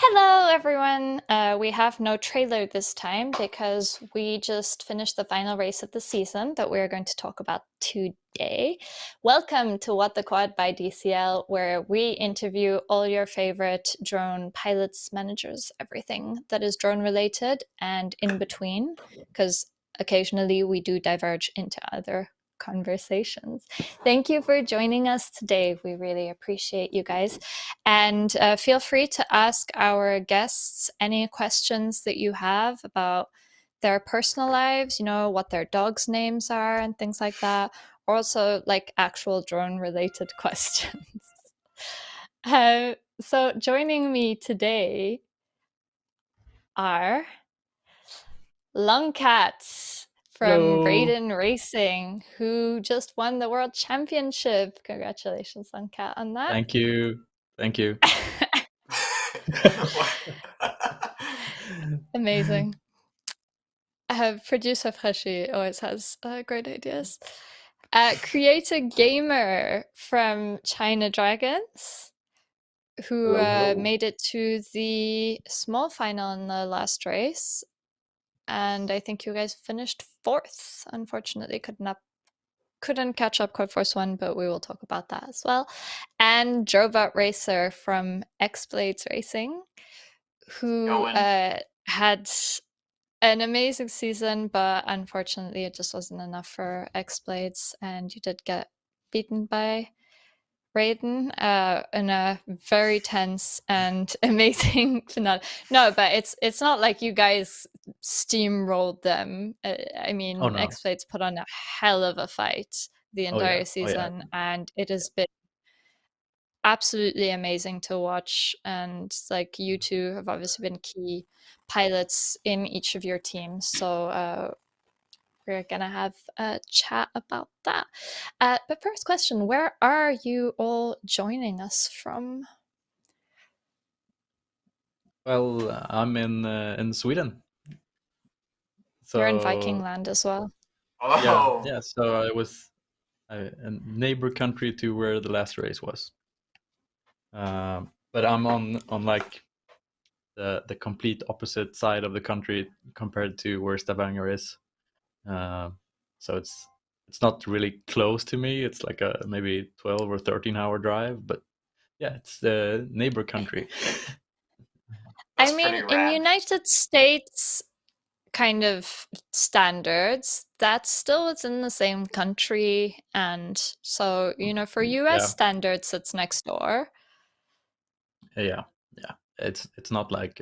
Hello, everyone. We have no trailer this time because we just finished the final race of the season that we're going to talk about today. Welcome to What the Quad by DCL, where we interview all your favorite drone pilots, managers, everything that is drone related and in between, because occasionally we do diverge into other conversations. Thank you for joining us today. We really appreciate you guys. And feel free to ask our guests any questions that you have about their personal lives, you know, what their dogs' names are and things like that. Or also like actual drone related questions. So joining me today are Longcat from Hello. Raiden Racing, who just won the World Championship. Congratulations, Longcat, on that. Thank you. Thank you. Amazing. Producer Freshy always has great ideas. Cr3at0rgamer from China Dragons, who Hello. made it to the small final in the last race. and I think you guys finished 4th. Unfortunately, couldn't catch up Quad Force 1, but we will talk about that as well. And Drobot Racer from XBlades Racing, who had an amazing season, but unfortunately it just wasn't enough for XBlades, and you did get beaten by Raiden in a very tense and amazing finale. No, but it's not like you guys steamrolled them. I mean, Oh no. XBlades put on a hell of a fight the entire season, and it has been absolutely amazing to watch. And like, you two have obviously been key pilots in each of your teams, so we're gonna have a chat about that. But first question, where are you all joining us from? Well, I'm in Sweden. So You're in Viking land as well. Oh. Yeah. So I was a neighbor country to where the last race was. But I'm on like the complete opposite side of the country compared to where Stavanger is. So it's not really close to me. It's like a maybe 12 or 13-hour drive, but yeah, it's the neighbor country. That's I mean, pretty in rad. United States kind of standards, that's still within the same country, and so, you know, for US standards, it's next door. Yeah. It's not like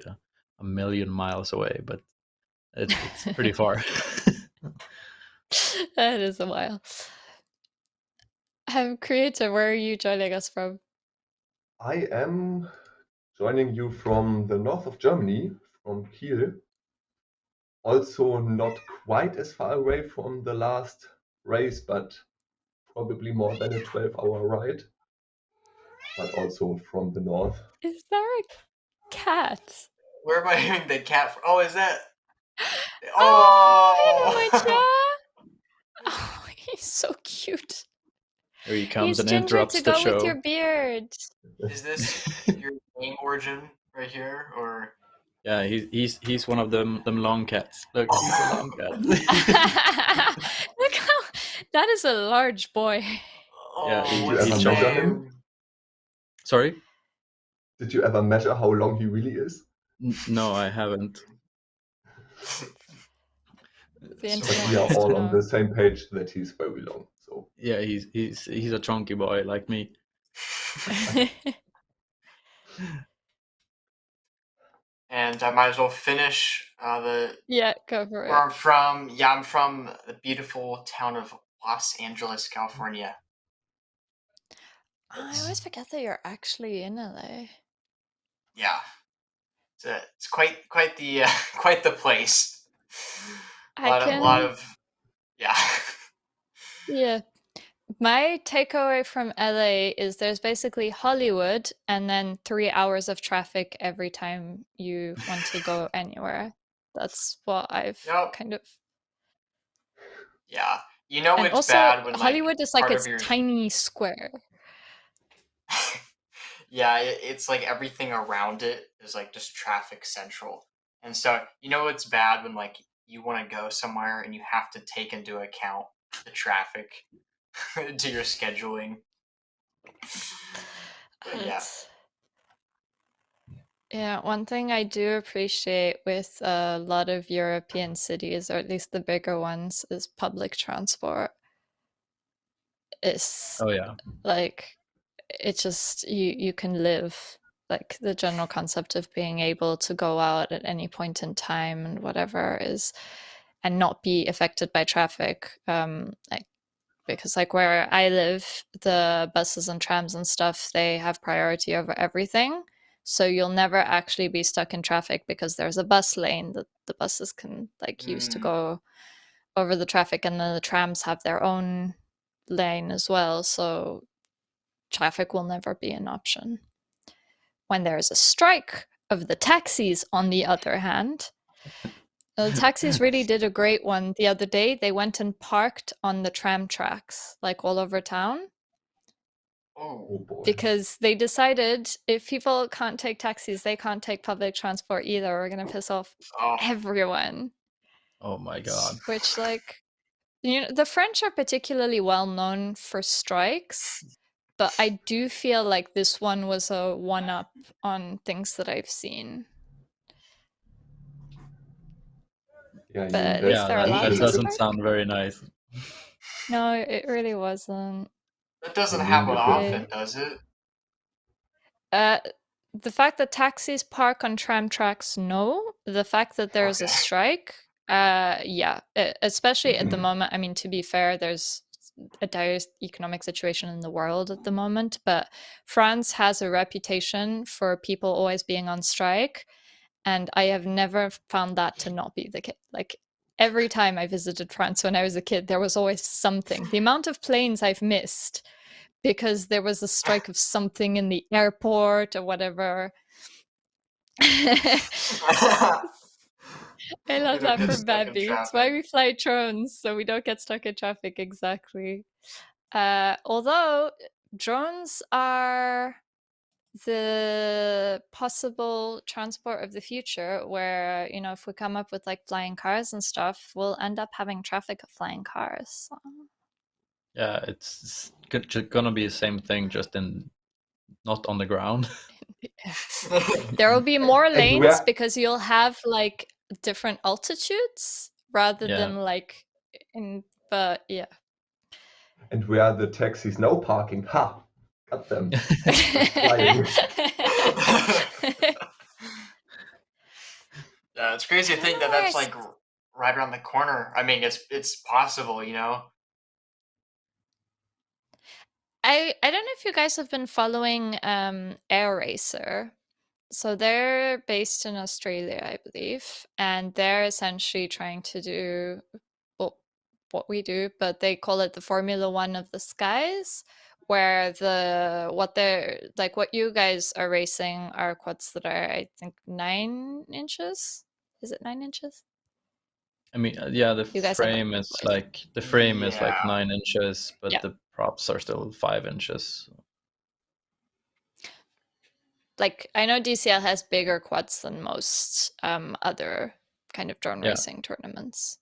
a million miles away, but it's pretty far. That is a while. Cr3at0r, where are you joining us from? I am joining you from the north of Germany, from Kiel. Also not quite as far away from the last race, but probably more than a 12-hour ride. But also from the north. Is there a cat? Where am I hearing the cat from? Oh, is that? Oh, Oh! oh, he's so cute. Here he comes He's and ginger interrupts to the go show. with your beard. Is this your name origin right here, or? Yeah, he's one of them Longcats. Look, he's a Longcat. Look how that is a large boy. Yeah, Oh, Did you what's ever his measure name? him? Sorry? Did you ever measure how long he really is? No, I haven't. The But internet we are needs to all on know. the same page that he's very long. So Yeah, he's a chunky boy like me. And I might as well finish Yeah, go for where it. I'm from. Yeah, I'm from the beautiful town of Los Angeles, California. I always forget that you're actually in LA. Yeah, it's quite the quite the place. A lot of yeah. Yeah. My takeaway from LA is there's basically Hollywood and then 3 hours of traffic every time you want to go anywhere. That's what I've kind of. Yeah, you know, And it's also, bad when Hollywood is like part of its your tiny square. yeah, it's like everything around it is like just traffic central. And so, you know, it's bad when like you want to go somewhere and you have to take into account the traffic to your scheduling. But yeah. Yeah, one thing I do appreciate with a lot of European cities, or at least the bigger ones, is public transport. It's like, it just, you can live, like the general concept of being able to go out at any point in time and whatever is, and not be affected by traffic. Like, because like where I live, the buses and trams and stuff, they have priority over everything. So you'll never actually be stuck in traffic because there's a bus lane that the buses can like use to go over the traffic, and then the trams have their own lane as well. So traffic will never be an option. When there's a strike of the taxis, on the other hand, the taxis really did a great one the other day. They went and parked on the tram tracks, like all over town. Oh boy. Because they decided if people can't take taxis, they can't take public transport either. We're going to piss off everyone. Oh my god. Which, like, the French are particularly well known for strikes, but I do feel like this one was a one-up on things that I've seen. Yeah, But at least they're allowed That to doesn't strike. sound very nice. No, it really wasn't. That doesn't mean, happen if often, does it? The fact that taxis park on tram tracks, no. The fact that there's a Okay. strike, yeah. Especially at the moment. I mean, to be fair, there's a dire economic situation in the world at the moment, but France has a reputation for people always being on strike, and I have never found that to not be the case. Like, every time I visited France when I was a kid, there was always something. The amount of planes I've missed because there was a strike of something in the airport or whatever. I love You don't that get for stuck in Babby. It's why traffic. we fly drones, so we don't get stuck in traffic, exactly. Although drones are the possible transport of the future, where, if we come up with like flying cars and stuff, we'll end up having traffic of flying cars. So. Yeah, it's gonna be the same thing, just not on the ground. There will be more And lanes because you'll have like different altitudes rather Yeah. than like but yeah. And where are the taxis now parking? Ha! Got them. Flying. Yeah, it's crazy to think that that's like right around the corner. I mean, it's possible, you know. I don't know if you guys have been following Air Racer. So they're based in Australia, I believe, and they're essentially trying to do what we do, but they call it the Formula One of the skies, where what you guys are racing are quads that are, I think, 9 inches. Is it 9 inches? I mean, yeah, the You guys frame have is like 9 inches, but Yeah. the props are still 5 inches. Like, I know DCL has bigger quads than most other kind of drone racing tournaments.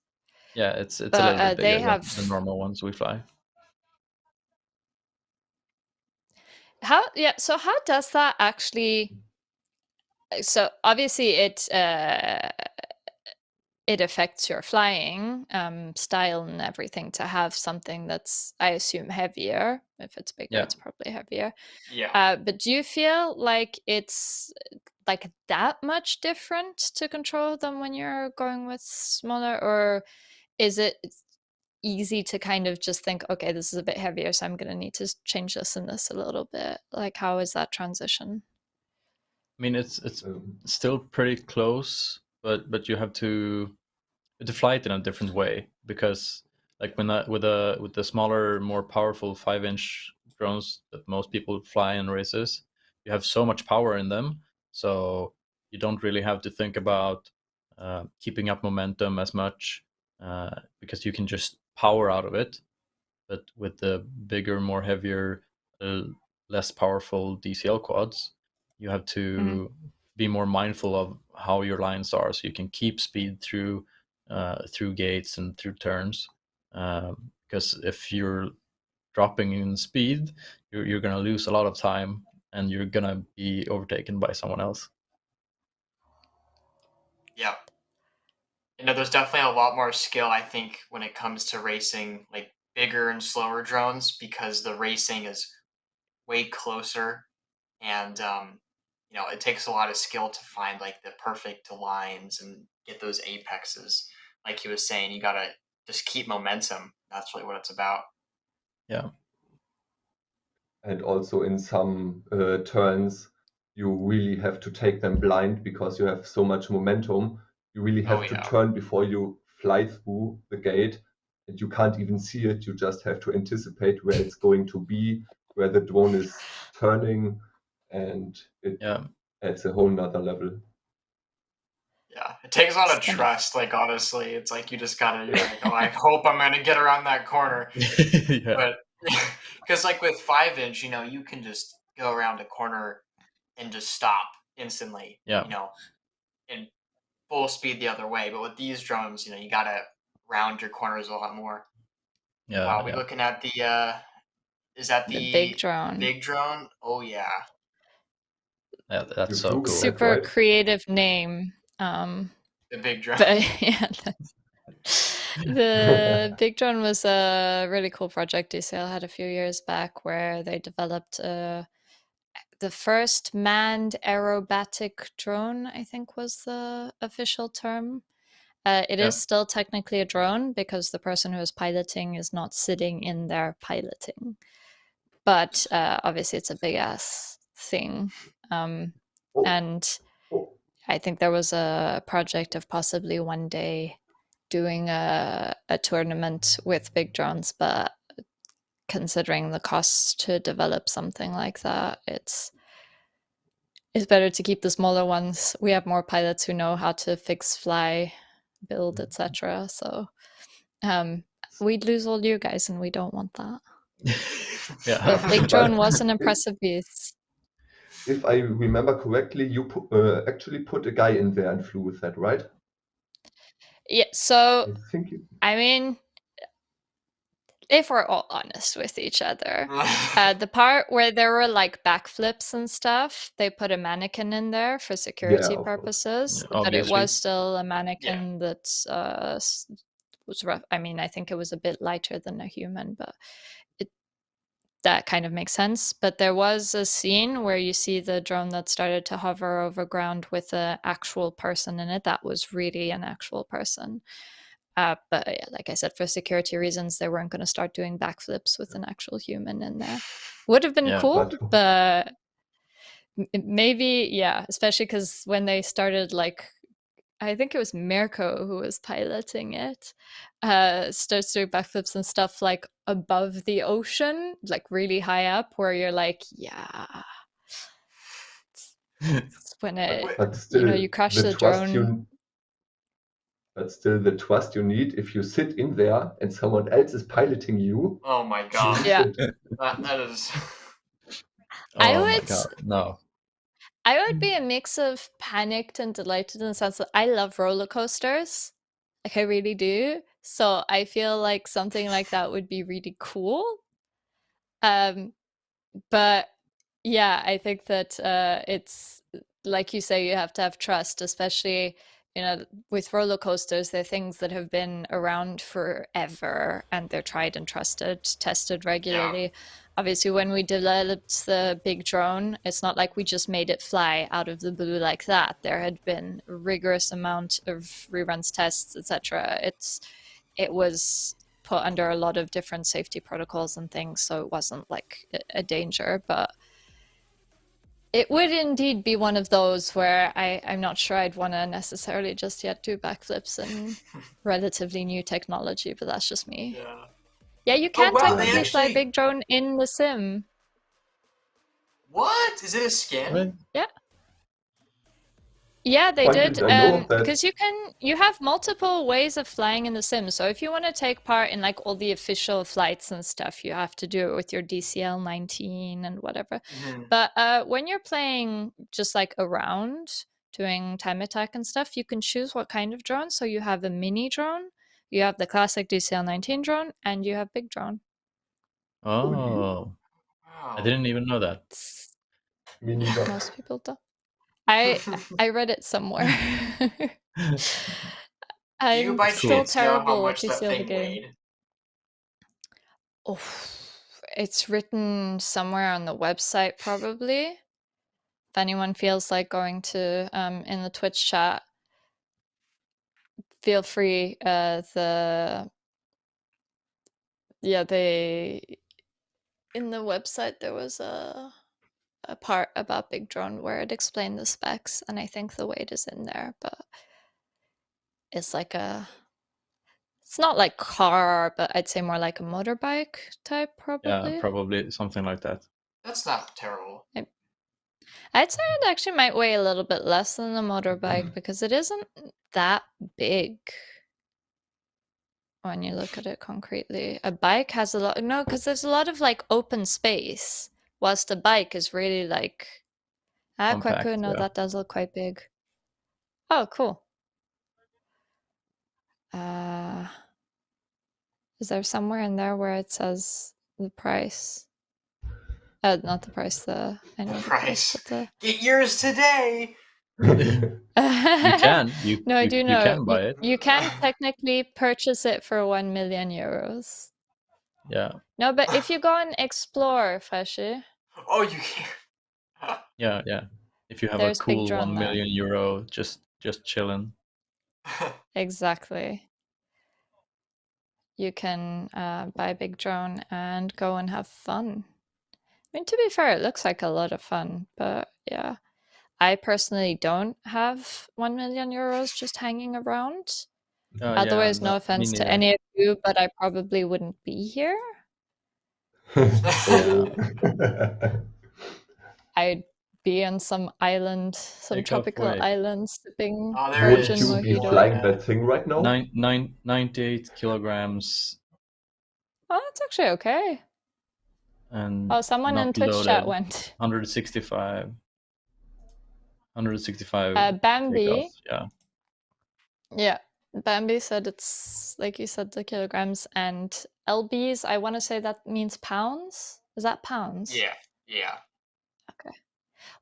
Yeah, it's a But, little bit they bigger than have- the normal ones we fly. So how does that actually? So obviously it affects your flying style and everything to have something that's, I assume, heavier. If it's bigger, Yeah. it's probably heavier. Yeah. But do you feel like it's like that much different to control than when you're going with smaller, or is it easy to kind of just think, okay, this is a bit heavier, so I'm going to need to change this and this a little bit? Like, how is that transition? I mean, it's still pretty close, but you have to fly it in a different way, because like with the smaller, more powerful 5-inch drones that most people fly in races, you have so much power in them, so you don't really have to think about keeping up momentum as much, because you can just power out of it. But with the bigger, more heavier, less powerful DCL quads, you have to be more mindful of how your lines are, so you can keep speed through gates and through turns. Because if you're dropping in speed, you're going to lose a lot of time, and you're going to be overtaken by someone else. Yeah. There's definitely a lot more skill, I think, when it comes to racing like bigger and slower drones, because the racing is way closer, and it takes a lot of skill to find like the perfect lines and get those apexes. Like he was saying, you gotta just keep momentum. That's really what it's about. Yeah. And also in some turns, you really have to take them blind because you have so much momentum. You really have to turn before you fly through the gate, and you can't even see it. You just have to anticipate where it's going to be, where the drone is turning, and it adds a whole nother level. Yeah, it takes a lot of trust. Like, honestly, it's like you just gotta, you're like, oh, I hope I'm gonna get around that corner. But because like with 5-inch, you can just go around a corner and just stop instantly. Yeah. In full speed the other way. But with these drones, you gotta round your corners a lot more. Yeah. Wow, we're looking at the is that The big drone. Big drone? Oh yeah. Yeah, that's You so flew cool. that, Super right? creative name. The big drone. But yeah, the big drone was a really cool project DCL had a few years back where they developed the first manned aerobatic drone, I think was the official term. It is still technically a drone because the person who is piloting is not sitting in there piloting. But obviously it's a big ass thing. And I think there was a project of possibly one day doing a tournament with big drones, but considering the costs to develop something like that, it's better to keep the smaller ones. We have more pilots who know how to fix, fly, build, etc. So we'd lose all you guys, and we don't want that. Yeah. But big drone was an impressive piece. If I remember correctly, you actually put a guy in there and flew with that, right? Yeah. So I think you... I mean, if we're all honest with each other, the part where there were like backflips and stuff, they put a mannequin in there for security of course. purposes, Yeah, but it obviously. was still a mannequin that was rough. I mean, I think it was a bit lighter than a human, but that kind of makes sense. But there was a scene where you see the drone that started to hover over ground with an actual person in it. That was really an actual person. But yeah, like I said, for security reasons, they weren't going to start doing backflips with an actual human in there. Would have been cool, but maybe, yeah, especially because when they started, like, I think it was Mirko who was piloting it, starts doing backflips and stuff like above the ocean, like really high up, where you're like, yeah. It's when it, But still, you crash the trust drone. But still, the trust you need if you sit in there and someone else is piloting you. Oh my god. Yeah. That is. My god, no. I would be a mix of panicked and delighted in the sense that I love roller coasters. Like, I really do. So I feel like something like that would be really cool. But yeah, I think that it's like you say, you have to have trust, especially with roller coasters. They're things that have been around forever and they're tried and trusted, tested regularly. Yeah. Obviously, when we developed the big drone, it's not like we just made it fly out of the blue like that. There had been a rigorous amount of reruns, tests, etc. It was put under a lot of different safety protocols and things, so it wasn't like a danger, but it would indeed be one of those where I'm not sure I'd want to necessarily just yet do backflips and relatively new technology, but that's just me. Yeah, you can technically fly big drone in the sim. What? Is it a skin? Yeah. Yeah, they did, because you have multiple ways of flying in the sim. So if you want to take part in like all the official flights and stuff, you have to do it with your DCL19 and whatever. Mm-hmm. But when you're playing just like around, doing time attack and stuff, you can choose what kind of drone. So you have a mini drone, you have the classic DCL19 drone, and you have big drone. Oh, I didn't even know that. Most people don't. I read it somewhere. I'm still terrible at DCL the game. Oh, it's written somewhere on the website, probably. If anyone feels like going to in the Twitch chat, feel free. In the website there was a part about big drone where it explained the specs, and I think the weight is in there, but it's like it's not like car, but I'd say more like a motorbike type, probably. Yeah, probably something like that. That's not terrible. I'd say it actually might weigh a little bit less than the motorbike because it isn't that big when you look at it concretely. A bike has a lot, no, because there's a lot of like open space, whilst a bike is really like, quite cool. No, that does look quite big. Oh, cool. Is there somewhere in there where it says the price? Not the price. I know the price, but the. Get yours today. You can. No, I do know. You can buy it. You can technically purchase it for 1 million euros. Yeah. No, but if you go and explore, Freshy. Oh, you can. Yeah. If you have There's a Big cool Drone 1 there. million euro, just chilling. Exactly. You can buy Big Drone and go and have fun. I mean, to be fair, it looks like a lot of fun, but yeah. I personally don't have 1 million euros just hanging around. Otherwise, no offense to any of you, but I probably wouldn't be here. I'd be on some island, some tropical island, sipping virgin Would you be mojito. flying that thing right now? 98 kilograms. Oh, that's actually okay. And someone in Twitch chat went. 165. 165. Bambi. Takeoff, yeah. Yeah. Bambi said it's, like you said, the kilograms, and lbs, I want to say that means pounds. Is that pounds? Yeah. Okay.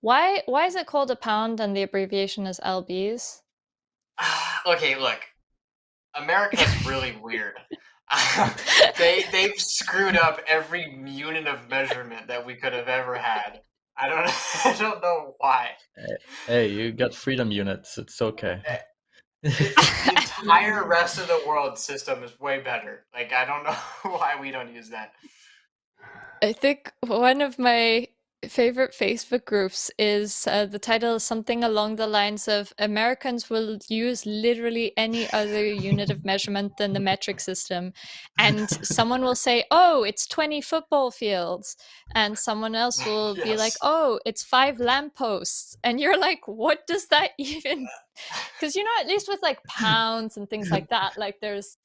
Why is it called a pound and the abbreviation is lbs? Okay, look. America's really weird. They've screwed up every unit of measurement that we could have ever had. I don't know why. Hey, you got freedom units. It's okay. The entire rest of the world system is way better. Like, I don't know why we don't use that. I think one of my favorite Facebook groups is the title is something along the lines of Americans will use literally any other unit of measurement than the metric system. And someone will say, oh, it's 20 football fields. And someone else will be like, oh, it's 5 lampposts. And you're like, what does that even... Because, you know, at least with like pounds and things like that, like there's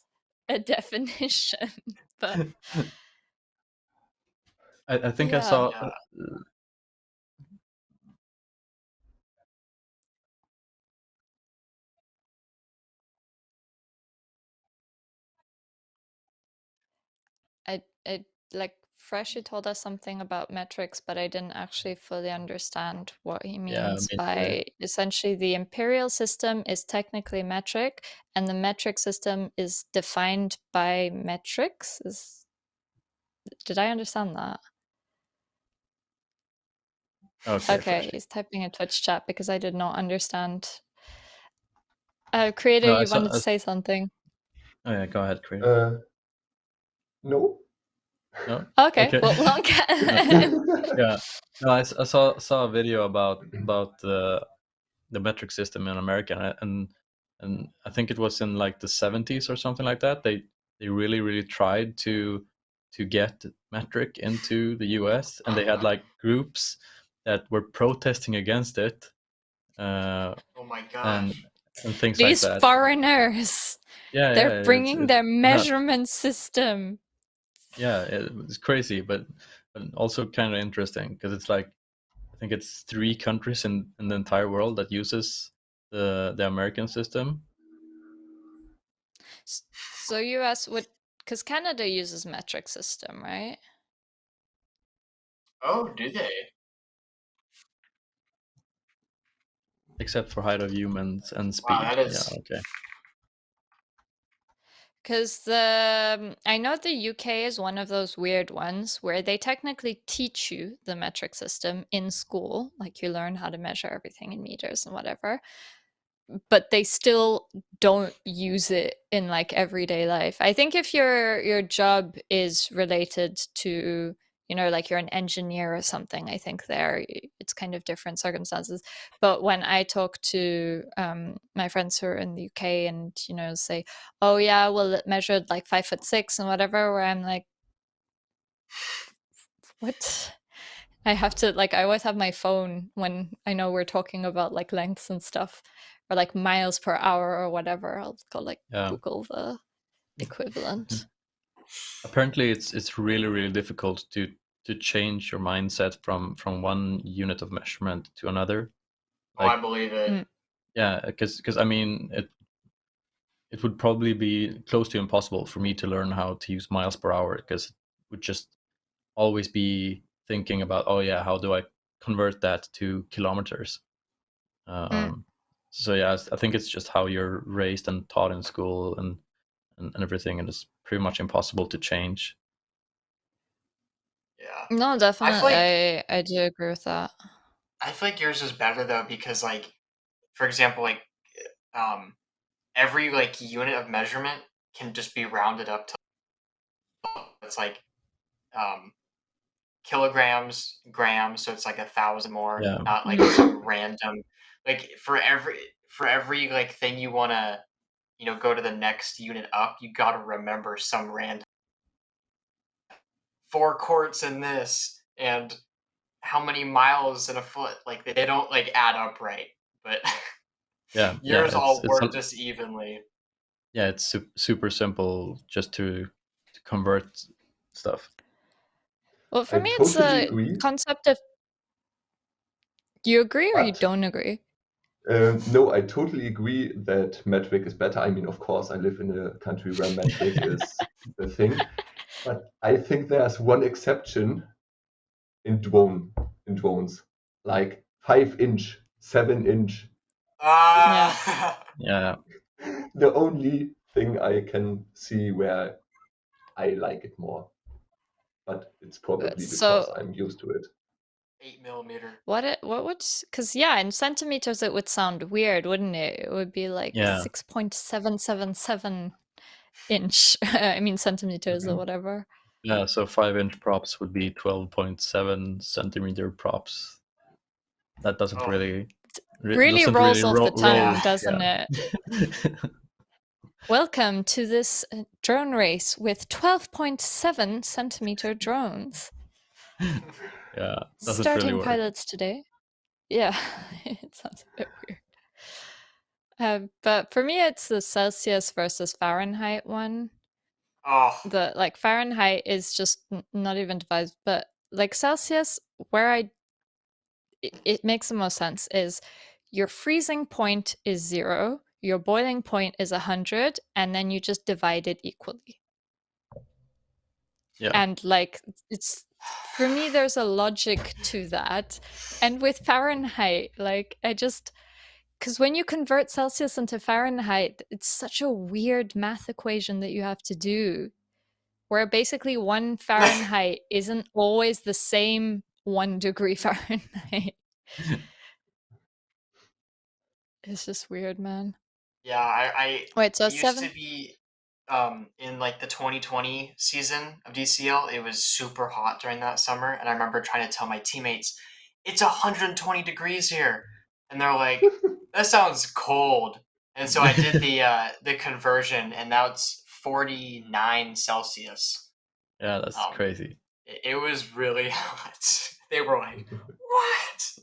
a definition. But... I think I saw... I like Freshy told us something about metrics, but I didn't actually fully understand what he means by essentially the imperial system is technically metric and the metric system is defined by metrics. Did I understand that? Okay, he's typing in Twitch chat because I did not understand. Creator, you wanted to say something? Oh yeah, go ahead, Creator. No. No. Okay. Well, Longcat. Yeah. No, I saw a video about the metric system in America, and I think it was in like the 70s or something like that. They really tried to get metric into the US, and they had like groups that were protesting against it. Oh my gosh. And things These like that. foreigners. Yeah, they're bringing their measurement system. Yeah, it's crazy, but also kind of interesting because it's like I think it's 3 countries in the entire world that uses the American system. So US would, because Canada uses metric system, right? Oh, do they? Except for height of humans and speed. Wow, that is... Yeah, okay. Because I know the UK is one of those weird ones where they technically teach you the metric system in school, like you learn how to measure everything in meters and whatever, but they still don't use it in like everyday life. I think if your job is related to, you know, like you're an engineer or something, I think there it's kind of different circumstances. But when I talk to my friends who are in the UK and, you know, say, oh yeah, well, it measured like 5'6" and whatever, where I'm like, what? I have to, like, I always have my phone when I know we're talking about like lengths and stuff, or like miles per hour or whatever. I'll go like Google the equivalent. Apparently it's really difficult to change your mindset from one unit of measurement to another. Like, I believe it. Yeah, because I mean it would probably be close to impossible for me to learn how to use miles per hour, because it would just always be thinking about, oh yeah, how do I convert that to kilometers? So yeah, I think it's just how you're raised and taught in school and everything, and it's pretty much impossible to change. Yeah. No, I definitely. feel like I do agree with that. I feel like yours is better though, because like, for example, like every like unit of measurement can just be rounded up to, it's like kilograms, grams, so it's like 1,000 more, Yeah. not like some random, like for every like thing you want to, go to the next unit up, you got to remember some random 4 quarts in this and how many miles in a foot. Like they don't like add up right, but Yeah, yours all it's work just evenly. yeah, it's super simple just to convert stuff. Well, for I me, it's totally a agree, concept of. Do you agree or you but don't agree? no, I totally agree that metric is better. I mean, of course, I live in a country where metric is the thing, but I think there's one exception in drones, like 5-inch, 7-inch. Yeah, The only thing I can see where I like it more, but it's probably So because I'm used to it. 8 millimeter. what would, because yeah, in centimeters it would sound weird, wouldn't it? It would be like yeah, 6.777 inch. I mean centimeters or Mhm. whatever. yeah. So 5-inch props would be 12.7 centimeter props. That doesn't Oh, Really doesn't rolls off the tongue, Yeah. doesn't Yeah. it? Welcome to this drone race with 12.7 centimeter drones. Yeah, doesn't really Starting work. pilots today. Yeah, it sounds a bit weird. But for me, it's the Celsius versus Fahrenheit one. Oh, The like Fahrenheit is just not even divided, but like Celsius, where it makes the most sense is your freezing point is 0, your boiling point is 100, and then you just divide it equally. Yeah, And like it's, for me there's a logic to that. And with Fahrenheit, like I just, because when you convert Celsius into Fahrenheit, it's such a weird math equation that you have to do, where basically 1 Fahrenheit isn't always the same 1 degree Fahrenheit. It's just weird, man. yeah. I Wait, so it used to 7? be in like the 2020 season of DCL. It was super hot during that summer, and I remember trying to tell my teammates, "It's 120 degrees here," and they're like, "That sounds cold." And so I did the conversion, and now it's 49 Celsius. yeah, that's Um, crazy. it was really hot. They were like, "What?"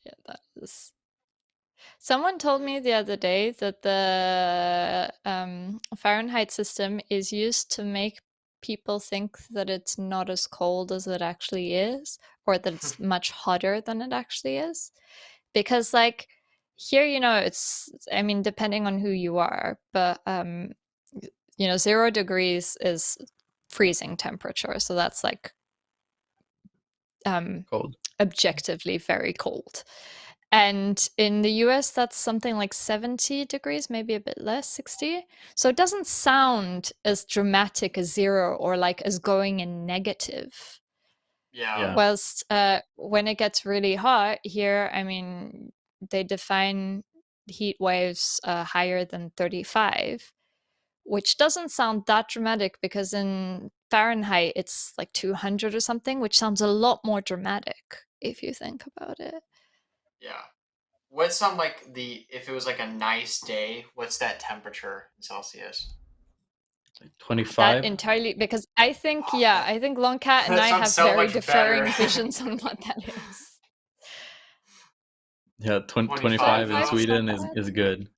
Yeah, that is. Someone told me the other day that the Fahrenheit system is used to make people think that it's not as cold as it actually is, or that it's much hotter than it actually is. Because, like, here, it's, I mean, depending on who you are, but, 0 degrees is freezing temperature. So that's like Cold. objectively very cold. And in the US, that's something like 70 degrees, maybe a bit less, 60. So it doesn't sound as dramatic as 0 or like as going in negative. Yeah. Yeah, Whilst when it gets really hot here, I mean, they define heat waves higher than 35, which doesn't sound that dramatic because in Fahrenheit, it's like 200 or something, which sounds a lot more dramatic if you think about it. Yeah. What's some like if it was like a nice day, what's that temperature in Celsius? like That 25. entirely, because I think, Oh, yeah, I think Longcat and that I sounds have so very much better. differing visions on what that is. Yeah, 25 25 in 25 though? is not Sweden bad. is good.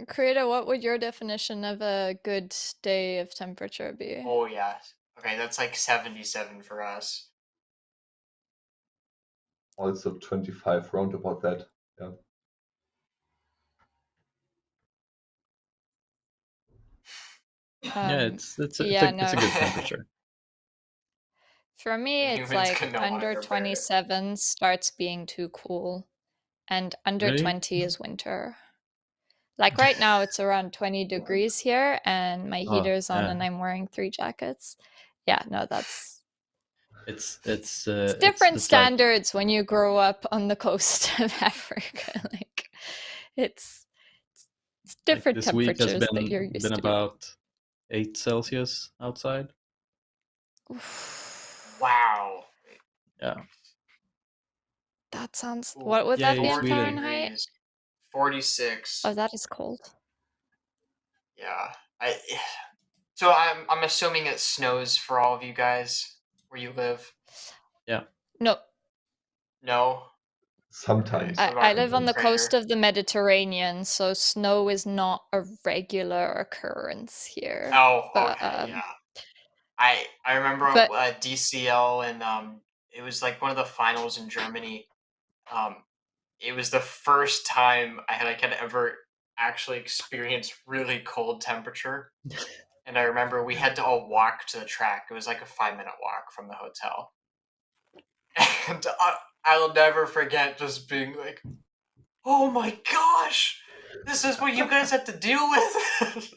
Cr3at0r, what would your definition of a good day of temperature be? Oh yeah. Okay, that's like 77 for us. Also 25, round about that. Yeah. Yeah, it's a yeah, it's a no. good temperature. For me, And it's humans like can no under longer bear it. 27 starts being too cool, and under Really? 20 is winter. Like right now, it's around 20 degrees here, and my Oh, heater's on, yeah. and I'm wearing 3 jackets. Yeah, no, that's It's different it's like standards when you grow up on the coast of Africa. Like, it's different this week has temperatures that you're been used to. about 8 Celsius outside. Wow. Yeah. That sounds. Ooh, What would that Yay, be in 40 Sweden. Fahrenheit? degrees. 46. Oh, that is cold. Yeah. So I'm assuming it snows for all of you guys where you live. Yeah. No, No. Sometimes. So I live on the Trader. coast of the Mediterranean, so snow is not a regular occurrence here. Oh, But okay, yeah. I remember but DCL, and it was like one of the finals in Germany. It was the first time I had ever actually experienced really cold temperature. And I remember we had to all walk to the track. It was like a 5-minute walk from the hotel. And I'll never forget just being like, oh my gosh, this is what you guys have to deal with.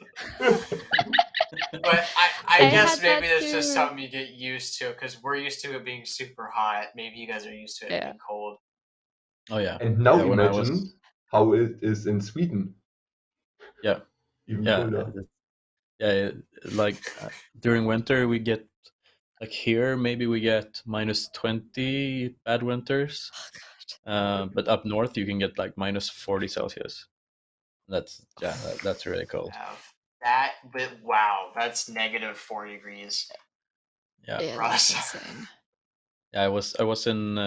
But I I guess had that maybe that's just too. something you get used to, because we're used to it being super hot. Maybe you guys are used to it Yeah. being cold. Oh yeah. And now Yeah, when I imagine was how it is in Sweden. yeah Even yeah colder. yeah like during winter we get like here maybe we get -20 bad winters. Oh, But up north you can get like -40 Celsius. That's really cold. Wow, that's -4 degrees. Yeah. yeah, Ross. that's insane. Yeah, I was in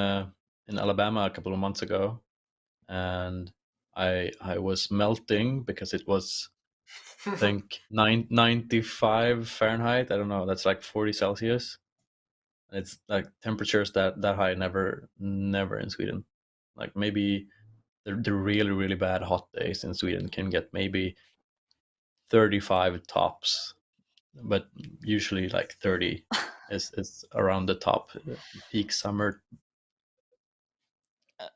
Alabama a couple of months ago, and I was melting because it was I think 95 Fahrenheit. I don't know. That's like 40 Celsius. It's like temperatures that high never in Sweden. Like maybe the really bad hot days in Sweden can get maybe 35 tops, but usually like 30 is around the top peak summer.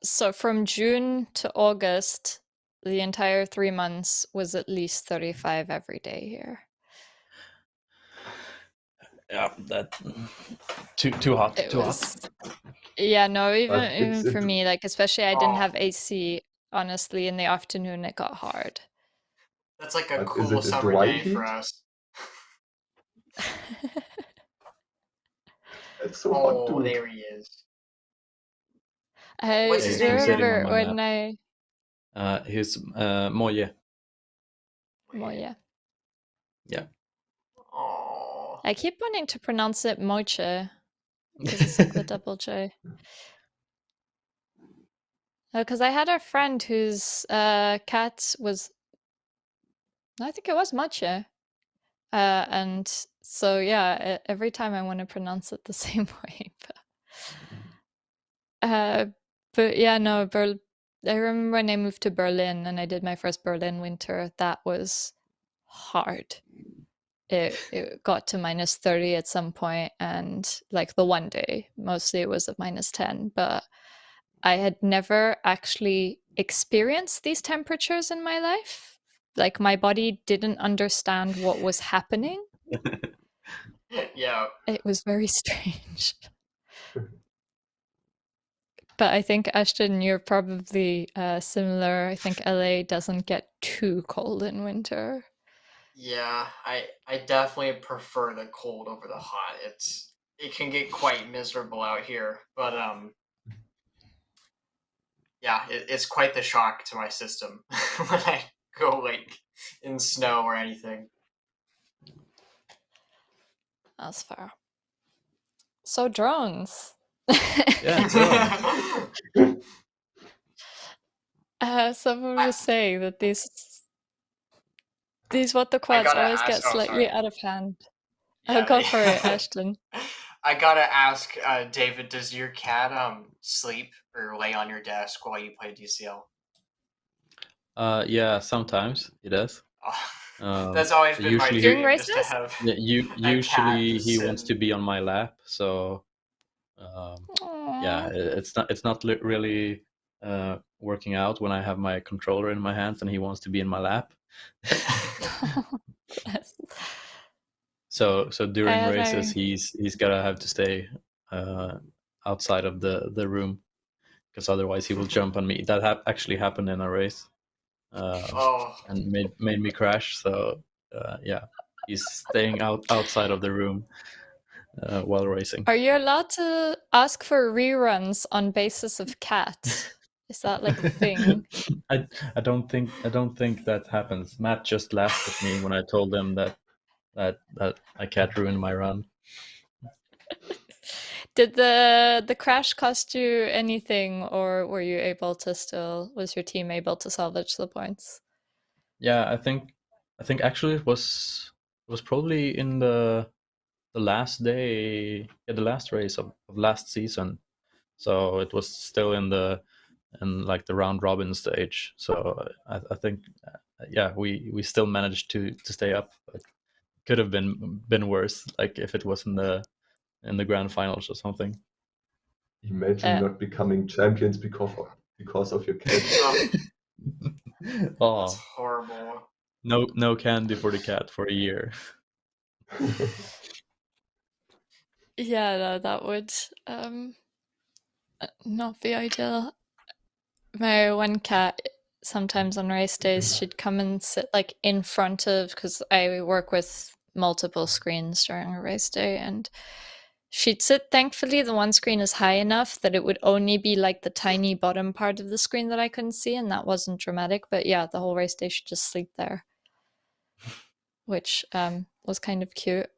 So from June to August, the entire 3 months was at least 35 every day here. Yeah, that too hot. It Too hot. was. Yeah, no, But even for me, like especially I didn't Oh. have AC. Honestly, in the afternoon it got hard. That's like a But is cool it a summer dry day for heat? us. It's so hot, Oh, dude. there he is. I What's his He's name sitting again? on remember my when lap. His Moje. well, yeah. Yeah. Oh. I keep wanting to pronounce it Moche because it's like the double J. Because I had a friend whose cat was, I think it was Moche. And so, yeah, every time I want to pronounce it the same way. But yeah, no, I remember when I moved to Berlin and I did my first Berlin winter, that was hard. It got to -30 at some point, and like the one day, mostly it was at -10, but I had never actually experienced these temperatures in my life. Like my body didn't understand what was happening. Yeah. It was very strange. But I think, Ashton, you're probably similar. I think LA doesn't get too cold in winter. Yeah, I definitely prefer the cold over the hot. It can get quite miserable out here, but yeah, it's quite the shock to my system when I go like in snow or anything. That's fair. So drones. Yeah, drones. Someone was saying that these what the I quads gotta always ask. get Oh, slightly sorry. out of hand. Yeah, Go for it, Ashton. I gotta ask, David, does your cat sleep or lay on your desk while you play DCL? Yeah, sometimes it does. Oh. That's always So been my usually, During dream, just to races? have yeah, a cat usually to he sit wants to and- be on my lap. So yeah, Aw. it's not really working out when I have my controller in my hands and he wants to be in my lap. Bless. So during I races, know. he's gotta have to stay outside of the room, because otherwise he will jump on me. That actually happened in a race, Oh, and made me crash. So yeah, he's staying outside of the room while racing. Are you allowed to ask for reruns on basis of cat? Is that like a thing? I don't think that happens. Matt just laughed at me when I told him that I can't ruin my run. Did the crash cost you anything, or were you able to still? Was your team able to salvage the points? Yeah, I think actually it was probably in the last day, yeah, the last race of last season. So it was still in like the round robin stage. So I think yeah, we still managed to stay up, but could have been worse, like if it was in the grand finals or something. Imagine not becoming champions because of your cat. that's Oh, horrible. no candy for the cat for a year. Yeah, no, that would not be ideal. My one cat, sometimes on race days, she'd come and sit like in front of, because I work with multiple screens during a race day, and she'd sit. Thankfully, the one screen is high enough that it would only be like the tiny bottom part of the screen that I couldn't see, and that wasn't dramatic. But yeah, the whole race day she'd just sleep there, which was kind of cute,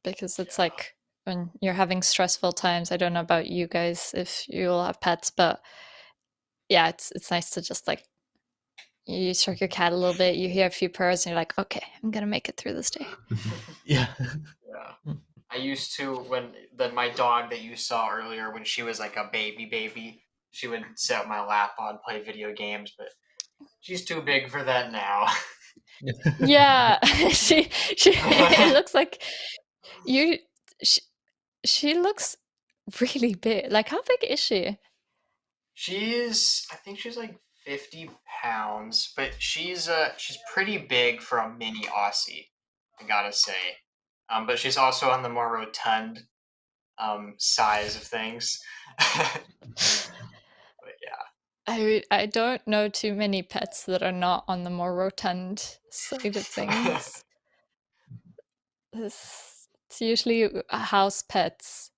because it's like when you're having stressful times. I don't know about you guys if you all have pets, but yeah, it's nice to just like you stroke your cat a little bit, you hear a few purrs, and you're like, okay, I'm gonna make it through this day. Yeah. Yeah. I used to, when my dog that you saw earlier, when she was like a baby, she would sit on my lap and play video games, but she's too big for that now. Yeah, she it looks like you. She looks really big. Like, how big is she? I think she's like 50 pounds, but she's pretty big for a mini Aussie, I gotta say. But she's also on the more rotund size of things. But yeah. I don't know too many pets that are not on the more rotund side of things. It's usually house pets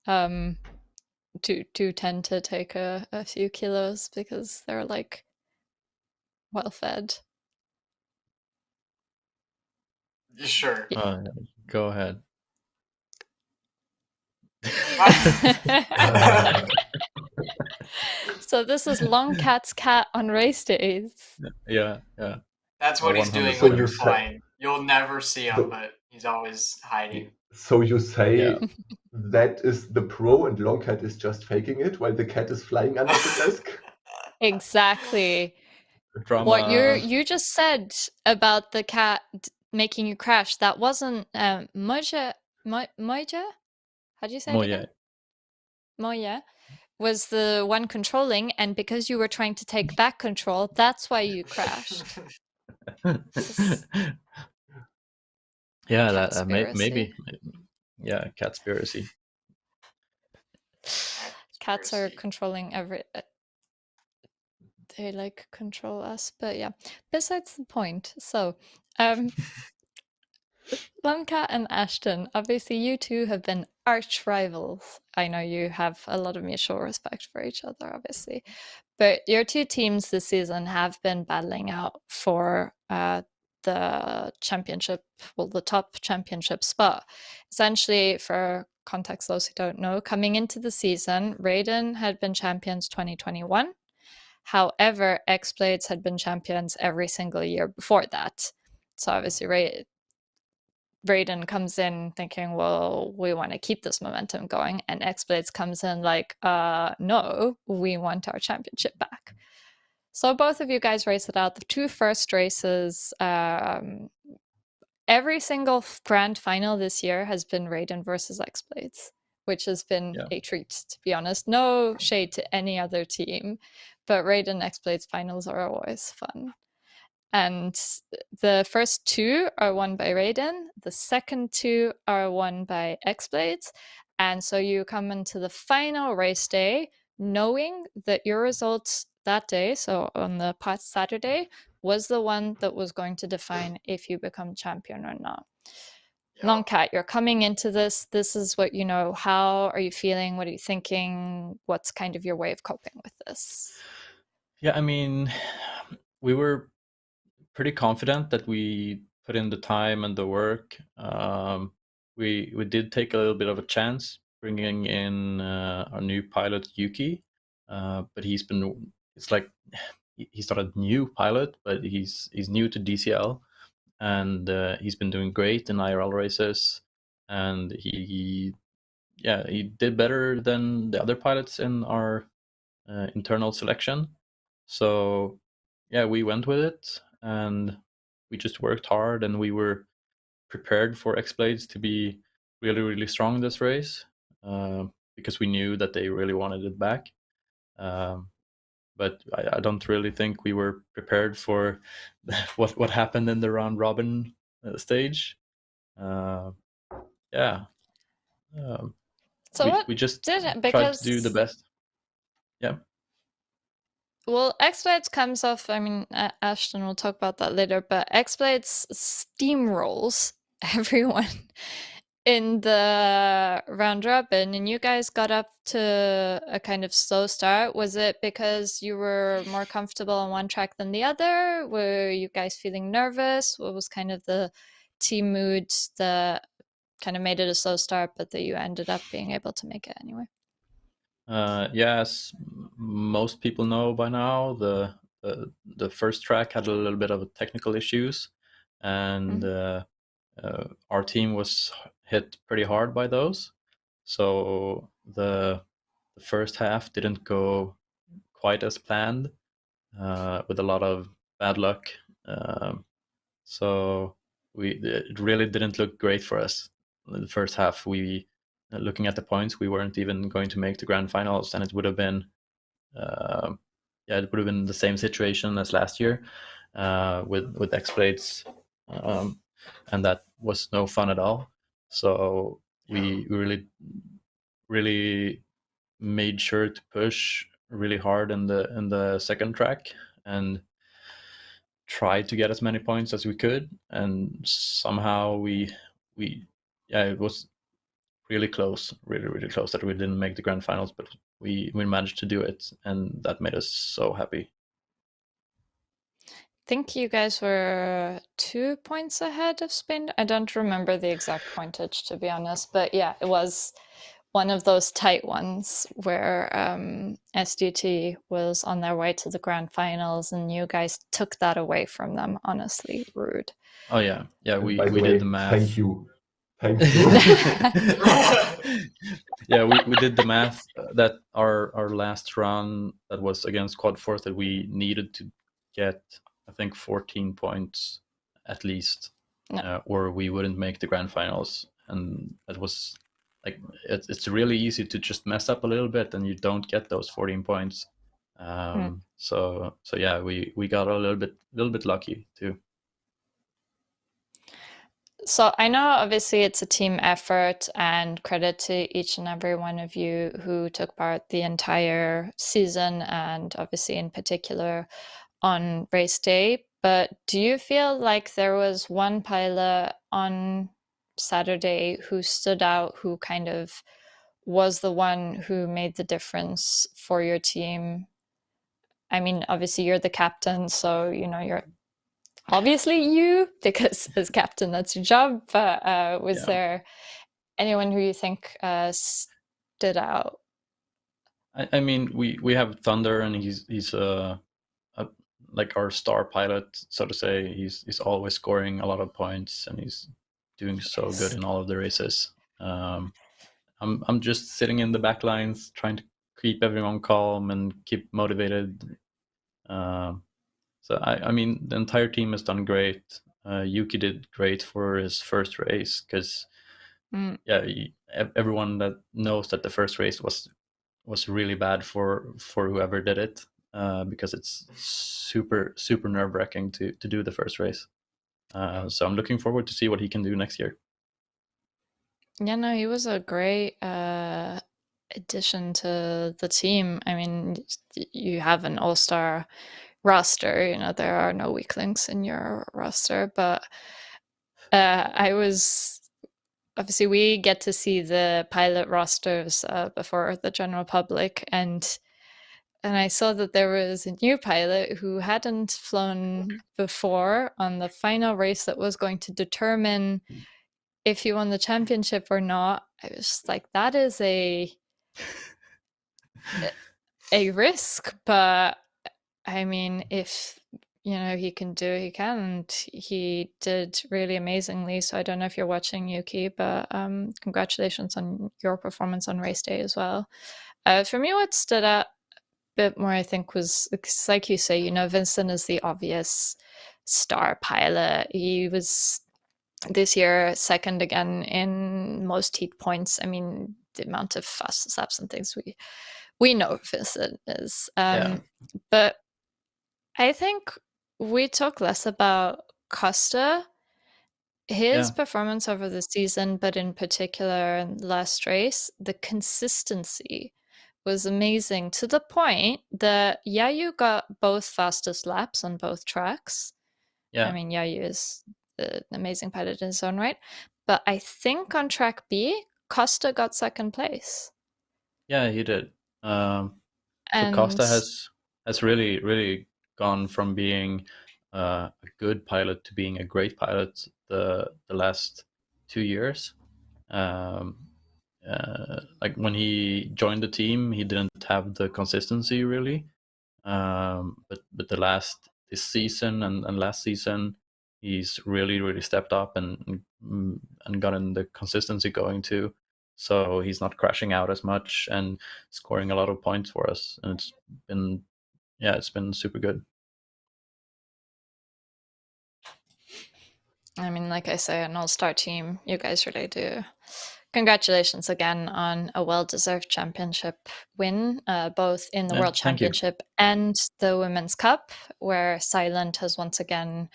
do tend to take a few kilos because they're like well fed. Sure. Go ahead. So this is Longcat's cat on race days. Yeah. That's what he's doing 100%. when So you're you say, flying. You'll never see him, so, but he's always hiding. so you say Yeah. that is the pro and Longcat is just faking it while the cat is flying under the desk? Exactly. Drama. What you just said about the cat making you crash, that wasn't Moja. How do you say it again? Moya was the one controlling, and because you were trying to take back control, that's why you crashed. Yeah, that Catspiracy. maybe. Yeah, catspiracy. Cats are controlling they like control us, but yeah. Besides the point. So, Longcat and Ashton, obviously you two have been arch rivals. I know you have a lot of mutual respect for each other, obviously. But your two teams this season have been battling out for the championship, well, the top championship spot. Essentially, for context, those who don't know, coming into the season, Raiden had been champions 2021. However, XBlades had been champions every single year before that. So obviously, Raiden comes in thinking, well, we want to keep this momentum going, and XBlades comes in like, no, we want our championship back. So both of you guys race it out. The two first races, every single grand final this year has been Raiden versus XBlades, which has been a treat, to be honest. No shade to any other team, but Raiden XBlades finals are always fun. And the first two are won by Raiden. The second two are won by XBlades. And so you come into the final race day knowing that your results that day, so on the past Saturday, was the one that was going to define if you become champion or not. Longcat, you're coming into this. This is what you know. How are you feeling? What are you thinking? What's kind of your way of coping with this? Yeah, I mean, we were pretty confident that we put in the time and the work. We did take a little bit of a chance bringing in our new pilot Yuki, but it's like he's not a new pilot, but he's new to DCL, and he's been doing great in IRL races, and he did better than the other pilots in our internal selection. So yeah, we went with it, and we just worked hard, and we were prepared for XBlades to be really, really strong this race, because we knew that they really wanted it back. But I don't really think we were prepared for what happened in the round robin stage. Yeah. So we just did it? tried to do the best. Yeah. Well, XBlades comes off, I mean, Ashton will talk about that later, but XBlades steamrolls everyone in the round robin, and you guys got up to a kind of slow start. Was it because you were more comfortable on one track than the other? Were you guys feeling nervous? What was kind of the team mood that kind of made it a slow start, but that you ended up being able to make it anyway? As most people know by now, the first track had a little bit of technical issues, and our team was hit pretty hard by those. So the first half didn't go quite as planned, with a lot of bad luck. So it really didn't look great for us. In the first half, looking at the points, we weren't even going to make the grand finals, and it would have been the same situation as last year, with XBlades, and that was no fun at all. So we really made sure to push really hard in the second track and tried to get as many points as we could, and somehow it was really close, really close that we didn't make the grand finals, but we managed to do it, and that made us so happy. I think you guys were 2 points ahead of Spain. I don't remember the exact pointage, to be honest, but yeah, it was one of those tight ones where SDT was on their way to the grand finals, and you guys took that away from them. Honestly, rude. Oh yeah, we way, did the math. Thank you. Yeah, we did the math that our last run that was against Quad Force, that we needed to get, I think, 14 points at least, or we wouldn't make the grand finals. And it was like, it's really easy to just mess up a little bit and you don't get those 14 points. So yeah, we got a little bit lucky too. So I know obviously it's a team effort, and credit to each and every one of you who took part the entire season, and obviously in particular on race day. But do you feel like there was one pilot on Saturday who stood out, who kind of was the one who made the difference for your team? I mean, obviously you're the captain, so you're obviously you, because as captain that's your job, but was there anyone who you think stood out? I mean, we have Thunder, and he's like our star pilot, so to say. He's always scoring a lot of points, and he's doing so good in all of the races. I'm just sitting in the back lines trying to keep everyone calm and keep motivated. So I mean, the entire team has done great. Yuki did great for his first race because yeah, everyone that knows that the first race was really bad for whoever did it, because it's super nerve-wracking to do the first race. So I'm looking forward to see what he can do next year. Yeah, no, he was a great addition to the team. I mean, you have an all-star roster, you know, there are no weak links in your roster, but I was obviously, we get to see the pilot rosters before the general public, and I saw that there was a new pilot who hadn't flown before on the final race that was going to determine if he won the championship or not. I was just like, that is a risk, but I mean, if you know he can do it, he can, and he did really amazingly. So I don't know if you're watching, Yuki, but congratulations on your performance on race day as well. For me, what stood out a bit more, I think, was like you say, you know, Vincent is the obvious star pilot. He was this year second again in most heat points. I mean, the amount of fastest laps and things we know Vincent is. But I think we talk less about Costa. His performance over the season, but in particular in the last race, the consistency was amazing to the point that Yayu got both fastest laps on both tracks. I mean, Yayu is an amazing pilot in his own right. But I think on track B, Costa got second place. Yeah, he did. So And Costa has really gone from being a good pilot to being a great pilot the last 2 years. Like when he joined the team, he didn't have the consistency really. But this season and last season, he's really stepped up and gotten the consistency going too. So he's not crashing out as much and scoring a lot of points for us. And it's been super good. I mean, like I say, an all-star team. You guys really do. Congratulations again on a well-deserved championship win, both in the World Thank you. Championship and the Women's Cup, where Silent has once again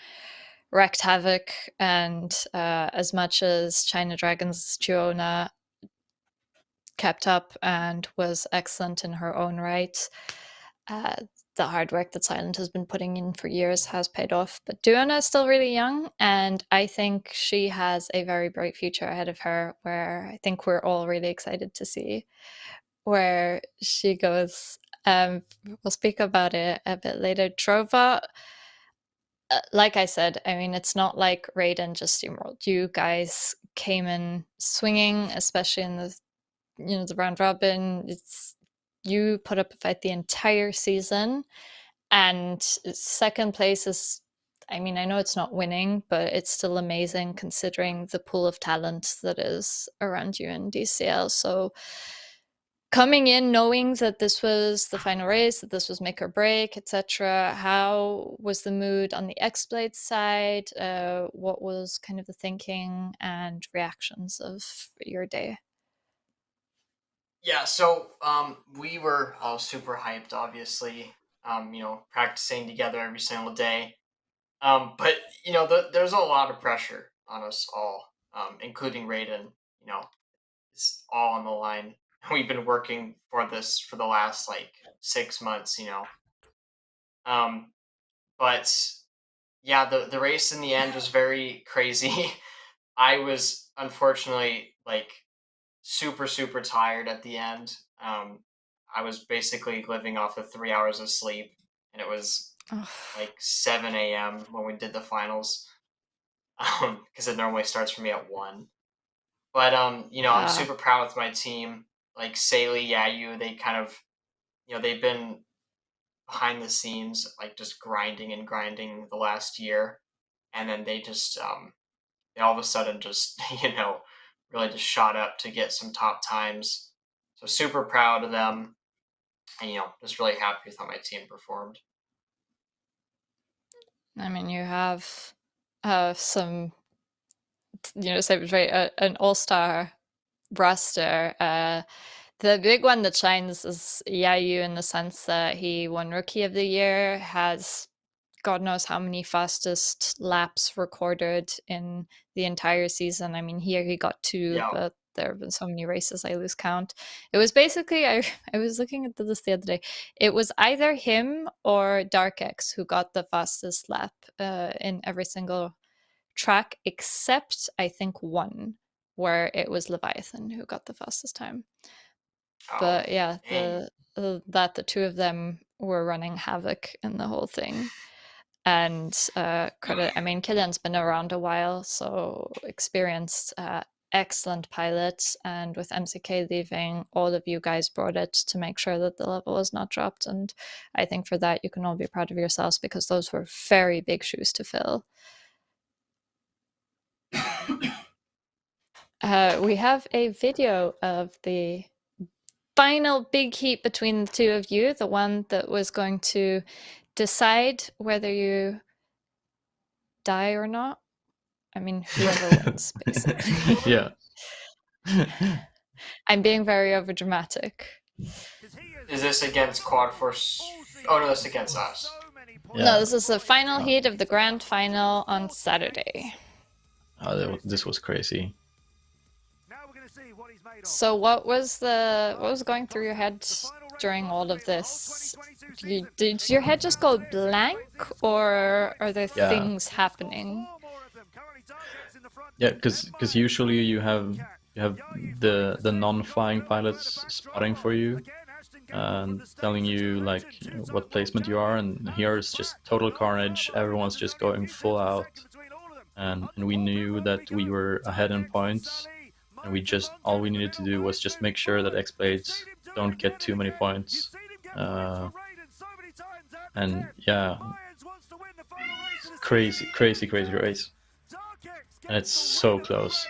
wreaked havoc. And as much as China Dragons' Giona kept up and was excellent in her own right, the hard work that Silent has been putting in for years has paid off. But Duana is still really young, and I think she has a very bright future ahead of her, where I think we're all really excited to see where she goes. We'll speak about it a bit later. Drobot, like I said, I mean, it's not like Raiden just steamrolled. You guys came in swinging, especially in the round robin. You put up a fight the entire season, and second place is, I mean, I know it's not winning, but it's still amazing considering the pool of talent that is around you in DCL. So coming in knowing that this was the final race, that this was make or break, etc., how was the mood on the XBlades side? What was kind of the thinking and reactions of your day? Yeah, so we were all super hyped, obviously. Practicing together every single day. But there's a lot of pressure on us all, including Raiden. It's all on the line. We've been working for this for the last 6 months. But yeah, the race in the end was very crazy. I was unfortunately super tired at the end. I was basically living off of 3 hours of sleep, and it was 7 a.m. when we did the finals, because it normally starts for me at 1. But I'm super proud with my team. Like Saley, Yayu, they kind of, they've been behind the scenes, just grinding the last year, and then they just they all of a sudden just really just shot up to get some top times. So super proud of them, and just really happy with how my team performed. I mean, you have some, Sabre's right, an all-star roster. The big one that shines is Yayu in the sense that he won Rookie of the Year, has God knows how many fastest laps recorded in the entire season. I mean, here he got 2, Yeah. but there have been so many races I lose count. It was basically, I was looking at this the other day. It was either him or Dark X who got the fastest lap in every single track, except I think one, where it was Leviathan who got the fastest time. But yeah, dang. the two of them were running havoc in the whole thing. And credit, I mean, Killian's been around a while, so experienced, excellent pilots. And with MCK leaving, all of you guys brought it to make sure that the level was not dropped. And I think for that, you can all be proud of yourselves, because those were very big shoes to fill. We have a video of the final big heat between the two of you, the one that was going to decide whether you die or not. I mean, whoever wins, basically. Yeah. I'm being very overdramatic. Is this against Quad Force? Oh no, that's against us. Yeah. No, this is the final heat of the grand final on Saturday. Oh, this was crazy. So what was going through your head during all of this? Did your head just go blank, or are there things happening? Yeah, because usually you have the non-flying pilots spotting for you and telling you like what placement you are, and here it's just total carnage. Everyone's just going full out, and we knew that we were ahead in points, and all we needed to do was just make sure that XBlades don't get too many points, and yeah, crazy race, and it's so close.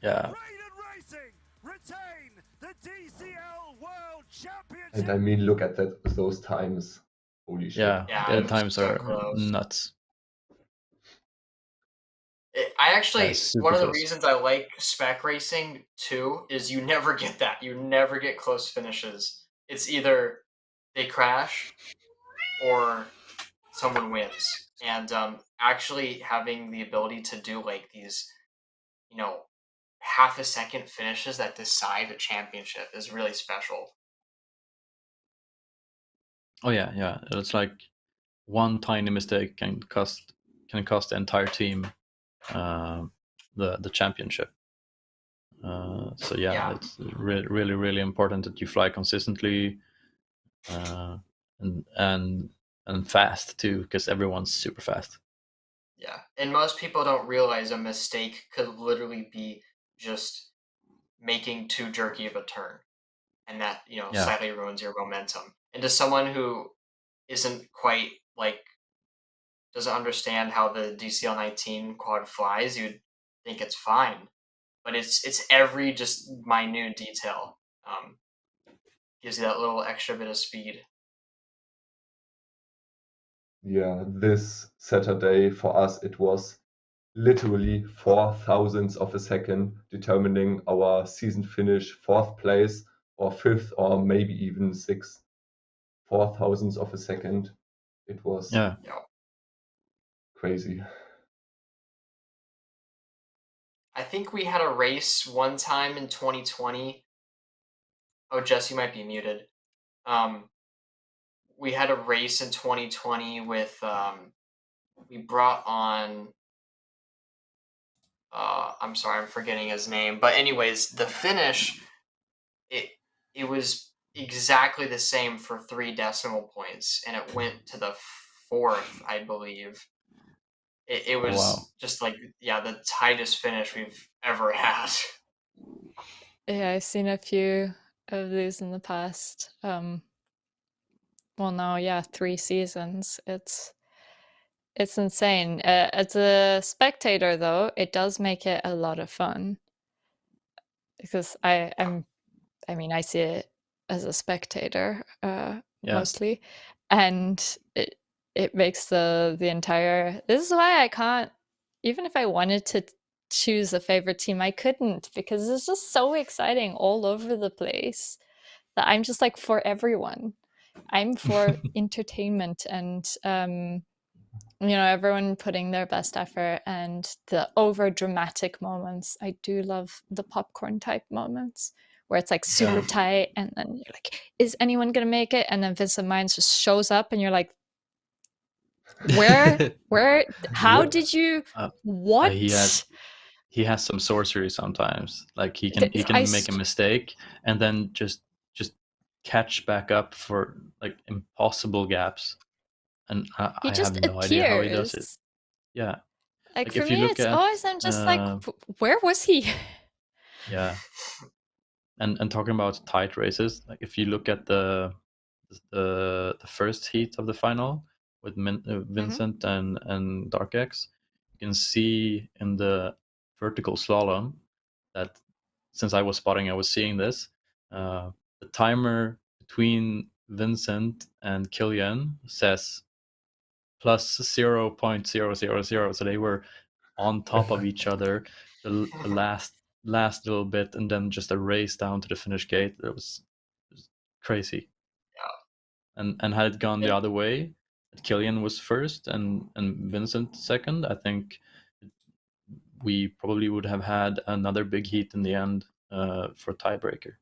Yeah. Raiden Racing retain the DCL World Championship. And I mean, look at those times. Holy shit. Yeah, the times so are close. nuts. I actually, one of the close. reasons I like spec racing too is you never get that. You never get close finishes. It's either they crash or someone wins. And actually having the ability to do like these, half a second finishes that decide a championship is really special. Oh yeah. It's like one tiny mistake can cost the entire team the championship. So yeah, it's really important that you fly consistently and fast too, because everyone's super fast. Yeah, and most people don't realize a mistake could literally be just making too jerky of a turn, and that slightly ruins your momentum. And to someone who isn't quite doesn't understand how the DCL19 quad flies, you'd think it's fine, but it's every just minute detail gives you that little extra bit of speed. Yeah, this Saturday for us it was literally 4,000ths of a second determining our season finish, 4th place or 5th or maybe even 6th. 4,000ths of a second. It was crazy. I think we had a race one time in 2020. Oh, Jess, you might be muted. We had a race in 2020 with we brought on I'm sorry, I'm forgetting his name. But anyways, the finish it was exactly the same for 3 decimal points, and it went to the 4th, I believe. It was just the tightest finish we've ever had. Yeah, I've seen a few of these in the past. Well, now, 3 seasons. It's insane. As a spectator, though, it does make it a lot of fun, because I see it as a spectator, Yeah. mostly, and it makes the entire. This is why I can't, even if I wanted to choose a favorite team, I couldn't, because it's just so exciting all over the place that I'm just like, for everyone. I'm for entertainment and everyone putting their best effort and the over dramatic moments. I do love the popcorn type moments where it's like super tight, and then you're like, is anyone gonna make it? And then Vincent Mines just shows up and you're like, where how Yep. did you He has some sorcery sometimes. Like he can make a mistake and then just catch back up for like impossible gaps. And he I just have no idea how he does it. appears. Yeah. Like if for you me, look it's at always, I'm just like, where was he? yeah. And talking about tight races, like if you look at the first heat of the final with Vincent and Dark X, you can see in the vertical slalom that, since I was spotting, I was seeing this. The timer between Vincent and Killian says plus 0.000, so they were on top of each other the last little bit, and then just a race down to the finish gate. It was crazy. And had it gone the other way, Killian was first and Vincent second, I think we probably would have had another big heat in the end for tiebreaker.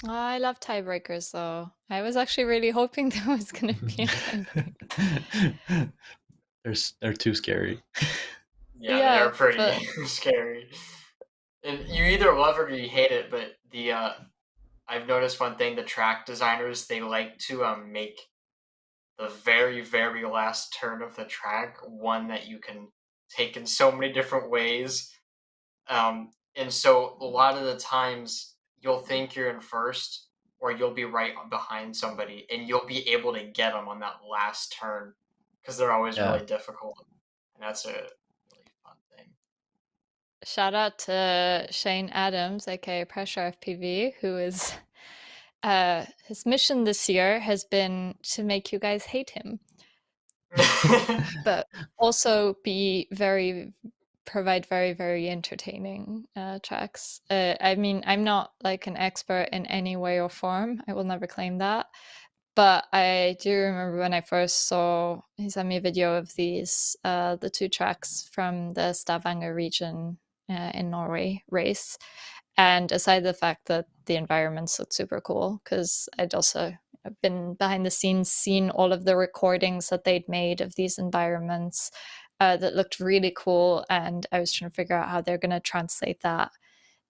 Oh, I love tiebreakers, though. I was actually really hoping there was going to be a tiebreaker. They're too scary. Yeah, Yeah, they're pretty but scary. And you either love it or you hate it, but I've noticed one thing: the track designers, they like to make the very, very last turn of the track one that you can take in so many different ways. And so a lot of the times you'll think you're in first, or you'll be right behind somebody, and you'll be able to get them on that last turn because they're always really difficult. And that's a really fun thing. shout out to Shane Adams, aka Pressure FPV, who is his mission this year has been to make you guys hate him, but also provide very, very entertaining tracks. I mean, I'm not like an expert in any way or form. I will never claim that. But I do remember when I first saw, he sent me a video of these, the two tracks from the Stavanger region in Norway race. And aside the fact that the environments look super cool, because I'd also been behind the scenes, seen all of the recordings that they'd made of these environments that looked really cool. And I was trying to figure out how they're going to translate that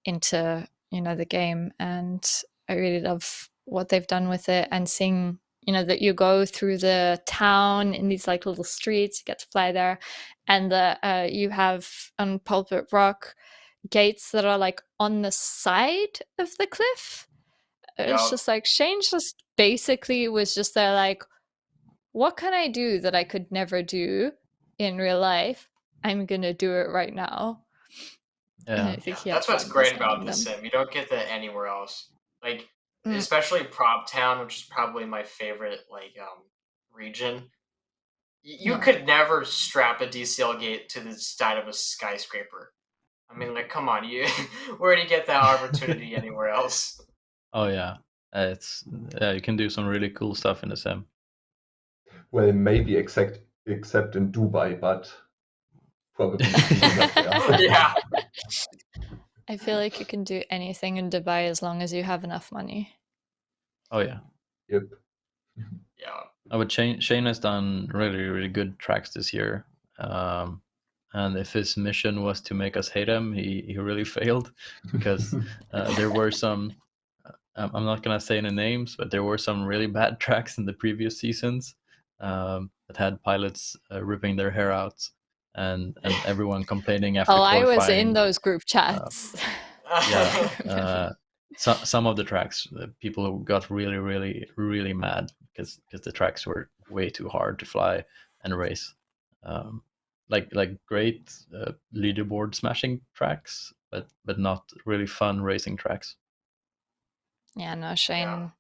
into, the game. And I really love what they've done with it, and seeing, that you go through the town in these like little streets, you get to fly there, and you have on Pulpit Rock gates that are like on the side of the cliff. It's just like Shane just basically was just there like, what can I do that I could never do in real life? I'm gonna do it right now. And I think that's what's great about the sim. You don't get that anywhere else. Like, especially Prop Town, which is probably my favorite region. You could never strap a DCL gate to the side of a skyscraper. I mean, like, come on, where do you get that opportunity anywhere else? Oh yeah, you can do some really cool stuff in the sim. Well, maybe except in Dubai, but probably not there. Yeah. I feel like you can do anything in Dubai as long as you have enough money. Oh yeah. Yep. Yeah. But Shane has done really, really good tracks this year. And if his mission was to make us hate him, he really failed, because there were some, I'm not going to say any names, but there were some really bad tracks in the previous seasons that had pilots ripping their hair out, and everyone complaining after qualifying. I was in those group chats. Some of the tracks, people got really, really, really mad because the tracks were way too hard to fly and race. Like great leaderboard smashing tracks, but not really fun racing tracks. Yeah, no, Shane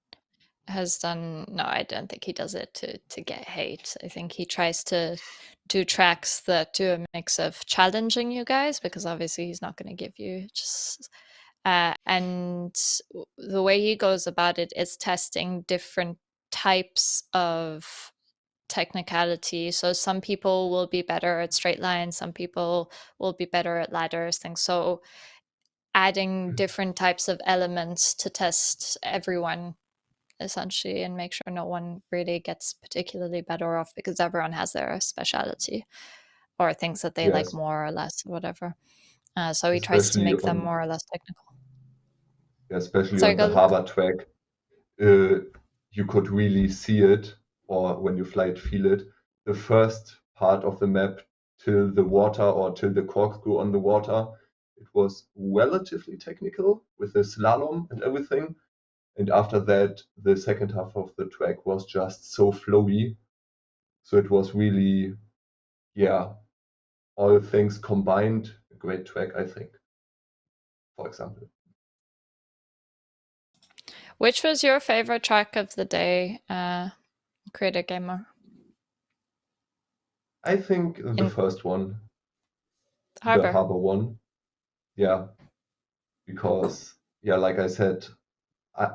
has done. No, I don't think he does it to get hate. I think he tries to do tracks that do a mix of challenging you guys, because obviously he's not going to give you just. And the way he goes about it is testing different types of technicality. So some people will be better at straight lines, some people will be better at ladders, things. So adding different types of elements to test everyone essentially and make sure no one really gets particularly better off, because everyone has their speciality or things that they like Yes, more or less, whatever. So he tries to especially make them on more or less technical. especially Sorry, on the go. harbor track. You could really see it, or when you fly it, feel it. The first part of the map till the water or till the corkscrew on the water, it was relatively technical with the slalom and everything. And after that, the second half of the track was just so flowy. So it was really, yeah, all things combined, a great track, I think, for example. Which was your favorite track of the day, Cr3at0rgamer? I think the In first one, the Harbor. harbor one, yeah, because, yeah, like I said,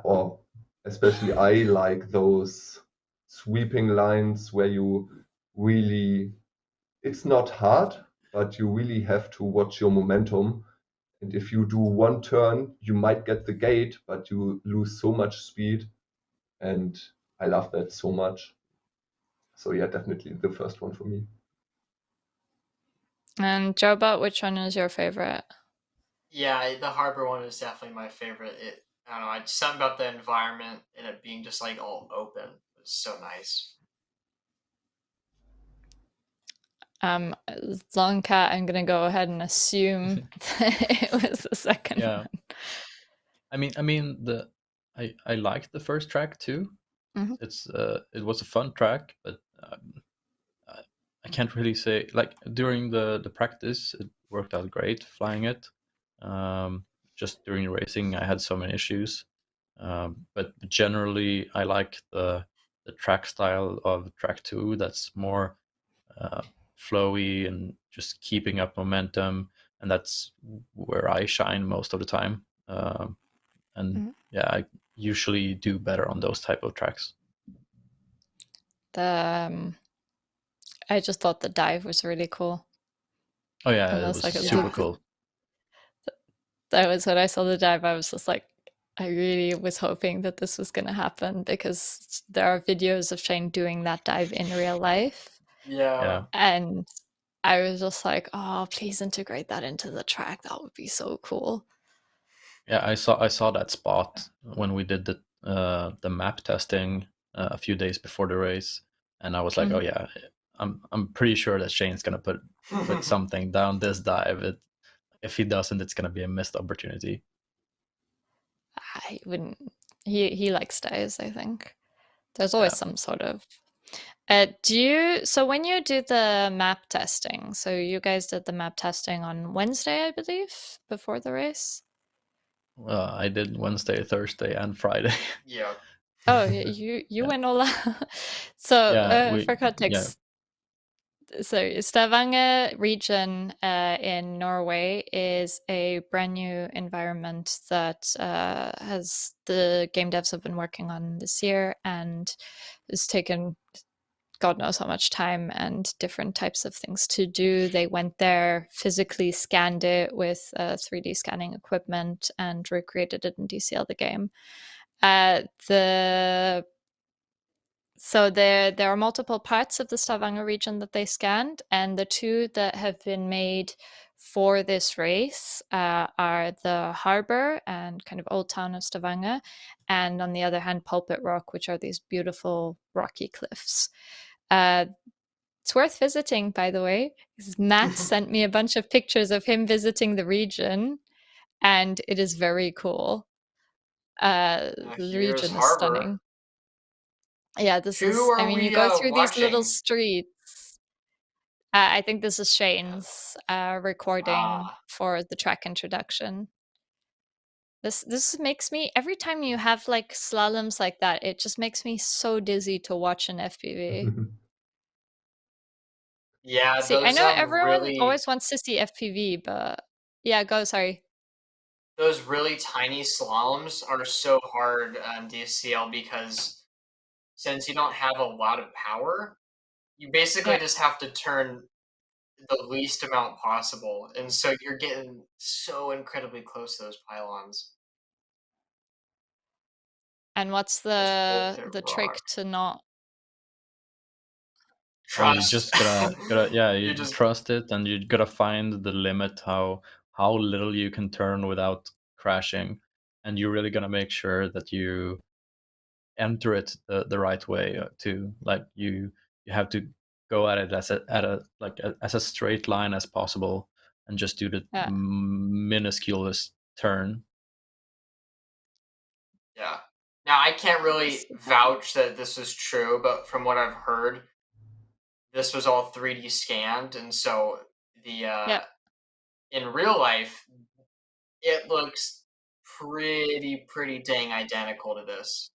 or especially I like those sweeping lines where you really, it's not hard, but you really have to watch your momentum. And if you do one turn, you might get the gate, but you lose so much speed. And I love that so much. So yeah, definitely the first one for me. And Drobot, which one is your favorite? Yeah, the harbor one is definitely my favorite. I don't know, something about the environment and it being just like all open was so nice. Longcat, I'm gonna go ahead and assume that it was the second one. I mean I liked the first track too. Mhm. It was a fun track, but I can't really say, like, during the practice it worked out great flying it. Just during racing I had so many issues. But generally I like the track style of track 2 that's more flowy and just keeping up momentum, and that's where I shine most of the time. And yeah, I usually do better on those type of tracks. I just thought the dive was really cool. Oh yeah, And it that's was like super cool. That was when I saw the dive, I was just like, I really was hoping that this was going to happen, because there are videos of Shane doing that dive in real life. Yeah. And I was just like, oh, please integrate that into the track. That would be so cool. Yeah, I saw that spot when we did the map testing a few days before the race, and I was like, oh yeah, I'm pretty sure that Shane's gonna put something down this dive. If he doesn't, it's gonna be a missed opportunity. I wouldn't. He likes dives, I think. There's always some sort of. So when you do the map testing, so you guys did the map testing on Wednesday, I believe, before the race? I did Wednesday, Thursday, and Friday. Yeah. Oh, you went all out. So for context, so Stavanger region in Norway is a brand new environment that has the game devs have been working on this year, and it's taken God knows how much time and different types of things to do. They went there, physically scanned it with 3D scanning equipment, and recreated it in DCL the game. So there are multiple parts of the Stavanger region that they scanned, and the two that have been made for this race are the harbor and kind of old town of Stavanger, and on the other hand, Pulpit Rock, which are these beautiful rocky cliffs. It's worth visiting, by the way, because Matt sent me a bunch of pictures of him visiting the region, and it is very cool. The region is stunning. Yeah, this is, I mean, you go through these little streets. I think this is Shane's recording for the track introduction. This makes me, every time you have like slaloms like that, it just makes me so dizzy to watch an FPV. Yeah, See, I those know everyone really always wants to see FPV, but yeah, go, sorry. those really tiny slaloms are so hard on DCL because since you don't have a lot of power, you basically Yeah. just have to turn the least amount possible, and so you're getting so incredibly close to those pylons. And what's Just bolt the it trick rock. to not? Oh, you Trust. just gotta yeah, You you just trust it, and you gotta find the limit how little you can turn without crashing, and you're really gonna make sure that you enter it the right way too. Like you have to go at it as as a straight line as possible, and just do the Yeah. minusculest turn. yeah. Now I can't really vouch that this is true, but from what I've heard, this was all 3D scanned, and so the Yeah. in real life, it looks pretty dang identical to this.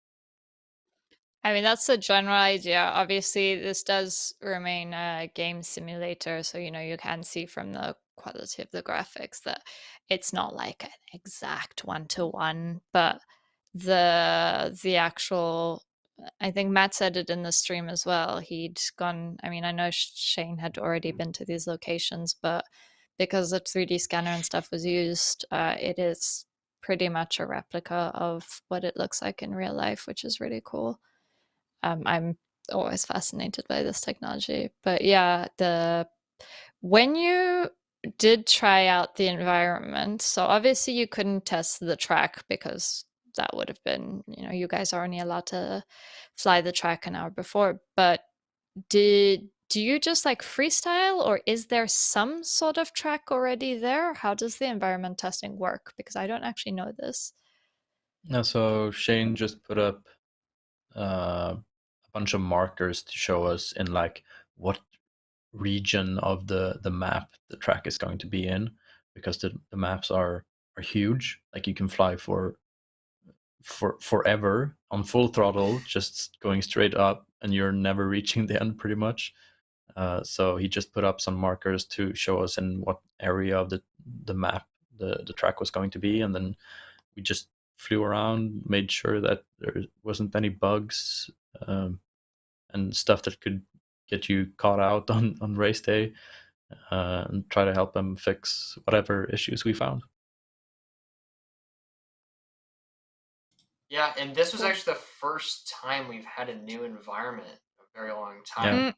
I mean, that's the general idea. Obviously, this does remain a game simulator, so you can see from the quality of the graphics that it's not like an exact one-to-one, but the actual, I think Matt said it in the stream as well. He'd gone, I mean, I know Shane had already been to these locations, but because the 3D scanner and stuff was used, it is pretty much a replica of what it looks like in real life, which is really cool. I'm always fascinated by this technology. But yeah, when you did try out the environment, so obviously you couldn't test the track because that would have been, you guys are only allowed to fly the track an hour before. But do you just like freestyle, or is there some sort of track already there? How does the environment testing work? Because I don't actually know this. Yeah, so Shane just put up a bunch of markers to show us in like what region of the map the track is going to be in, because the maps are huge. Like you can fly for forever on full throttle, just going straight up, and you're never reaching the end pretty much. So he just put up some markers to show us in what area of the map the track was going to be, and then we just flew around, made sure that there wasn't any bugs and stuff that could get you caught out on race day, and try to help them fix whatever issues we found. Yeah, and this was Cool. actually the first time we've had a new environment in a very long time. Yeah.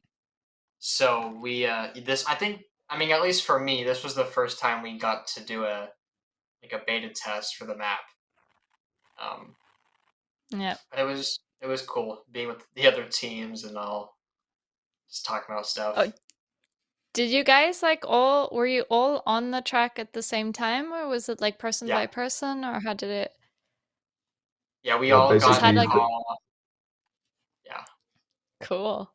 So we this I think I mean at least for me this was the first time we got to do a beta test for the map. Yeah. But it was cool being with the other teams and all, just talking about stuff. Oh, did you guys were you all on the track at the same time, or was it like person Yeah. by person, or how did it? Yeah, we Yeah, all Just got had basically, call. Yeah. Cool.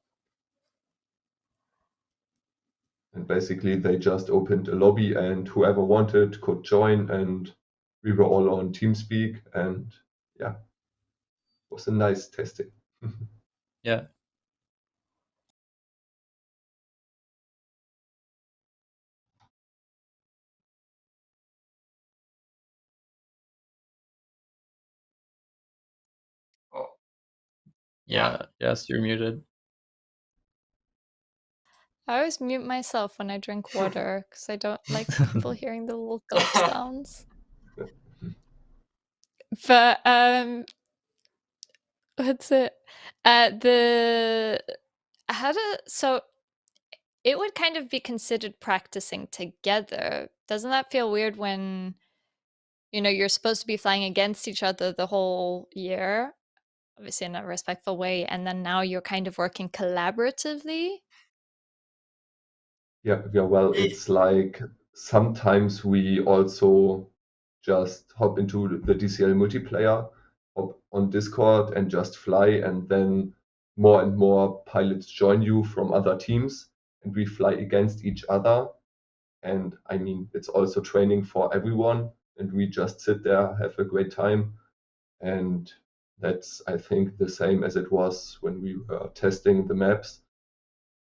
and basically they just opened a lobby, and whoever wanted could join, and we were all on TeamSpeak, and yeah, it was a nice testing. Yeah. Oh. Yeah. Yes, you're muted. I always mute myself when I drink water because I don't like people hearing the little gulp sounds. But what's it? The how to so it would kind of be considered practicing together. Doesn't that feel weird when you're supposed to be flying against each other the whole year, obviously in a respectful way, and then now you're kind of working collaboratively? Yeah, well, it's like sometimes we also just hop into the DCL multiplayer, hop on Discord and just fly, and then more and more pilots join you from other teams, and we fly against each other. And I mean, it's also training for everyone. and we just sit there, have a great time. And that's, I think, the same as it was when we were testing the maps,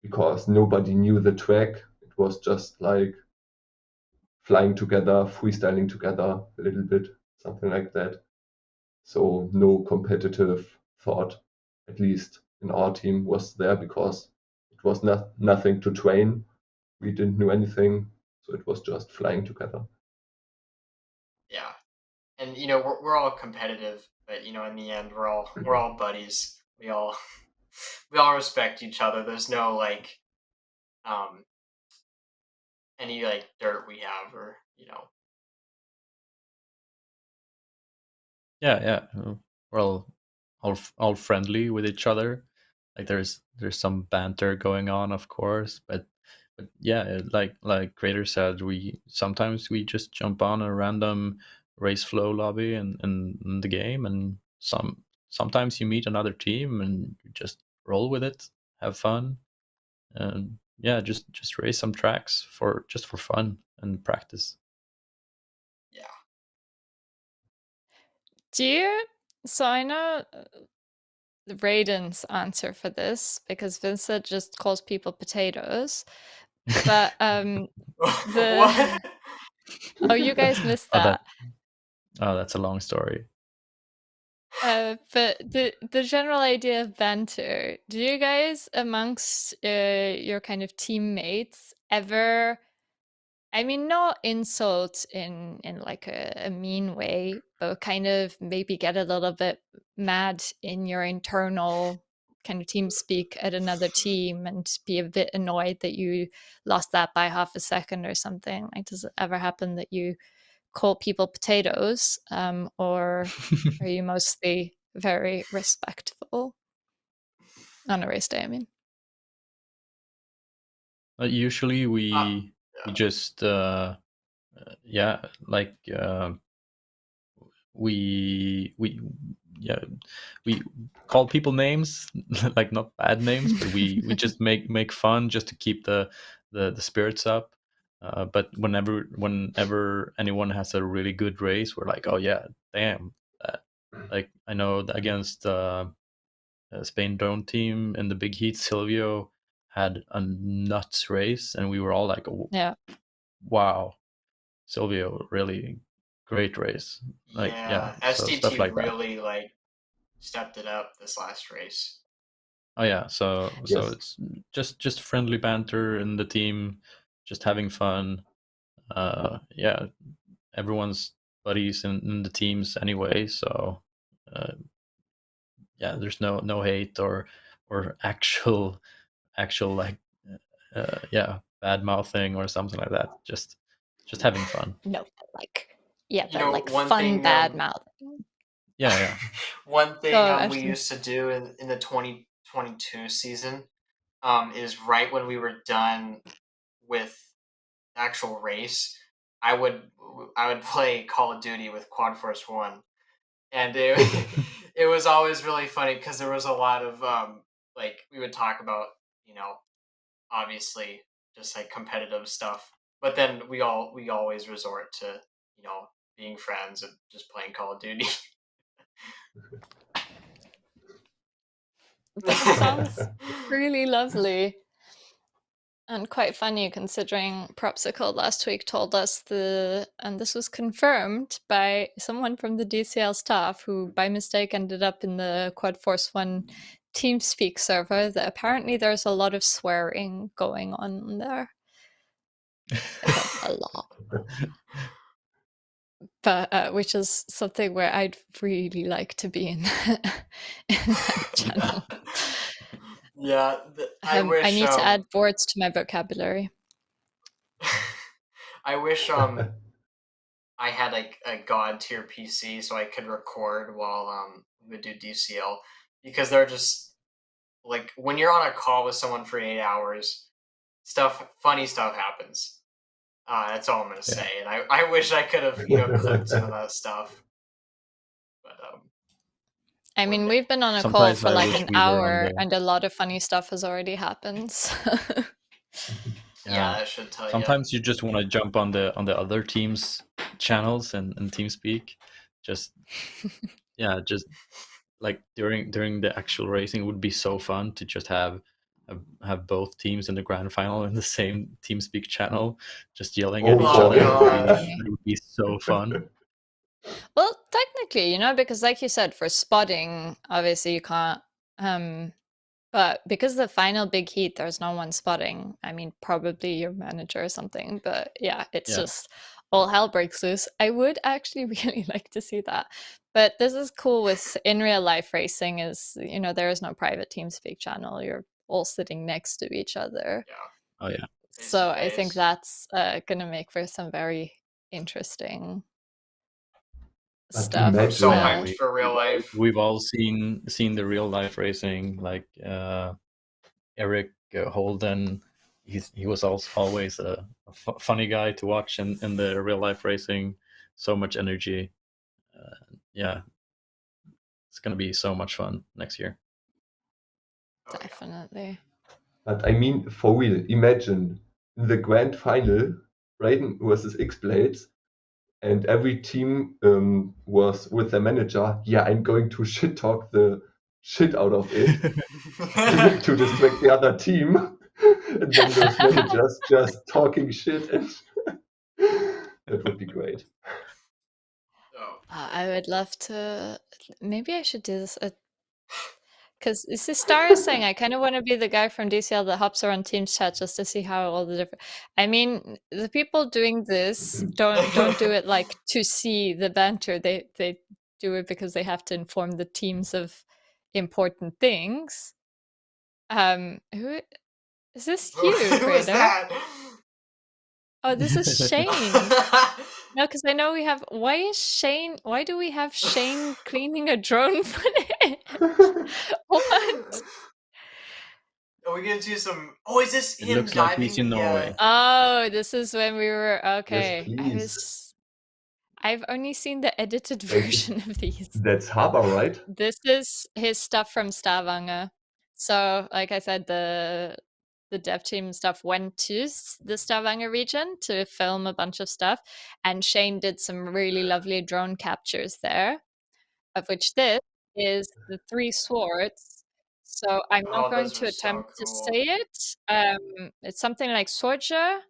because nobody knew the track. It was just like flying together, freestyling together a little bit, something like that. So no competitive thought, at least in our team, was there, because it was nothing to train. We didn't know anything, so it was just flying together. Yeah, and we're all competitive, but in the end we're all buddies. We all respect each other. There's no any dirt we have, or Yeah. We're all friendly with each other. Like there's some banter going on, of course, but yeah, like Creator said, we sometimes just jump on a random race flow lobby in the game, and sometimes you meet another team and you just roll with it, have fun, and yeah, just race some tracks for fun and practice. yeah. So I know Raiden's answer for this, because Vincent just calls people potatoes. But What? oh, you guys missed Oh, that. that's a long story. But the general idea of banter, do you guys amongst your kind of teammates ever, I mean, not insult in like a mean way, but kind of maybe get a little bit mad in your internal kind of team speak at another team and be a bit annoyed that you lost that by half a second or something? Like, does it ever happen that you call people potatoes, or are you mostly very respectful on a race day? I mean, Usually we just yeah, like we call people names, like not bad names, but we just make fun just to keep the spirits up. But whenever anyone has a really good race, we're like, oh yeah, damn. Like I know that against Spain drone team in the big heat, Silvio had a nuts race, and we were all like, oh, yeah. wow, Silvio, really great race. Like Yeah, so stuff SDT like that. really stepped it up this last race. Oh yeah, so Yes. it's just friendly banter in the team, just having fun. Yeah, everyone's buddies in the teams anyway, so yeah, there's no hate or actual like yeah, bad mouthing or something like that. Just having fun. No, but like, yeah, You but know, like one fun thing, bad mouth. Yeah. One thing Go, we Ashley. used to do in the 2022 season is right when we were done with the actual race, I would play Call of Duty with Quad Force 1, and it was always really funny because there was a lot of like we would talk about obviously just like competitive stuff, but then we always resort to being friends and just playing Call of Duty. That sounds really lovely and quite funny, considering Propsicle last week told us and this was confirmed by someone from the DCL staff who by mistake ended up in the Quad Force 1 TeamSpeak server, that apparently there's a lot of swearing going on there. A lot. But which is something where I'd really like to be in, in that channel. Yeah, I wish I need to add words to my vocabulary. I wish I had like a god tier PC so I could record while we would do DCL, because they're just like when you're on a call with someone for 8 hours, funny stuff happens. That's all I'm gonna say, and I wish I could have clipped some of that stuff. But I mean, we've been on a call for like an hour, and a lot of funny stuff has already happened. So. Yeah, that should tell you. Sometimes you just want to jump on the other team's channels and TeamSpeak. Just just like during the actual racing, it would be so fun to just have both teams in the grand final in the same TeamSpeak channel, just yelling at Oh, each boy. other. Funny. It would be so fun. Well, technically, you know, because like you said, for spotting, obviously you can't. But because the final big heat, there's no one spotting. I mean, probably your manager or something. But yeah, it's just all hell breaks loose. I would actually really like to see that. But this is cool with in real life racing is, you know, there is no private TeamSpeak channel. You're all sitting next to each other. Yeah. Oh yeah. So I think Face-to-face. that's going to make for some very interesting But stuff. I'm so imagine- hyped for real life. We've all seen the real life racing, like Eric Holden. He was also always a funny guy to watch in the real life racing. So much energy. Yeah, it's gonna be so much fun next year. Oh, yeah. Definitely. But I mean, for real, imagine the grand final, Raiden versus XBlades, and every team was with their manager. Yeah, I'm going to shit talk the shit out of it to distract the other team, and then those managers just talking shit, and that would be great. Oh. I would love to. Maybe I should do this. Because this is Star is saying I kind of want to be the guy from DCL that hops around Teams chat just to see how all the different. I mean, the people doing this don't do it like to see the banter. They do it because they have to inform the teams of important things. Who is this? You, Who is Cr3at0r? that? Oh, this is Shane. No, because I know we have. Why do we have Shane cleaning a drone footage? What? Are we gonna do some? Oh, is this It him looks like diving? he's in Norway. Oh, this is when we were okay. please. I've only seen the edited Wait, version of these. That's Haber, right? This is his stuff from Stavanger. So, like I said, the dev team stuff went to the Stavanger region to film a bunch of stuff, and Shane did some really lovely drone captures there, of which this is the Three Swords. So I'm not Oh, going those to are so attempt to cool. say it. It's something like Sorja,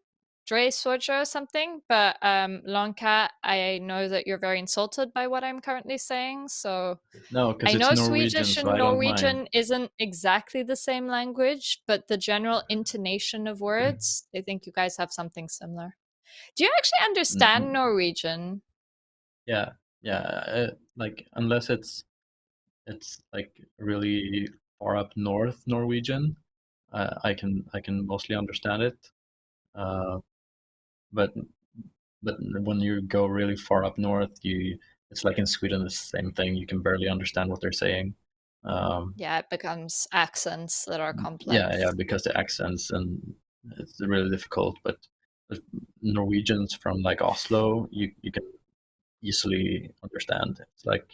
Dre Sorja or something. But Longcat, I know that you're very insulted by what I'm currently saying. So No, because I it's know Norwegian, Swedish so and I don't mind. Norwegian isn't exactly the same language, but the general intonation of words, I think you guys have something similar. Do you actually understand Norwegian? Yeah, like unless it's like really far up north Norwegian, I can mostly understand it. But when you go really far up north, it's like in Sweden, it's the same thing. You can barely understand what they're saying. Yeah, it becomes accents that are complex. Yeah, because the accents, and it's really difficult. But Norwegians from like Oslo, you can easily understand. It's like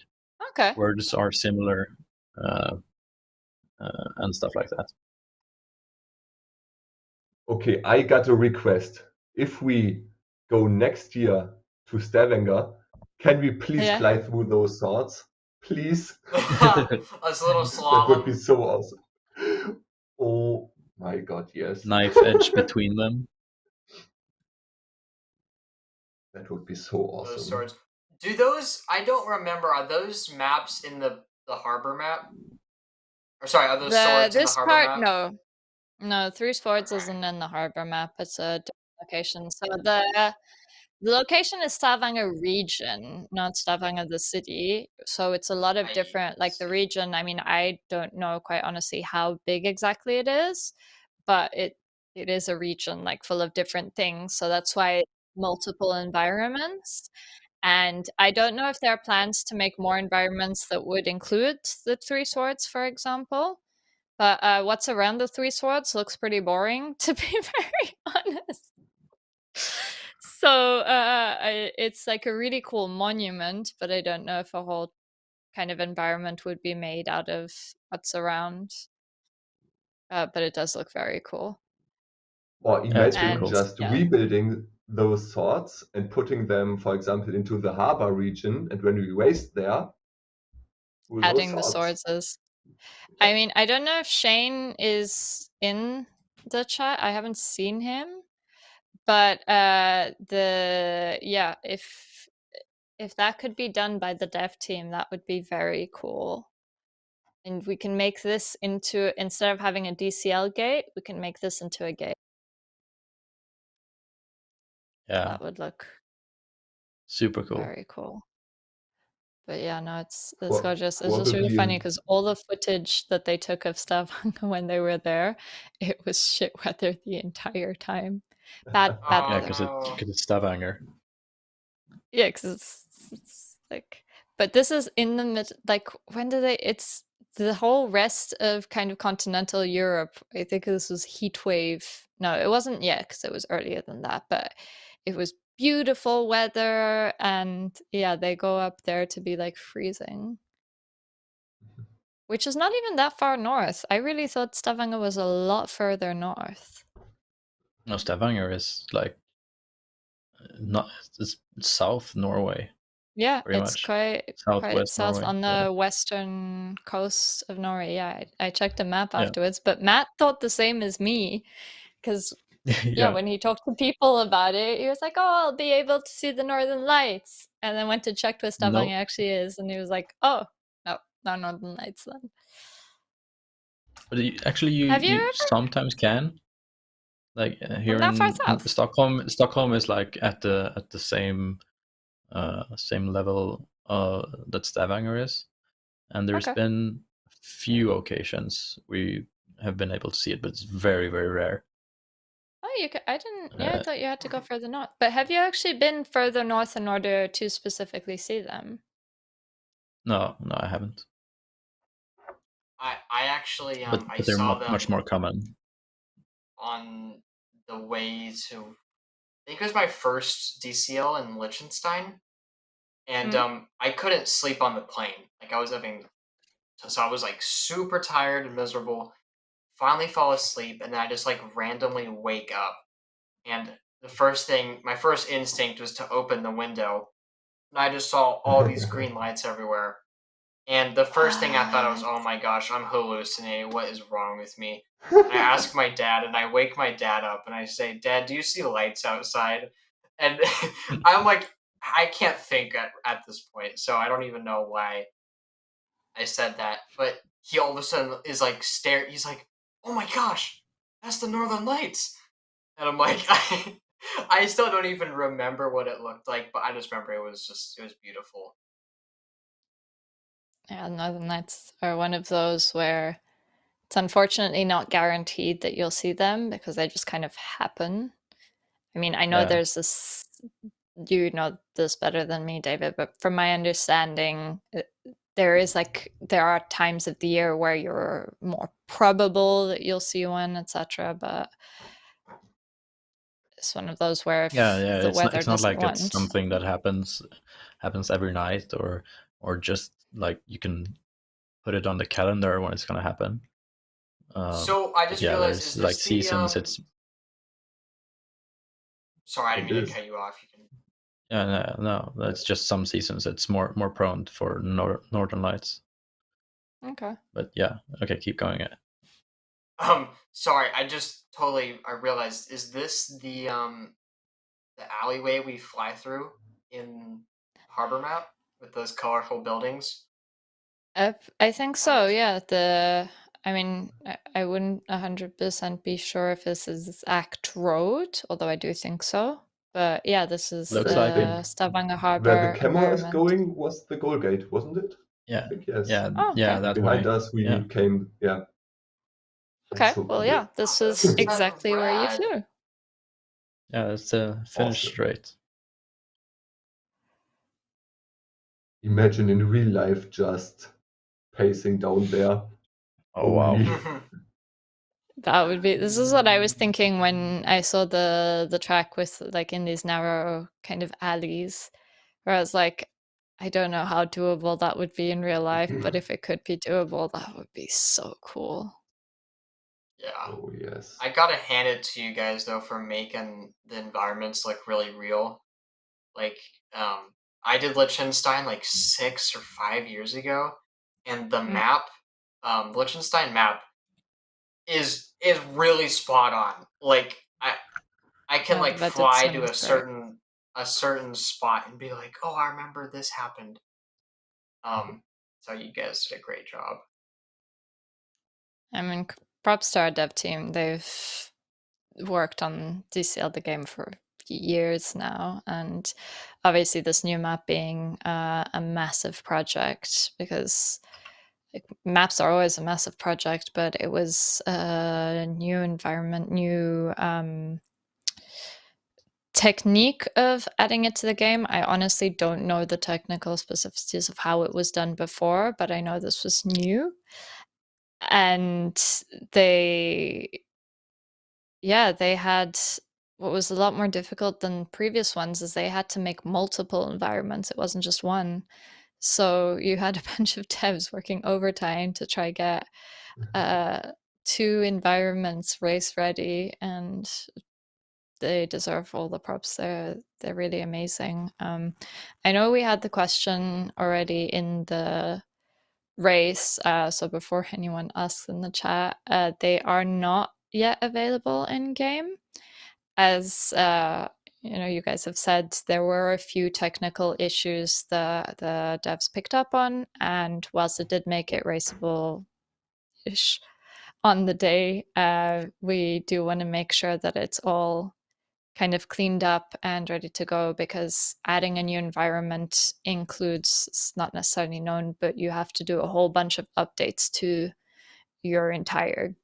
Okay. words are similar and stuff like that. Okay, I got a request. If we go next year to Stavanger, can we please Yeah. fly through those swords? Please? A little That would be slalom. so awesome. Oh my god, yes. Knife edge between them. That would be so Those awesome. swords. Do those? I don't remember. Are those maps in the harbor map? Or sorry, are those swords in the This harbor part, map? no, Three Swords Okay. isn't in the harbor map. It's a different location. So the location is Stavanger region, not Stavanger the city. So it's a lot of I different, like the see. region. I mean, I don't know quite honestly how big exactly it is, but it is a region like full of different things. So that's why multiple environments. And I don't know if there are plans to make more environments that would include the Three Swords, for example. But what's around the Three Swords looks pretty boring, to be very honest. So it's like a really cool monument, but I don't know if a whole kind of environment would be made out of what's around. But it does look very cool. Or Yeah, it's pretty imagine cool. just Yeah. rebuilding those swords and putting them, for example, into the harbor region. And when we raced there, with those Adding the swords is. Yeah. I mean, I don't know if Shane is in the chat. I haven't seen him, but if that could be done by the dev team, that would be very cool. And we can make this into, instead of having a DCL gate, we can make this into a gate. Yeah, That would look super cool. very cool. But yeah, no, it's Pro- gorgeous. It's just really probably funny in- because all the footage that they took of Stavanger when they were there, it was shit weather the entire time. Bad Oh, Yeah, weather. because no. it's Stavanger. Yeah, because it's like, but this is in the mid, like, when did they, it's the whole rest of kind of continental Europe. I think this was heat wave. No, it wasn't yet because it was earlier than that, but it was beautiful weather. And yeah, they go up there to be like freezing, which is not even that far north. I really thought Stavanger was a lot further north. No, Stavanger is like not it's South Norway. Yeah, Pretty it's much. quite Southwest south Norway, on the yeah. western coast of Norway. Yeah, I checked the map Yeah. afterwards, but Matt thought the same as me because Yeah. when he talked to people about it, he was like, "Oh, I'll be able to see the northern lights," and then went to check where Stavanger No. actually is, and he was like, "Oh, no, not northern lights then." But actually, Have you you ever sometimes can. Like here that far in south? Stockholm, Stockholm is like at the same level that Stavanger is, and there's Okay. been few occasions we have been able to see it, but it's very, very rare. Oh, you could, I didn't. Yeah, I Uh, thought you had to go further north. But have you actually been further north in order to specifically see them? No, I haven't. I actually But I they're saw much them more common. on the way to, I think it was my first DCL in Liechtenstein, and I couldn't sleep on the plane. Like I was having, so I was like super tired and miserable. Finally fall asleep, and then I just like randomly wake up, and my first instinct was to open the window, and I just saw all these green lights everywhere. And the first thing I thought was, oh my gosh, I'm hallucinating. What is wrong with me? And I ask my dad, and I wake my dad up, and I say, Dad, do you see lights outside? And I'm like, I can't think at this point, so I don't even know why I said that. But he all of a sudden is like he's like, oh my gosh, that's the Northern Lights. And I'm like, I still don't even remember what it looked like, but I just remember it was beautiful. Yeah, Northern Lights are one of those where it's unfortunately not guaranteed that you'll see them because they just kind of happen. I mean, I know Yeah. there's this, you know this better than me, David, but from my understanding, there are times of the year where you're more probable that you'll see one, etc. But it's one of those where if the weather It's not doesn't like it's want. something that happens every night, or just like you can put it on the calendar when it's gonna happen. So I just realized, is there's like this the seasons. It's Sorry, I didn't It mean is. to cut you off. You can. no, it's just some seasons. It's more prone for northern lights. Okay. But yeah, okay, keep going. Sorry, I realized, is this the alleyway we fly through in Harbor Map with those colorful buildings? I think so. is. Yeah. I mean, I wouldn't 100% be sure if this is Act Road, although I do think so. But yeah, this is Looks the like it. Stavanger Where the Harbor camera is environment. going was the goal gate, wasn't it? Yeah, I think yes. Oh, okay. that Behind way. us, we Yeah. came. Yeah. Okay. That's so Well, cool. yeah, this Oh, is this is exactly where you rad. flew. Yeah, it's a Finnish Awesome. straight. Imagine in real life just pacing down there. Oh wow. Only. That would be. This is what I was thinking when I saw the track with like in these narrow kind of alleys, where I was like, I don't know how doable that would be in real life, but if it could be doable, that would be so cool. Yeah. Oh yes. I gotta hand it to you guys though for making the environments look really real. Like, I did Liechtenstein like 6 or 5 years ago, and the map, the Liechtenstein map is really spot on. Like, I can Yeah, like that did fly to sound great. a certain spot and be like, oh, I remember this happened. So you guys did a great job. I mean, props to our dev team. They've worked on DCL the game for years now, and obviously this new map being a massive project, because like, maps are always a massive project, but it was a new environment, new technique of adding it to the game. I honestly don't know the technical specificities of how it was done before, but I know this was new. And they had what was a lot more difficult than previous ones is they had to make multiple environments. It wasn't just one. So you had a bunch of devs working overtime to try get 2 environments race ready, and they deserve all the props. They're really amazing. I know we had the question already in the race, so before anyone asks in the chat, they are not yet available in game. As you guys have said, there were a few technical issues the devs picked up on, and whilst it did make it raceable-ish on the day, we do want to make sure that it's all kind of cleaned up and ready to go, because adding a new environment includes, it's not necessarily known, but you have to do a whole bunch of updates to your entire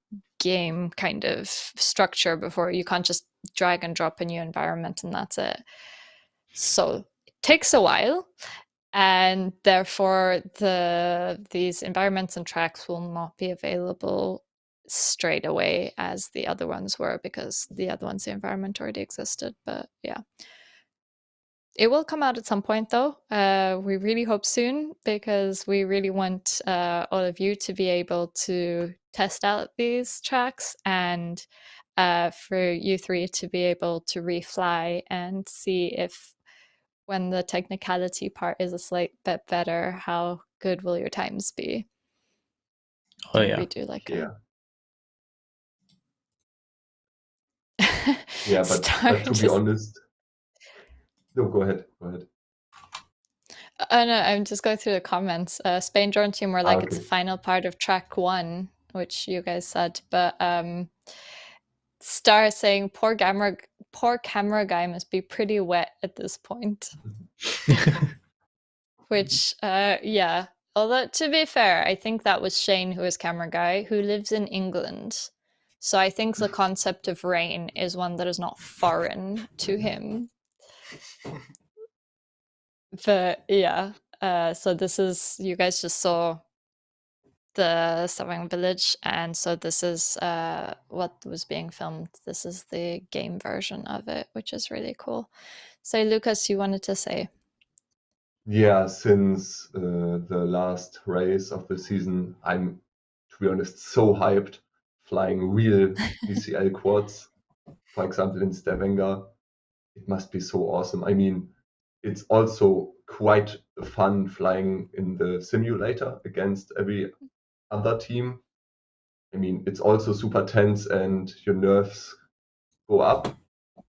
game kind of structure before. You can't just drag and drop a new environment and that's it. So it takes a while, and therefore these environments and tracks will not be available straight away as the other ones were, because the other ones, the environment already existed. But yeah, it will come out at some point though. We really hope soon, because we really want all of you to be able to test out these tracks, and for you 3 to be able to refly and see if, when the technicality part is a slight bit better, how good will your times be? Oh Maybe yeah. do like Yeah. a But to be honest, no, go ahead. Oh no, I'm just going through the comments. Spain Drone Team were like, it's Okay. the final part of track 1, which you guys said, but Star saying poor camera guy must be pretty wet at this point. Which yeah. Although to be fair, I think that was Shane, who is camera guy, who lives in England. So I think the concept of rain is one that is not foreign to him. But yeah, so this is, you guys just saw the Stavanger village, and so this is what was being filmed. This is the game version of it, which is really cool. So Lucas, you wanted to say? Yeah, since the last race of the season, I'm, to be honest, so hyped flying real DCL quads. For example, in Stavanger, it must be so awesome. I mean, it's also quite fun flying in the simulator against every other team. I mean, it's also super tense and your nerves go up,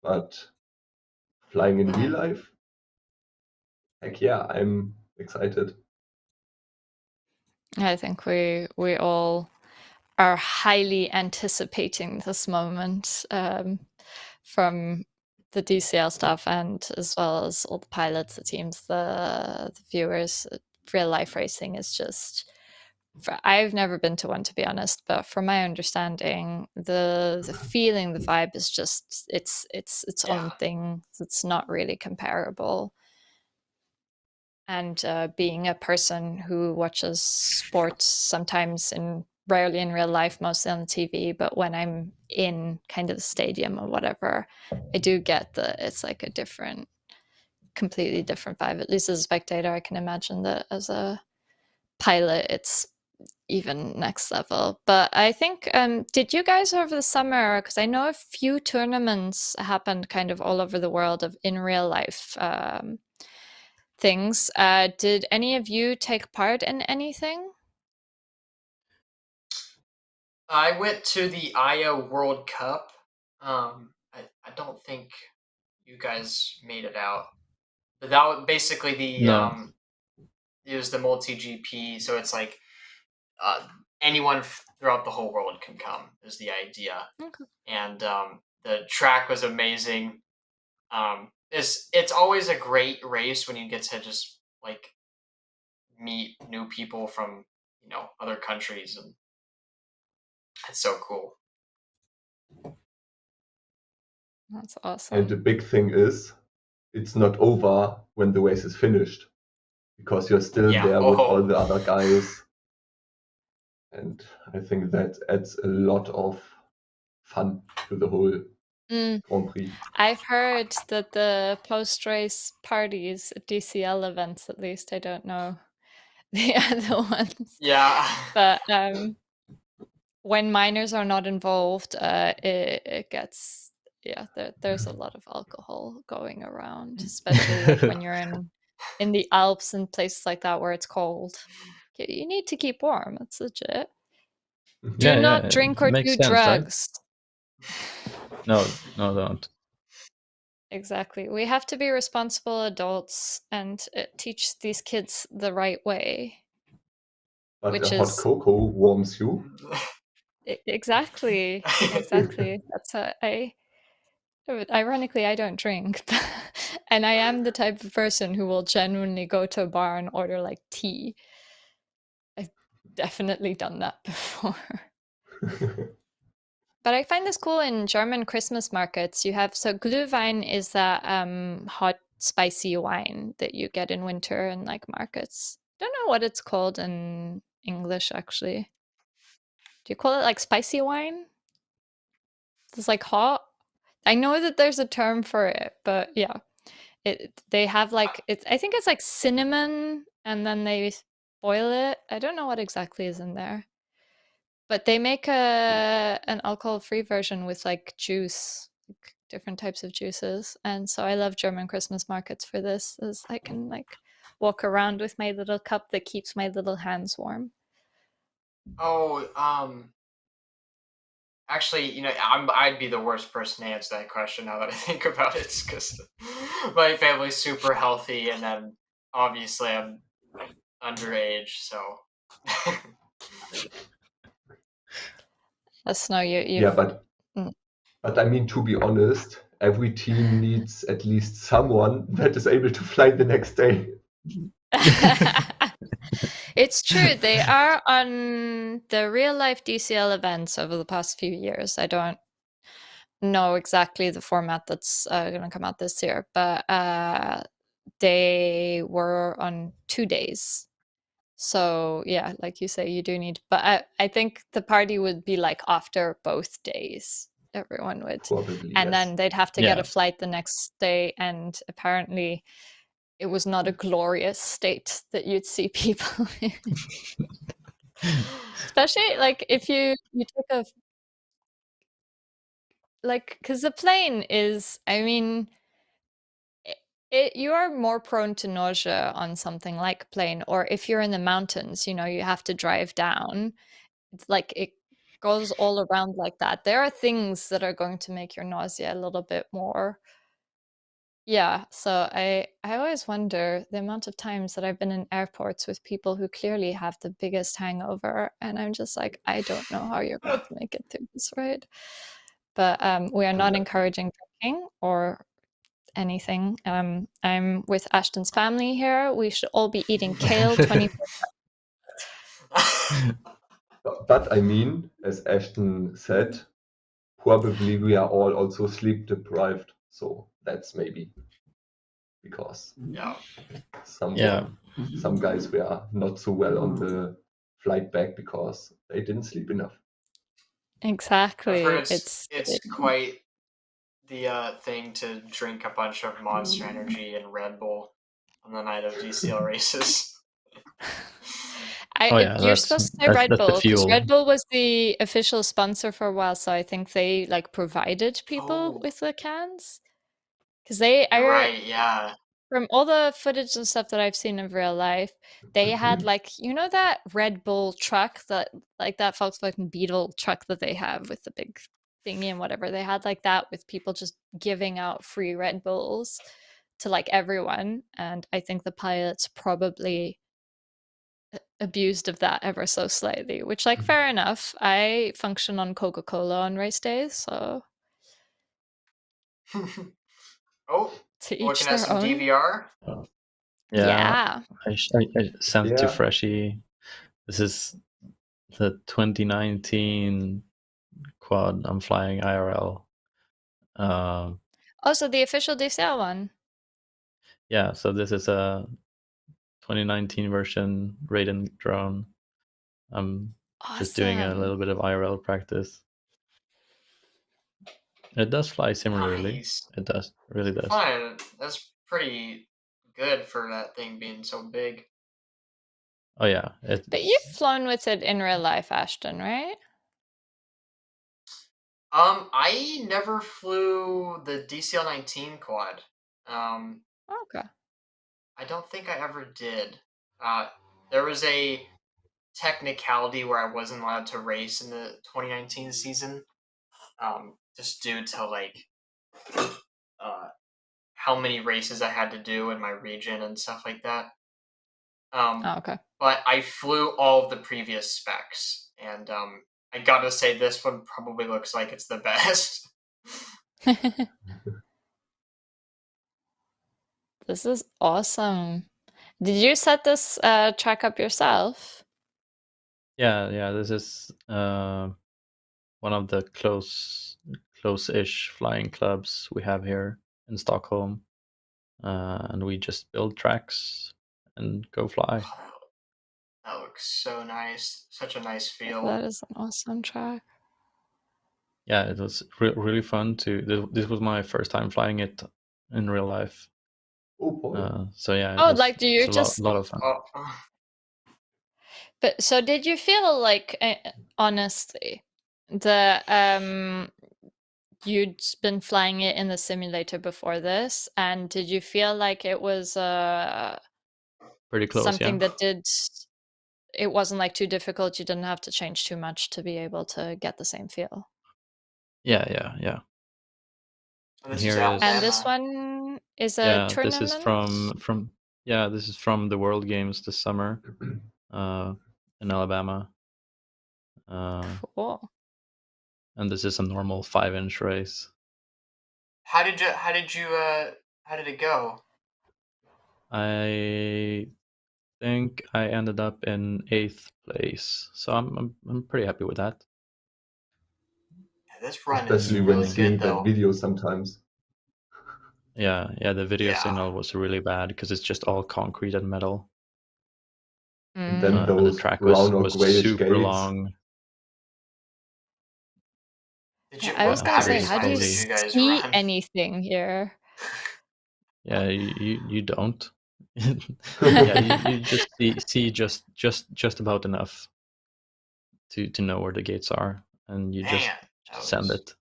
but flying in real life, heck yeah, I'm excited. I think we all are highly anticipating this moment, from the DCL stuff, and as well as all the pilots, the teams, the viewers. Real life racing is just, I've never been to one, to be honest, but from my understanding, the feeling, the vibe is just, it's its own thing. It's not really comparable. And being a person who watches sports sometimes, rarely in real life, mostly on the TV, but when I'm in kind of the stadium or whatever, I do get that it's like a completely different vibe. At least as a spectator, I can imagine that as a pilot, it's even next level. But I think, did you guys over the summer, because I know a few tournaments happened kind of all over the world of in real life things. Did any of you take part in anything? I went to the IO World Cup. I don't think you guys made it out. But that was basically No. it was the multi GP, so it's like anyone throughout the whole world can come is the idea. Okay. And the track was amazing. It's always a great race when you get to just like meet new people from other countries, and it's so cool. That's And the awesome. big thing is, it's not over when the race is finished, because you're still Yeah. there with all Oh, the other guys. And I think that adds a lot of fun to the whole Mm. Grand Prix. I've heard that the post-race parties at DCL events, at least, I don't know the other ones. yeah. But when minors are not involved, it gets, yeah, there's a lot of alcohol going around, especially like when you're in the Alps and places like that where it's cold. You need to keep warm. That's legit. Do Yeah, not yeah, drink it or makes do sense, right? drugs. No, don't. Exactly. We have to be responsible adults and teach these kids the right way. But Which a hot is cocoa warms you. exactly. That's ironically, I don't drink, and I am the type of person who will genuinely go to a bar and order like tea. I've definitely done that before. But I find this cool in German Christmas markets. You have, so Glühwein is that hot, spicy wine that you get in winter in like markets. Don't know what it's called in English actually. Do you call it like spicy wine? It's like hot. I know that there's a term for it, but yeah, they have like I think it's like cinnamon, and then they boil it. I don't know what exactly is in there. But they make an alcohol-free version with like juice, like different types of juices. And so I love German Christmas markets for this, as I can like walk around with my little cup that keeps my little hands warm. Oh, actually, I'd be the worst person to answer that question now that I think about it, because my family's super healthy, and then obviously I'm underage, so. No, you've Yeah, but Mm. I mean, to be honest, every team needs at least someone that is able to fly the next day. It's true. They are on the real life DCL events over the past few years. I don't know exactly the format that's going to come out this year, but they were on 2 days. So yeah, like you say, you do need, but I think the party would be like after both days, everyone would. Probably, And yes. then they'd have to get Yeah. a flight the next day, and apparently it was not a glorious state that you'd see people in. Especially like if you take a, like, because the plane is, I mean, you are more prone to nausea on something like a plane, or if you're in the mountains, you have to drive down. It's like it goes all around like that. There are things that are going to make your nausea a little bit more. Yeah, so I always wonder the amount of times that I've been in airports with people who clearly have the biggest hangover, and I'm just like, I don't know how you're going to make it through this ride. But we are not encouraging drinking or anything. I'm with Ashton's family here. We should all be eating kale 24. But I mean, as Ashton said, probably we are all also sleep deprived. So that's maybe because Yeah. some Yeah. guys were not so well on the flight back because they didn't sleep enough. Exactly. I've heard it's quite the thing to drink a bunch of Monster Energy and Red Bull on the night of DCL races. Oh yeah, you're that's supposed to say that's Red that's the Bull because fuel. Red Bull was the official sponsor for a while, so I think they like provided people Oh, with the cans. Because they, you're right. Yeah. from all the footage and stuff that I've seen in real life, they had like, you know, that Red Bull truck, that like that Volkswagen Beetle truck that they have with the big thingy and whatever. They had like that with people just giving out free Red Bulls to like everyone, and I think the pilots probably abused of that ever so slightly, which like fair enough. I function on Coca-Cola on race days, so Oh, to each looking at their some own. DVR. Yeah. I sent to Yeah. Freshie. This is the 2019 quad I'm flying IRL. Also, the official DCL one. Yeah, so this is a 2019 version Raiden drone. I'm just doing a little Awesome. bit of IRL practice. It does fly similarly. Nice. It does, really does. Fine. That's pretty good for that thing being so big. Oh yeah, But you've flown with it in real life, Ashton, right? I never flew the DCL19 quad. Okay. I don't think I ever did. There was a technicality where I wasn't allowed to race in the 2019 season, just due to like how many races I had to do in my region and stuff like that. Oh, okay. But I flew all of the previous specs, and I gotta say this one probably looks like it's the best. This is awesome. Did you set this track up yourself? Yeah. This is one of the close-ish flying clubs we have here in Stockholm, and we just build tracks and go fly. That looks so nice. Such a nice feel. That is an awesome track. Yeah, it was really fun to. This was my first time flying it in real life. Oh boy. So yeah, Oh, it was, like, do you it was just? a lot of fun. But so, did you feel like, honestly, the you'd been flying it in the simulator before this, and did you feel like it was Pretty close, something yeah. that did? It wasn't like too difficult. You didn't have to change too much to be able to get the same feel. Yeah. This Here is is- Alabama. And this one is a Yeah, tournament. this is from yeah, this is from the World Games this summer, in Alabama. Cool. And this is a normal 5-inch race. How did it go? I think I ended up in 8th place, so I'm pretty happy with that. Yeah, this run Especially is when really seeing good, that though. video sometimes. Yeah, the video Yeah. signal was really bad because it's just all concrete and metal. And then And the those track brown or was grayish super gates. long. I was gonna say, very how do you slowly. you guys see run? anything here? Yeah, you don't. Yeah, you just see just about enough to know where the gates are, and you just Man, that send was- it.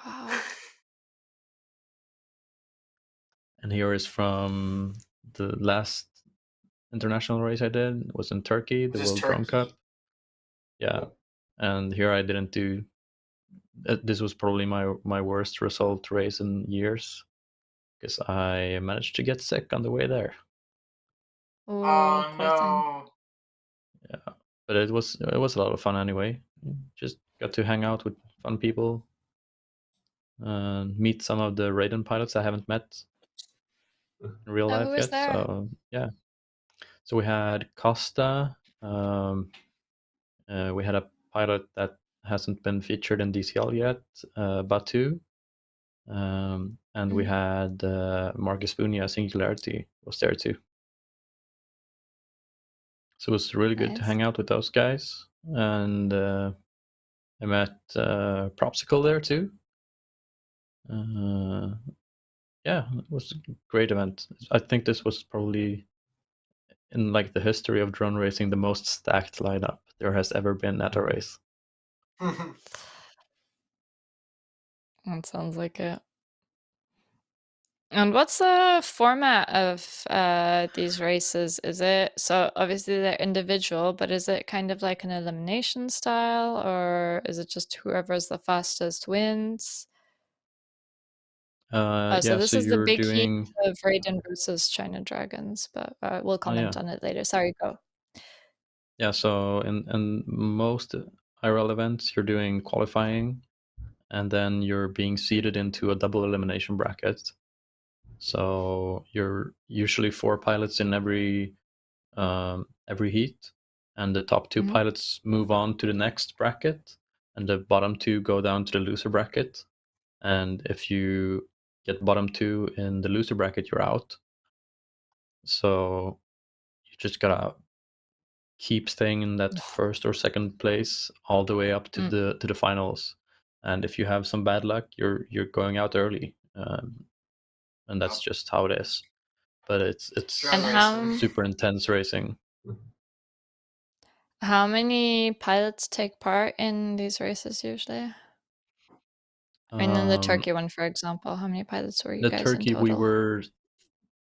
Wow. And here is from the last international race I did. It was in Turkey, the Was this World Drone Turkey? Cup. Yeah, and here I didn't do. This was probably my worst result race in years, because I managed to get sick on the way there. Oh Poor thing. no. Yeah, but it was a lot of fun anyway. Just got to hang out with fun people and meet some of the Raiden pilots I haven't met in real Oh, life who was yet. there? So yeah, so we had Costa. We had a pilot that hasn't been featured in DCL yet, Batu. And we had Marcus Bunia Singularity was there too. So it was really good to Nice. hang out with those guys. And I met Propsicle there too. Yeah, it was a great event. I think this was probably in like the history of drone racing, the most stacked lineup there has ever been at a race. That sounds like it. And what's the format of these races? Is it, so obviously they're individual, but is it kind of like an elimination style, or is it just whoever's the fastest wins? So Yeah, this so is the you're big heat doing. of Raiden versus China Dragons, but we'll Oh yeah, comment on it later. Sorry, go. yeah. So in most IRL events, you're doing qualifying, and then you're being seeded into a double elimination bracket. So you're usually 4 pilots in every heat, and the top 2 Mhm. pilots move on to the next bracket, and the bottom 2 go down to the loser bracket. And if you get bottom 2 in the loser bracket, you're out. So you just gotta keep staying in that first or second place all the way up to the finals. And if you have some bad luck, you're going out early, and that's just how it is. But it's And super intense racing. how many pilots take part in these races usually? I mean, in the Turkey one, for example, how many pilots were you The guys in Turkey, we total? were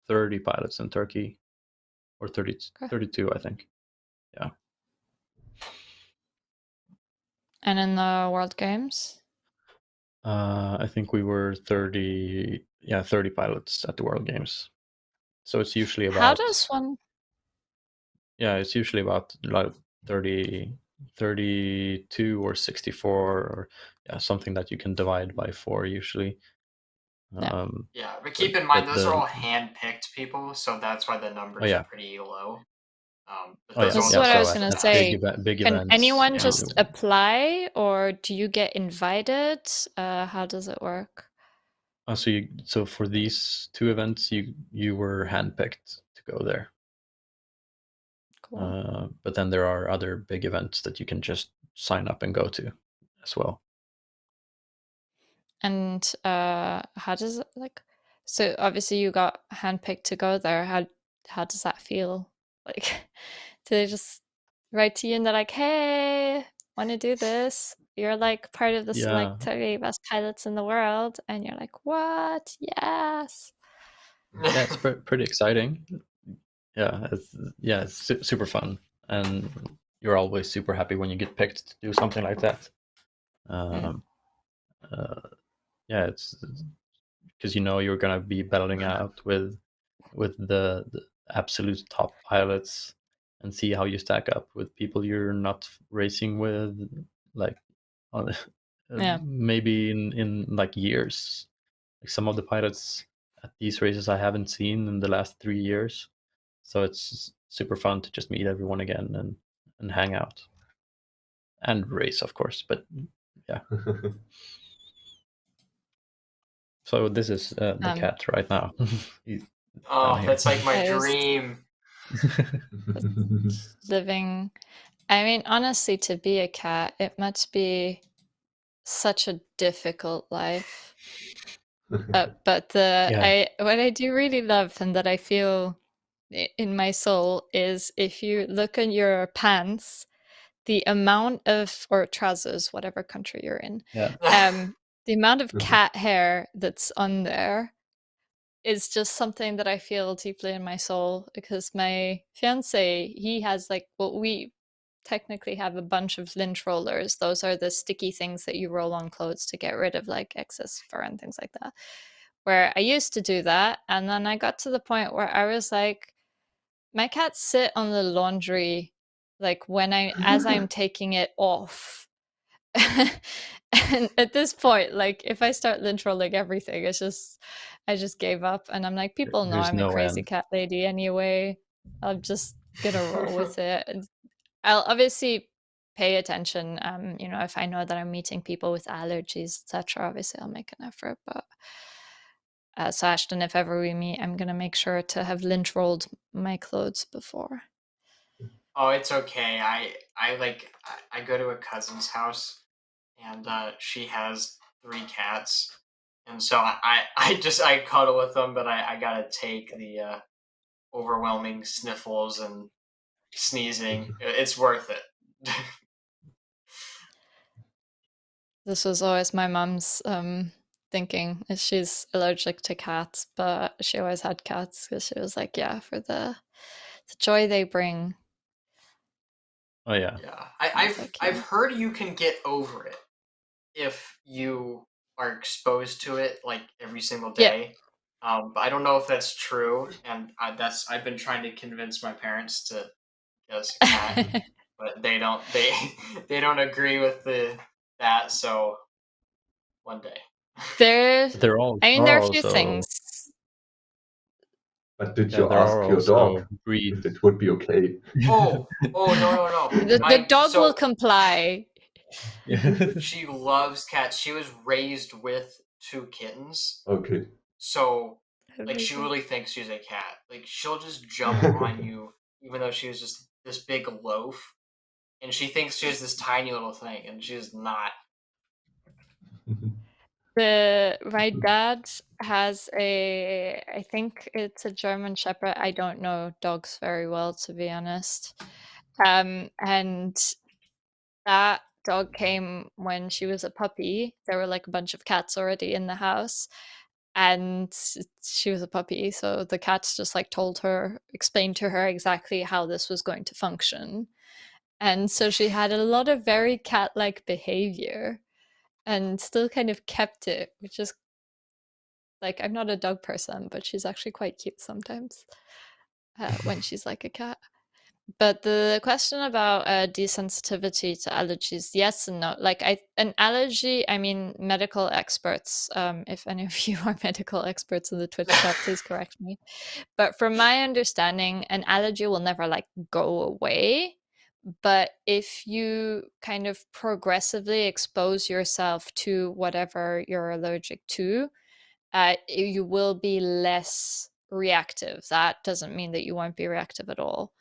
30 pilots in Turkey, or 30, Okay. 32, I think. Yeah. And in the World Games? I think we were 30 pilots at the World Games. So it's usually How about, does one... it's usually about like 30, 32 or 64, or something that you can divide by 4 usually. Yeah. Yeah, but keep in mind, but those are the all hand-picked people, so that's why the numbers yeah. are pretty low. But Oh those yeah, are all This is yeah. what I the was So best going of to the at best. say. big Can events, anyone you, just apply, or do you get invited? How does it work? so for these 2 events, you were handpicked to go there. Cool. But then there are other big events that you can just sign up and go to as well. And how does it, like, so obviously you got handpicked to go there. How does that feel? Like, do they just write to you and they're like, "Hey, want to do this? You're like part of the select 30 best pilots in the world," and you're like, "What? Yes." Yeah, it's pretty exciting. Yeah, it's super fun, and you're always super happy when you get picked to do something like that. Yeah, it's because you're gonna be battling out with the absolute top pilots, and see how you stack up with people you're not racing with, like on Yeah. maybe in like years. Like some of the pilots at these races I haven't seen in the last 3 years, so it's super fun to just meet everyone again and hang out and race, of course. But yeah. So this is the cat right now. He's down here. That's like my I was dream. living. I mean, honestly, to be a cat, it must be such a difficult life. But what I do really love, and that I feel in my soul, is if you look at your pants, the amount of, or trousers, whatever country you're in, the amount of cat hair that's on there is just something that I feel deeply in my soul, because my fiance, he has like, well, we technically have a bunch of lint rollers. Those are the sticky things that you roll on clothes to get rid of like excess fur and things like that. Where I used to do that, and then I got to the point where I was like, my cats sit on the laundry, like as I'm taking it off. And at this point, like if I start lint rolling everything, I just gave up, and I'm like, people know There's I'm a no crazy end. cat lady anyway. I'm just gonna roll with it. And I'll obviously pay attention. If I know that I'm meeting people with allergies, etc., obviously I'll make an effort. But so Ashton, if ever we meet, I'm gonna make sure to have lint rolled my clothes before. Oh, it's okay. I go to a cousin's house, and she has 3 cats, and so I cuddle with them, but I gotta take the overwhelming sniffles and sneezing, it's worth it. This was always my mom's thinking. She's allergic to cats, but she always had cats because she was like, yeah, for the joy they bring. Oh yeah. Yeah, Like, I've yeah. heard you can get over it if you are exposed to it like every single Yeah. day. But I don't know if that's true, and I've been trying to convince my parents to get us a cat, but they don't they don't agree with that. So one day. There There are are a few also things. But did yeah, you there are ask your also dog breeds. if it would be okay? Oh no. The dog will comply. She loves cats. She was raised with 2 kittens. Okay. So like she Amazing. really thinks she's a cat. Like she'll just jump on you even though she was just this big loaf. And she thinks she's this tiny little thing, and she's not. My dad has I think it's a German Shepherd. I don't know dogs very well, to be honest. And that dog came when she was a puppy. There were like a bunch of cats already in the house, and she was a puppy, so the cats just like explained to her exactly how this was going to function. And so she had a lot of very cat-like behavior and still kind of kept it, which is like, I'm not a dog person, but she's actually quite cute sometimes when she's like a cat. But the question about desensitivity to allergies, yes and no. Like an allergy, I mean, medical experts, if any of you are medical experts in the Twitch chat, please correct me. But from my understanding, an allergy will never like go away. But if you kind of progressively expose yourself to whatever you're allergic to, you will be less reactive. That doesn't mean that you won't be reactive at all.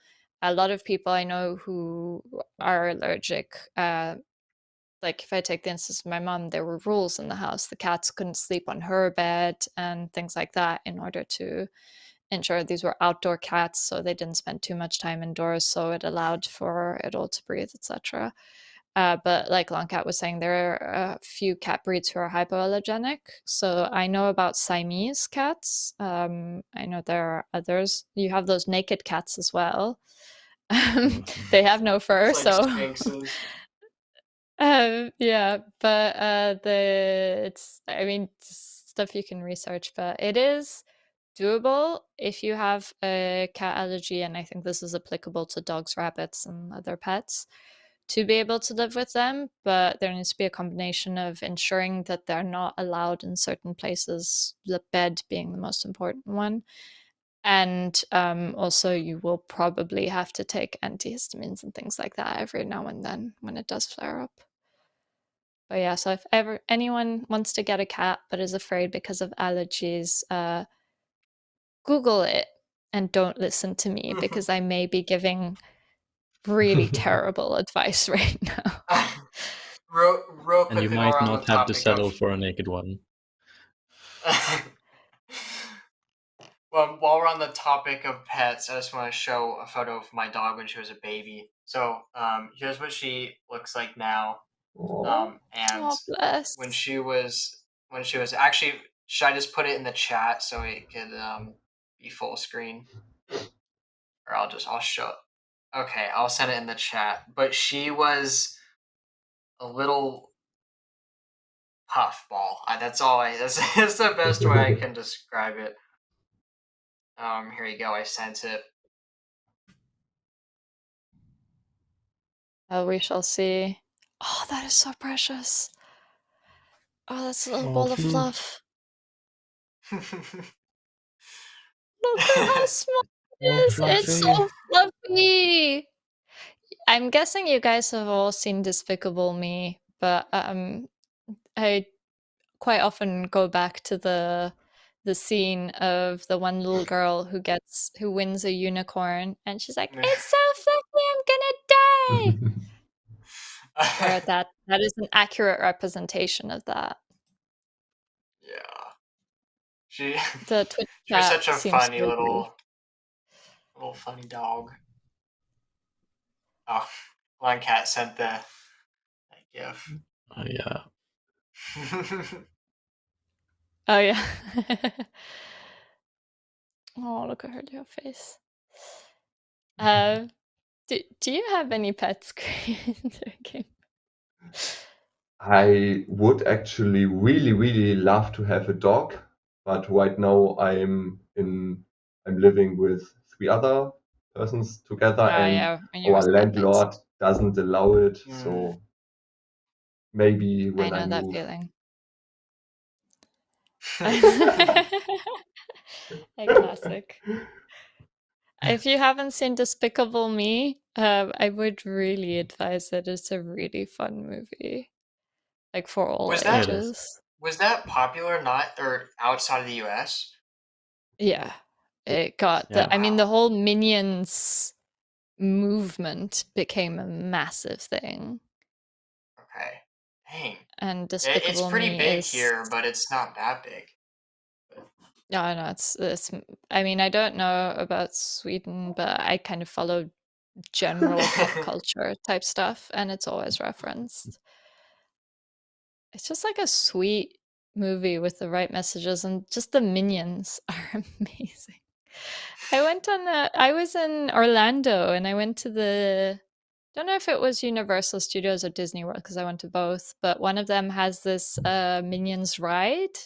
A lot of people I know who are allergic, like if I take the instance of my mom, there were rules in the house. The cats couldn't sleep on her bed and things like that in order to ensure these were outdoor cats, so they didn't spend too much time indoors, so it allowed for it all to breathe, etc. But like Longcat was saying, there are a few cat breeds who are hypoallergenic. So I know about Siamese cats. I know there are others. You have those naked cats as well. They have no fur, It's like so sphinxes. yeah. But it's, I mean, stuff you can research, but it is doable if you have a cat allergy, and I think this is applicable to dogs, rabbits, and other pets, to be able to live with them. But there needs to be a combination of ensuring that they're not allowed in certain places, the bed being the most important one. And also you will probably have to take antihistamines and things like that every now and then when it does flare up. But yeah, so if ever anyone wants to get a cat but is afraid because of allergies, Google it and don't listen to me because I may be giving really terrible advice right now. Real And you quickly while might we're on the not have to topic settle of for a naked one. well, while we're on the topic of pets, I just want to show a photo of my dog when she was a baby. So here's what she looks like now. Aw. And Oh, bless. when she was actually, should I just put it in the chat so it could be full screen? Or I'll show it. Okay, I'll send it in the chat. But she was a little puffball. That's that's the best way I can describe it. Here you go. I sent it. We shall see. Oh, that is so precious. Oh, that's a little ball of fluff. Look at how small it is. It's so fluffy. I'm guessing you guys have all seen Despicable Me, but I quite often go back to the scene of the one little girl who wins a unicorn, and she's like, "It's so fluffy, I'm gonna die." Or that is an accurate representation of that. Yeah. She The Twitch she was chat such a seems funny to agree. little Little funny dog. Oh, Longcat sent that GIF. Yeah. Oh yeah. Oh, look at her little face. Do you have any pets, Cr3at0rgamer? I would actually really love to have a dog, but right now I'm living with 3 other persons together, Oh and yeah, when you were our siblings. landlord doesn't allow it. Mm. So maybe I when I know that move. feeling. A classic. If you haven't seen Despicable Me, I would really advise it. It's a really fun movie, like for all Was that- It is. ages. Was that popular outside of the US? Yeah, it got Yeah. I mean, Wow. the whole Minions movement became a massive thing, Okay. Dang. and It's Despicable pretty Me big is. here, but it's not that big. No, no, it's. I mean, I don't know about Sweden, but I kind of follow general pop culture type stuff, and it's always referenced. It's just like a sweet movie with the right messages, and just the minions are amazing. I was in Orlando, and I went to don't know if it was Universal Studios or Disney World, because I went to both, but one of them has this Minions ride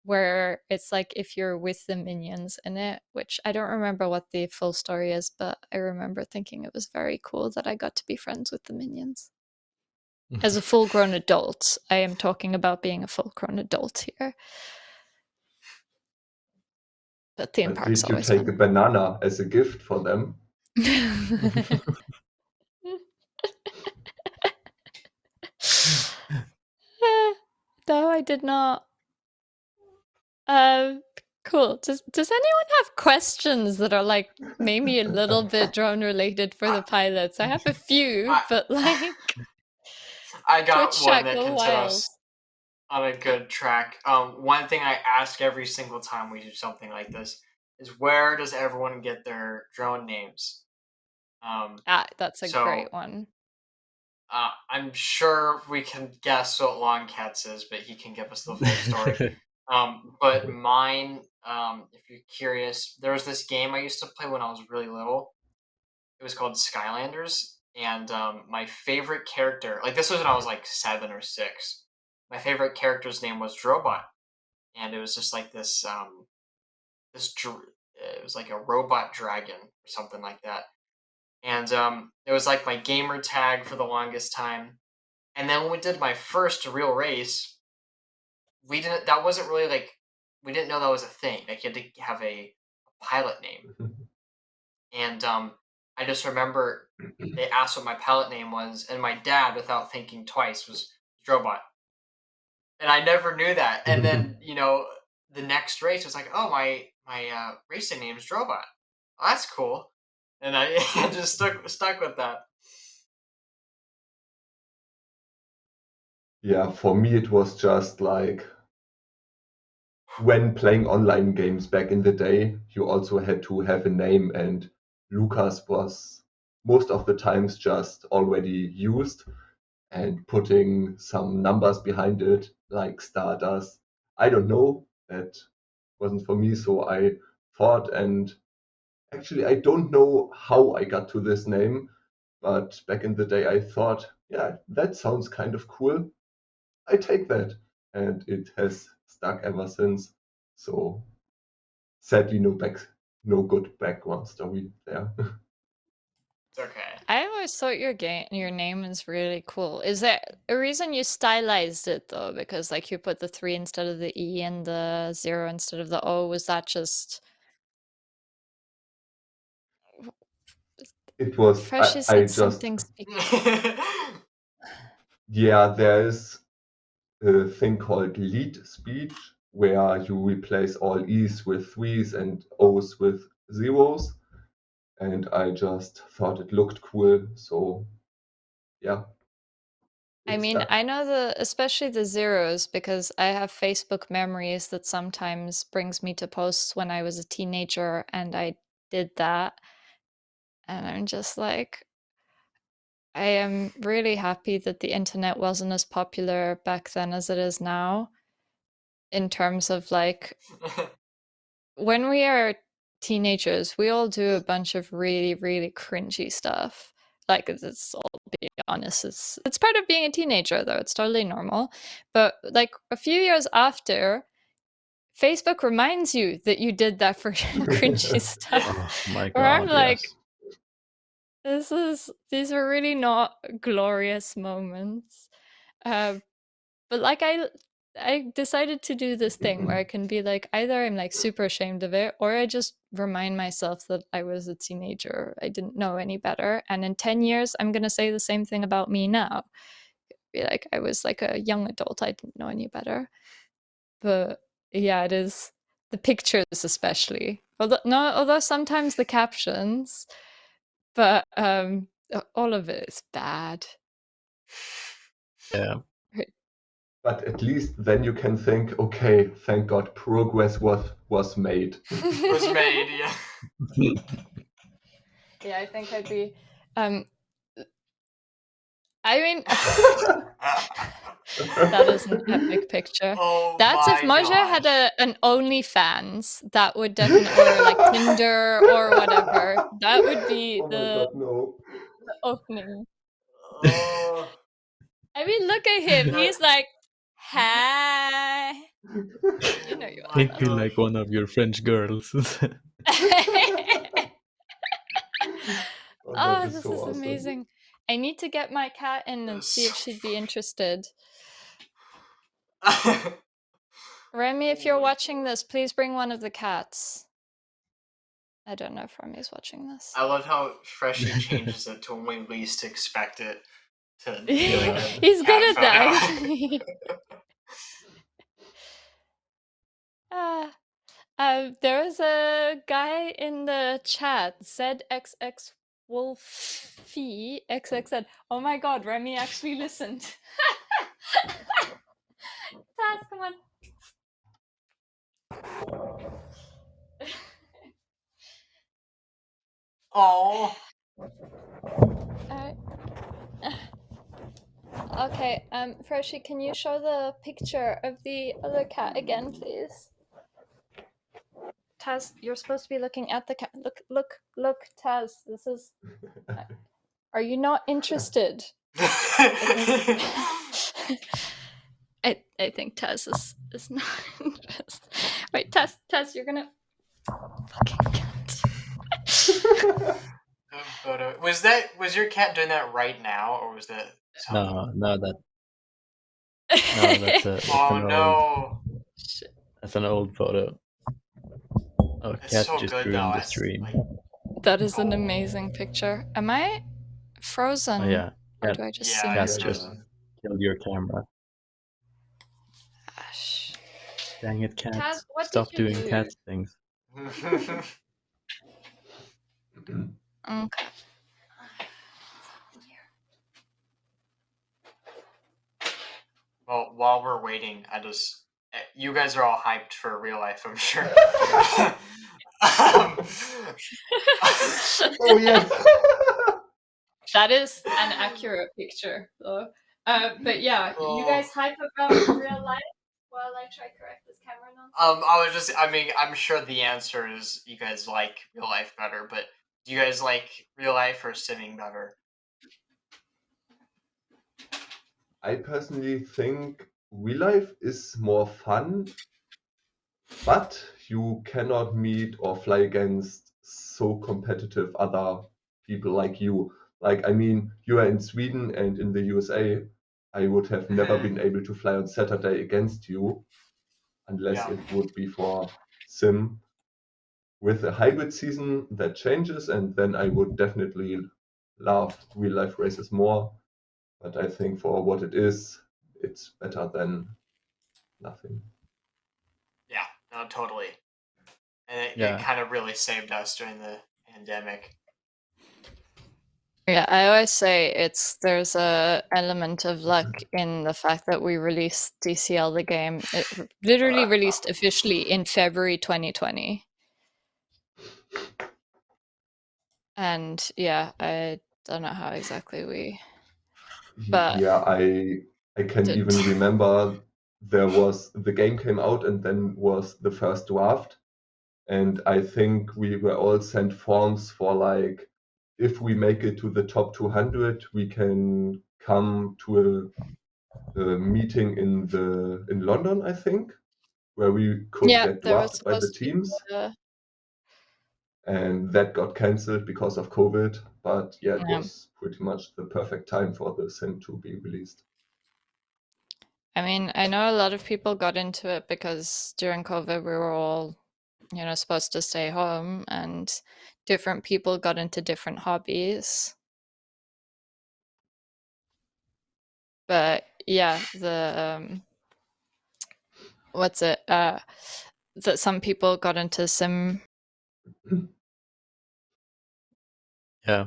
where it's like if you're with the minions in it, which I don't remember what the full story is, but I remember thinking it was very cool that I got to be friends with the minions. As a full-grown adult, I am talking about being a full-grown adult here. But theme But park's did you always take a fun. banana as a gift for them? No, I did not. Cool. Does anyone have questions that are like maybe a little bit drone related for the pilots? I have a few, but like I got Twitch one chat that go can set wild. us on a good track. One thing I ask every single time we do something like this is, where does everyone get their drone names? That's a so, great one. I'm sure we can guess what Longcat's is, but he can give us the full story. But mine, if you're curious, there was this game I used to play when I was really little. It was called Skylanders, and my favorite character, like this was when I was like 7 or 6. My favorite character's name was Drobot, and it was just like this. It was like a robot dragon or something like that, and it was like my gamer tag for the longest time. And then when we did my first real race, we didn't. That wasn't really like, we didn't know that was a thing. Like you had to have a pilot name. And I just remember they asked what my pilot name was, and my dad, without thinking twice, was Drobot. And I never knew that. And then the next race was like, oh, my racing name is Drobot. Oh, that's cool. And I just stuck with that. Yeah, for me it was just like when playing online games back in the day, you also had to have a name, and Lucas was most of the times just already used, and putting some numbers behind it, like Stardust. I don't know, that wasn't for me, so I thought, and actually I don't know how I got to this name, but back in the day I thought, yeah, that sounds kind of cool. I take that. And it has stuck ever since. So sadly, no good background story there. It's okay. I always thought your name is really cool. Is there a reason you stylized it though? Because like you put the 3 instead of the E and the 0 instead of the O. Was that just It was, Freshie I said just, something speak. yeah, there is a thing called lead speech where you replace all E's with 3s and O's with 0s. And I just thought it looked cool. So yeah. I It mean, stuck. I know especially the 0s, because I have Facebook memories that sometimes brings me to posts when I was a teenager and I did that. And I'm just like, I am really happy that the internet wasn't as popular back then as it is now, in terms of like, when we are teenagers, we all do a bunch of really, really cringy stuff. Like, it's all, be honest, it's part of being a teenager, though. It's totally normal. But like a few years after, Facebook reminds you that you did that for cringy stuff. Oh my Where I'm god, like, yes. these are really not glorious moments. But like I decided to do this thing where I can be like, either I'm like super ashamed of it, or I just remind myself that I was a teenager. I didn't know any better. And in 10 years, I'm going to say the same thing about me now. Be like, I was like a young adult. I didn't know any better. But yeah, it is the pictures especially. Although sometimes the captions, but all of it is bad. Yeah. But at least then you can think, okay, thank God, progress was made. Was made, yeah. Yeah, I think I'd be. I mean, that is an epic picture. Oh That's if my Moja had gosh. an OnlyFans. That would definitely, or like Tinder or whatever. That would be Oh my the God, no. opening. Oh. I mean, look at him. He's like, hi. You know you Oh are. my Can't be like gosh. one of your French girls. Oh, Oh, that is this so is awesome. amazing. I need to get my cat in and see if she'd be interested. Remy, if you're watching this, please bring one of the cats. I don't know if Remy's watching this. I love how Freshie changes it to when we least expect it to be Yeah. like a He's cat good at that. There was a guy in the chat, ZXX Wolfie XXZ. Oh my god, Remy actually listened. Taz, come on. Oh. Okay, Freshie, can you show the picture of the other cat again, please? Taz, you're supposed to be looking at the cat. Look, Taz, this is... Are you not interested? I think Taz is not interested. Wait, Taz, you're gonna... Fucking cat. Photo. Was your cat doing that right now, or was that something? No, that's Oh an no. that's an old photo. Oh, It's cat so just good ruined though. the stream. That is an amazing picture. Am I frozen? Oh yeah, Or cat, do I just Yeah, see you're cat myself? just killed your camera. Gosh. Dang it, cat! Taz, what Stop did you doing do? cat things. Okay. Well, while we're waiting, you guys are all hyped for real life, I'm sure. Oh yes. That is an accurate picture, though. But yeah, you guys hype about real life while I try correct this camera nonsense? I'm sure the answer is you guys like real life better, but do you guys like real life or simming better? I personally think real life is more fun, but you cannot meet or fly against so competitive other people like you. Like, I mean, you are in Sweden and in the USA. I would have never been able to fly on Saturday against you unless Yeah. it would be for sim. With a hybrid season, that changes, and then I would definitely love real life races more. But I think for what it is, it's better than nothing. Yeah, no, totally. And it Yeah. kind of really saved us during the pandemic. Yeah, I always say there's a element of luck in the fact that we released DCL the game. It literally released officially in February 2020. And yeah, I don't know how exactly we. But Yeah, I can even remember the game came out and then was the first draft. And I think we were all sent forms for like, if we make it to the top 200, we can come to a meeting in London, I think, where we could yeah, get there was drafted by the supposed to be. teams. And that got cancelled because of COVID. But yeah, it Yeah. was pretty much the perfect time for the sim to be released. I mean, I know a lot of people got into it because during COVID we were all, supposed to stay home, and different people got into different hobbies. But yeah, the what's it? That some people got into sim. Yeah.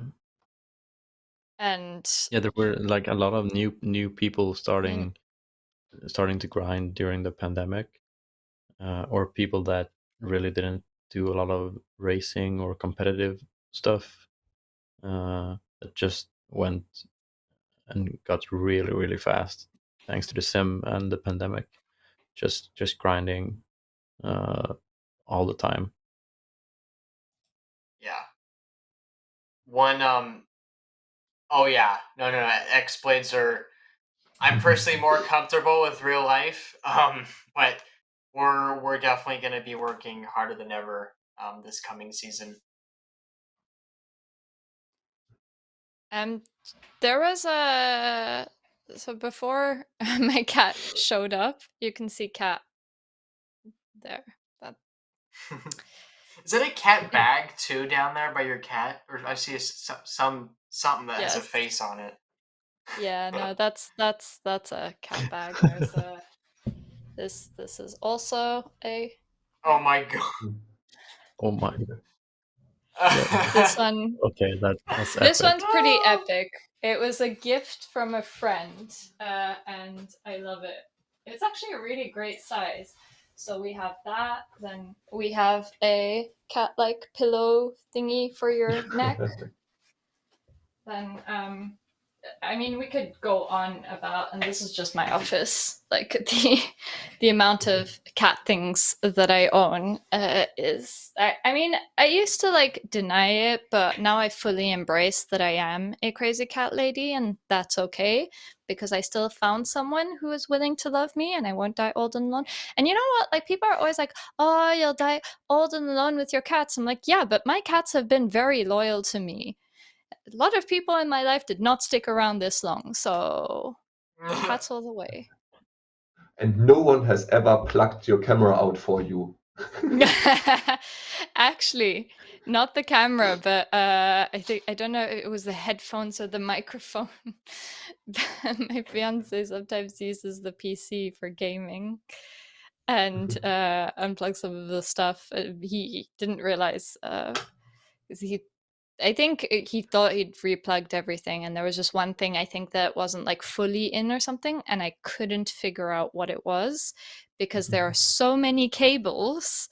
And Yeah, there were like a lot of new people starting to grind during the pandemic, or people that really didn't do a lot of racing or competitive stuff, that just went and got really, really fast thanks to the sim and the pandemic. Just grinding all the time. Yeah. One oh yeah. No, XBlades are I'm personally more comfortable with real life. But we're definitely gonna be working harder than ever this coming season. There was a so before my cat showed up, you can see cat there. That Is that a cat bag too down there by your cat, or I see something that has a yes. face on it? Yeah, no, that's a cat bag. There's a this is also a Oh my god. Oh my. this one. Okay, that's This epic. one's pretty epic. It was a gift from a friend, and I love it. It's actually a really great size. So we have that. Then we have a cat-like pillow thingy for your neck. Then I mean, we could go on about, and this is just my office. Like the amount of cat things that I own is. I mean, I used to like deny it, but now I fully embrace that I am a crazy cat lady, and that's okay because I still found someone who is willing to love me, and I won't die old and alone. And you know what? Like people are always like, "Oh, you'll die old and alone with your cats." I'm like, "Yeah, but my cats have been very loyal to me." A lot of people in my life did not stick around this long, so cats all the way. And no one has ever plugged your camera out for you. Actually, not the camera, but I don't know if it was the headphones or the microphone. My fiance sometimes uses the PC for gaming and unplugs some of the stuff. He didn't realize I think he thought he'd replugged everything, and there was just one thing I think that wasn't like fully in or something, and I couldn't figure out what it was because there are so many cables.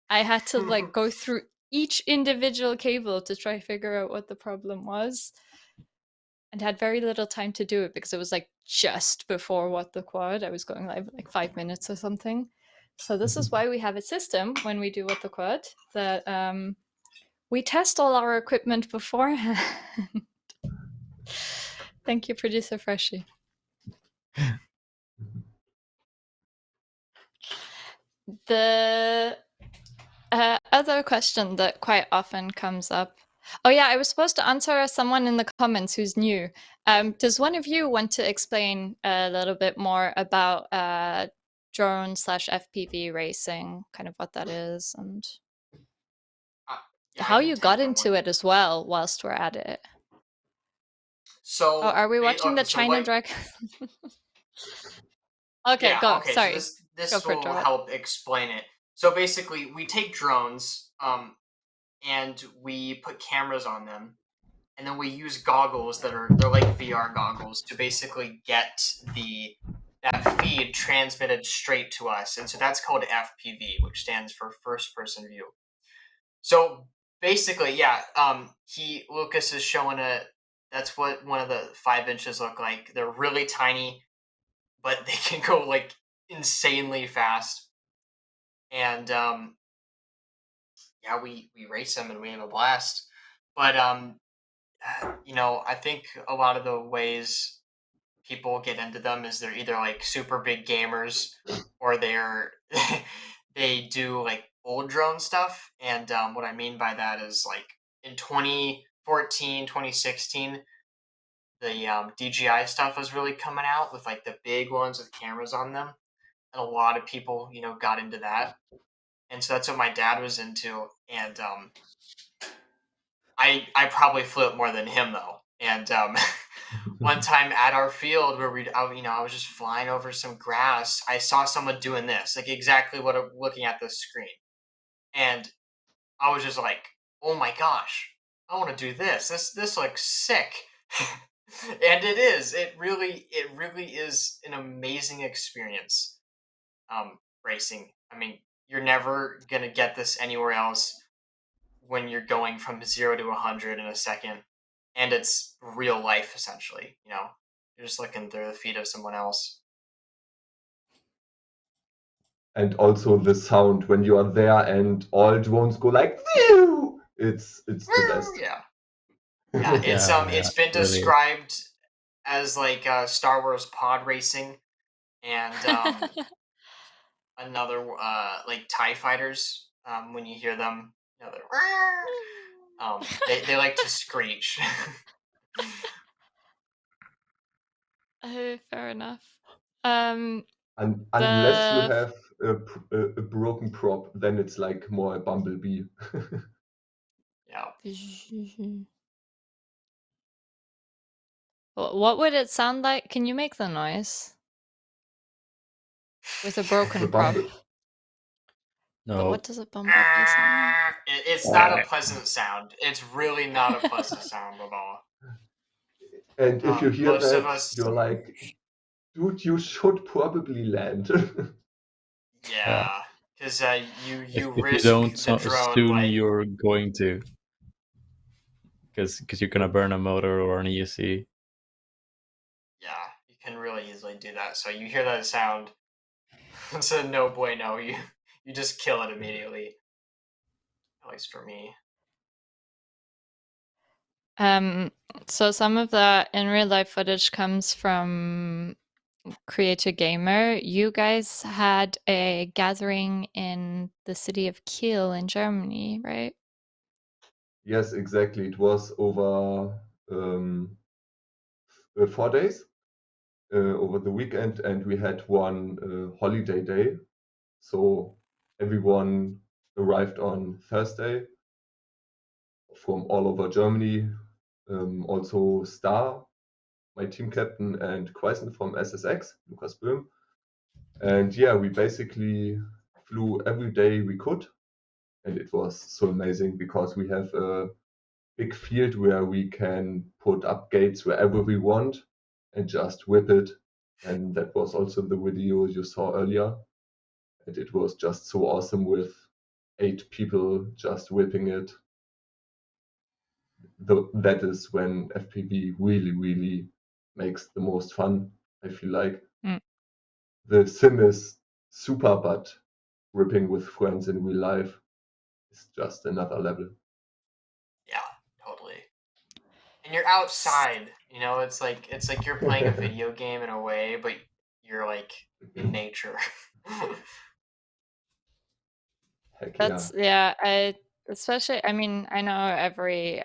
I had to like go through each individual cable to try to figure out what the problem was, and had very little time to do it because it was like just before What the Quad. I was going live in like 5 minutes or something. So this is why we have a system when we do What the Quad that we test all our equipment beforehand. Thank you, producer Freshie. The other question that quite often comes up. Oh yeah, I was supposed to answer someone in the comments who's new. Does one of you want to explain a little bit more about drone/FPV racing, kind of what that is, and Yeah, how you got into it as well whilst we're at it? So, Oh, are we watching the okay, so China what? Dragon? Okay, Yeah, go. okay. So Sorry. Go this for it, will Drobot. help explain it. So basically, we take drones, and we put cameras on them, and then we use goggles they're like VR goggles to basically get that feed transmitted straight to us, and so that's called FPV, which stands for first person view. So basically, yeah. Lucas is showing that's what one of the 5 inches look like. They're really tiny, but they can go like insanely fast. And yeah, we race them and we have a blast. But I think a lot of the ways people get into them is they're either like super big gamers or they do like old drone stuff. And what I mean by that is like in 2014, 2016, the DJI stuff was really coming out with like the big ones with cameras on them. And a lot of people, got into that. And so that's what my dad was into. And I probably flew it more than him though. And one time at our field where I was just flying over some grass, I saw someone doing this, like exactly what I'm looking at the screen, and I was just like, "Oh my gosh, I want to do this. This looks sick." And it is. It really is an amazing experience. Racing. I mean, you're never gonna get this anywhere else when you're going from 0 to 100 in a second, and it's real life essentially. You're just looking through the feet of someone else. And also the sound when you are there and all drones go like, phew! It's the best. Yeah. It's been really. described as like Star Wars pod racing, and another like TIE fighters. When you hear them, they like to screech. Fair enough. Unless you have a broken prop, then it's like more a bumblebee. Yeah. What would it sound like? Can you make the noise? With a broken prop. No. But what does a bumblebee sound like? It's not a pleasant sound. It's really not a pleasant sound at all. And if you hear most of that, us- you're like, dude, you should probably land. Yeah, because you If you risk don't, the drone. soon Like, you're going to, because you're gonna burn a motor or an ESC. yeah, you can really easily do that. So you hear that sound, it's a no bueno. You just kill it immediately. At least for me. So some of the in real life footage comes from Cr3at0rgamer. You guys had a gathering in the city of Kiel in Germany, right? Yes, exactly. It was over 4 days over the weekend, and we had one holiday day. So everyone arrived on Thursday from all over Germany. Also Star, my team captain, and Quaisen from SSX, Lukas Böhm. And yeah, we basically flew every day we could. And it was so amazing because we have a big field where we can put up gates wherever we want and just whip it. And that was also the video you saw earlier. And it was just so awesome with 8 people just whipping it. That is when FPV really, really makes the most fun, I feel like. The sim is super, but ripping with friends in real life is just another level. Yeah, totally. And you're outside, it's like you're playing a video game in a way, but you're like in nature. Heck That's yeah. I mean, I know every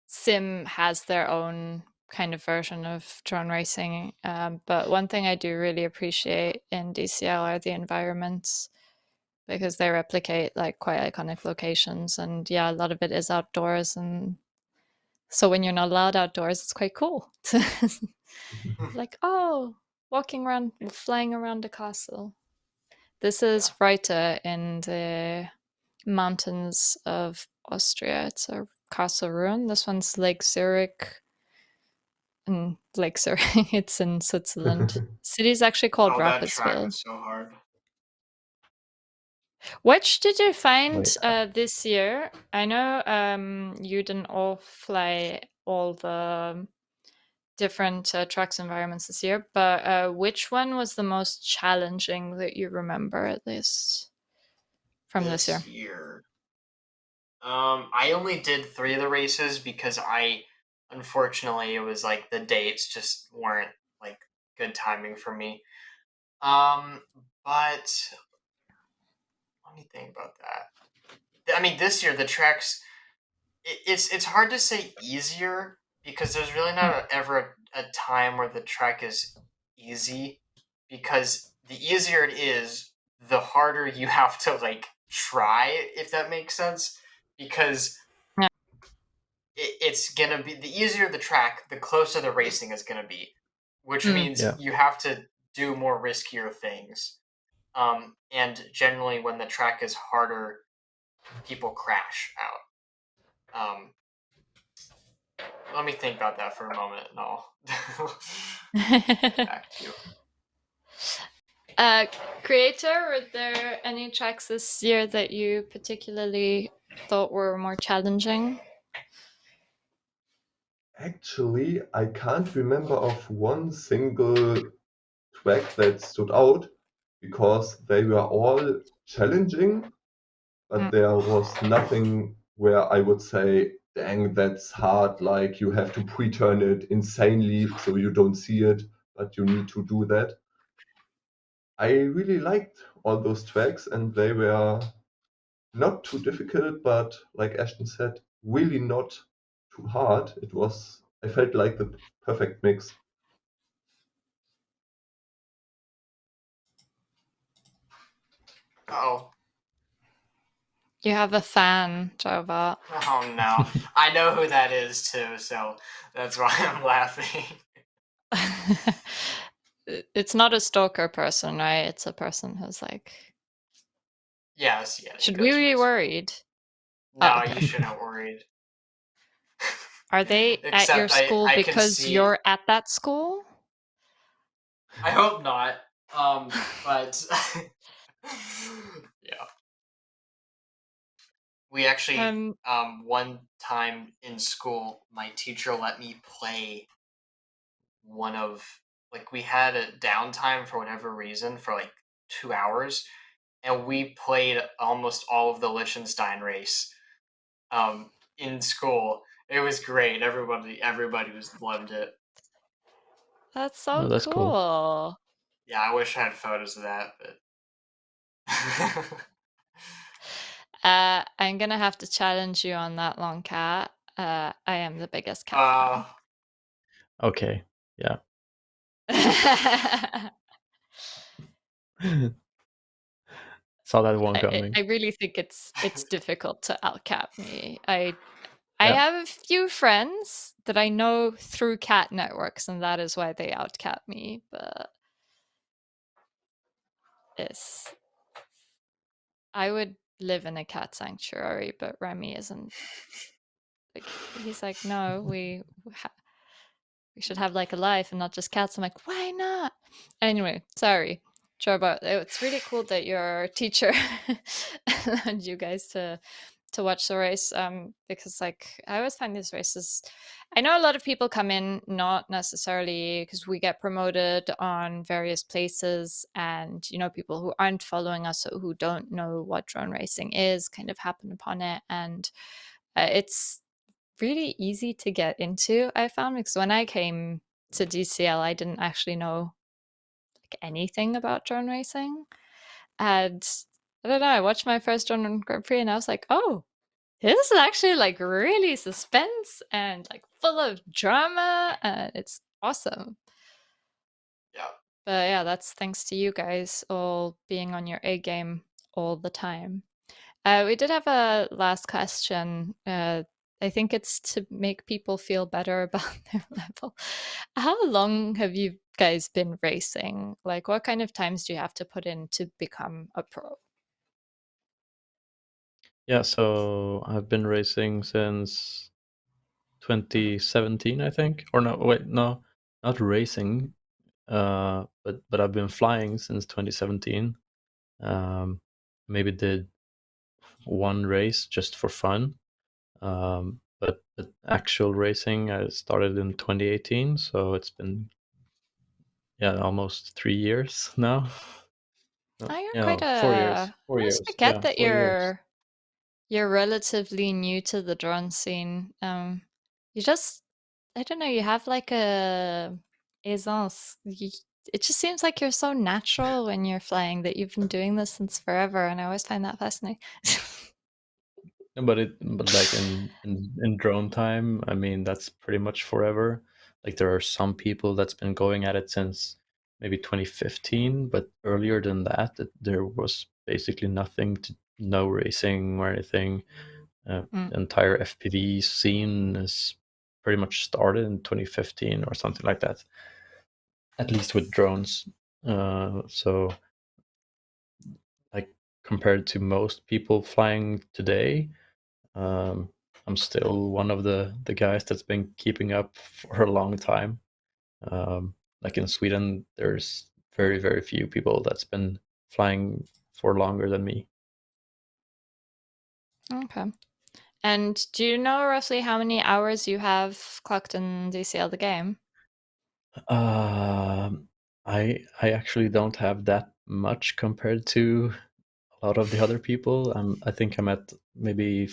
sim has their own kind of version of drone racing, but one thing I do really appreciate in DCL are the environments, because they replicate like quite iconic locations, and yeah, a lot of it is outdoors, and so when you're not allowed outdoors, it's quite cool to like, oh, walking around, flying around a castle. This is Reiter in the mountains of Austria. It's a castle ruin. This one's Lake Zurich. And Lake Zurich, it's in Switzerland. City's actually called Oh, that track Rapperswil. was so hard. Which did you find Wait. this year? I know you didn't all fly all the different tracks environments this year, but which one was the most challenging that you remember, at least from this year? year. I only did 3 of the races because unfortunately, it was like the dates just weren't like good timing for me. But let me think about that. I mean, this year the tracks, it's hard to say easier because there's really not ever a time where the track is easy, because the easier it is, the harder you have to like try, if that makes sense, because Yeah. it's gonna be the easier the track, the closer the racing is gonna be, which means Yeah. you have to do more riskier things. And generally, when the track is harder, people crash out. Let me think about that for a moment, and I'll get back to you. Creator, were there any tracks this year that you particularly thought were more challenging? Actually, I can't remember of one single track that stood out because they were all challenging, but there was nothing where I would say, dang, that's hard, like you have to pre-turn it insanely so you don't see it, but you need to do that. I really liked all those tracks and they were not too difficult, but like Ashton said, really not too hard. I felt like the perfect mix. Oh, You have a fan, Drobot. oh no! I know who that is too, so that's why I'm laughing. It's not a stalker person, right? It's a person who's like. Yes, yeah. Should we be worried? No, Oh, okay. you shouldn't worried. Are they at your Except school I can because see. you're at that school? I hope not. But yeah. We actually, one time in school, my teacher let me play one of, like, we had a downtime for whatever reason for like 2 hours, and we played almost all of the Liechtenstein race in school. It was great. Everybody loved it. That's so Oh, that's cool. cool. Yeah, I wish I had photos of that, but I'm gonna have to challenge you on that, Longcat. I am the biggest cat Okay. Yeah. fan. Saw that one coming. I really think it's difficult to outcap me. I Yeah. have a few friends that I know through cat networks, and that is why they outcap me. But I would live in a cat sanctuary, but Remy isn't. Like, he's like, no, we should have like a life and not just cats. I'm like, why not? Anyway, sorry, Drobot. It's really cool that your teacher allowed you guys to watch the race, because like I always find these races, I know a lot of people come in not necessarily because we get promoted on various places, and people who aren't following us or who don't know what drone racing is kind of happen upon it, and it's really easy to get into, I found, because when I came to DCL I didn't actually know like anything about drone racing, and I don't know, I watched my first drone Grand Prix and I was like, oh, this is actually like really suspense and like full of drama, and it's awesome. yeah. But yeah, that's thanks to you guys all being on your A game all the time. We did have a last question. I think it's to make people feel better about their level. How long have you guys been racing? Like, what kind of times do you have to put in to become a pro? Yeah, so I've been racing since 2017, I think. Or no, wait, no, not racing. But I've been flying since 2017. maybe did one race just for fun. But actual racing I started in 2018, so it's been almost 3 years now. Oh, you're Yeah, quite 4 years. a. 4 I always years. forget Yeah, that 4 years. you're relatively new to the drone scene. You just, I don't know, you have like a aisance. It just seems like you're so natural when you're flying, that you've been doing this since forever, and I always find that fascinating. But like in drone time, I mean that's pretty much forever. Like there are some people that's been going at it since maybe 2015, but earlier than that, there was basically nothing no racing or anything. The entire FPV scene is pretty much started in 2015 or something like that. At least with drones. So like compared to most people flying today, I'm still one of the guys that's been keeping up for a long time. Like in Sweden, there's very, very few people that's been flying for longer than me. Okay. And do you know roughly how many hours you have clocked in DCL the game? I actually don't have that much compared to a lot of the other people. I think I'm at maybe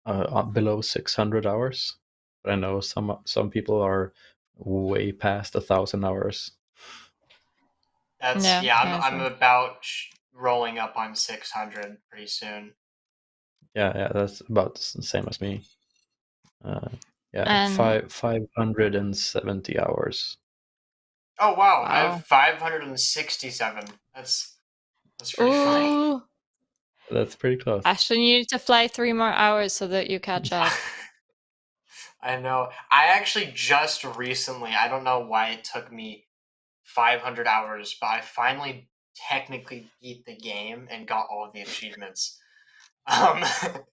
below 600 hours. But I know some people are way past 1,000 hours. That's Yeah, I'm about rolling up on 600 pretty soon. Yeah, that's about the same as me. And 570 hours. Oh wow, I wow. have 567. That's pretty funny. Ooh, That's pretty close. Ashton, you need to fly 3 more hours so that you catch up. I know. I actually just recently, I don't know why it took me 500 hours, but I finally technically beat the game and got all of the achievements. Oh.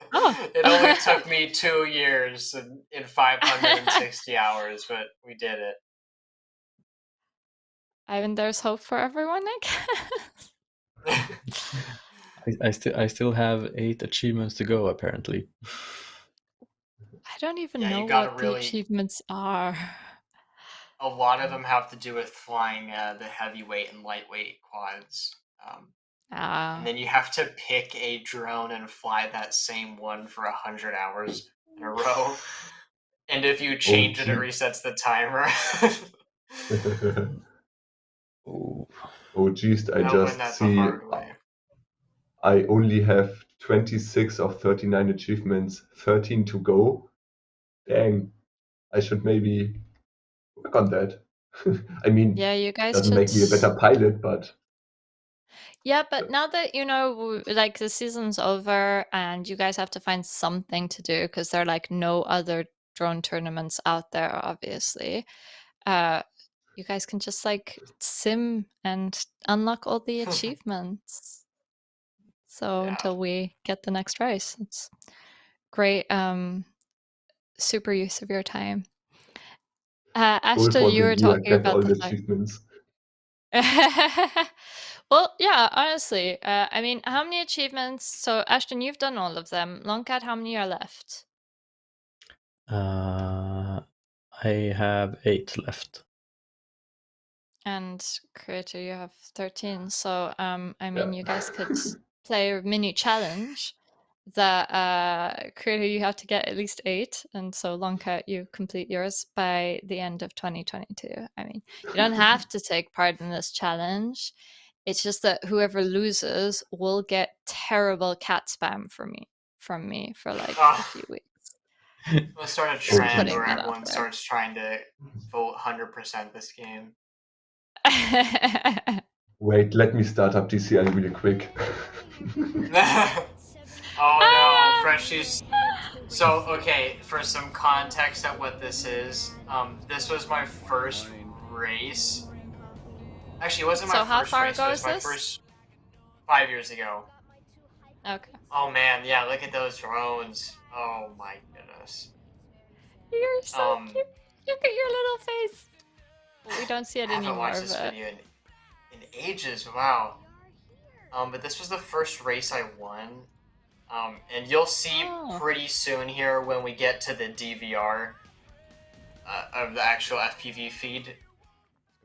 It only took me 2 years in 560 hours, but we did it. I mean, there's hope for everyone, I guess. I still have 8 achievements to go, apparently. I don't even Yeah, know you gotta what the really. achievements are. A lot of them have to do with flying the heavyweight and lightweight quads. And then you have to pick a drone and fly that same one for 100 hours in a row. And if you change it, it resets the timer. Oh geez, I I learned just that the see hard way. I only have 26 of 39 achievements, 13 to go. Dang, I should maybe work on that. I mean, Yeah, you guys doesn't make me a better pilot, but Yeah, but now that you know, like the season's over and you guys have to find something to do because there are like no other drone tournaments out there, obviously. You guys can just like sim and unlock all the achievements. So until we get the next race, it's great. Super use of your time. goal Ashton, for you the were year, talking get about all the the flight. achievements. Well, yeah, honestly. I mean, how many achievements? So, Ashton, you've done all of them. Longcat, how many are left? I have 8 left. And Cr3at0rgamer, you have 13. So, I mean, you guys could play a mini challenge that Cr3at0rgamer, you have to get at least 8. And so, Longcat, you complete yours by the end of 2022. I mean, you don't have to take part in this challenge. It's just that whoever loses will get terrible cat spam from me for like a few weeks. We'll start a Just trend putting where that out everyone there. starts trying to vote 100% this game. Wait, let me start up DCL really quick. Oh no, Freshies. So, okay, for some context at what this is, this was my first race. Actually, it wasn't my So how first far race, ago it was is my this? first 5 years ago. Okay. Oh man, yeah, look at those drones. Oh my goodness. You're so cute. Look at your little face. Well, we don't see it I haven't anymore, watched this but video in ages, wow. But this was the first race I won. And you'll see pretty soon here when we get to the DVR of the actual FPV feed.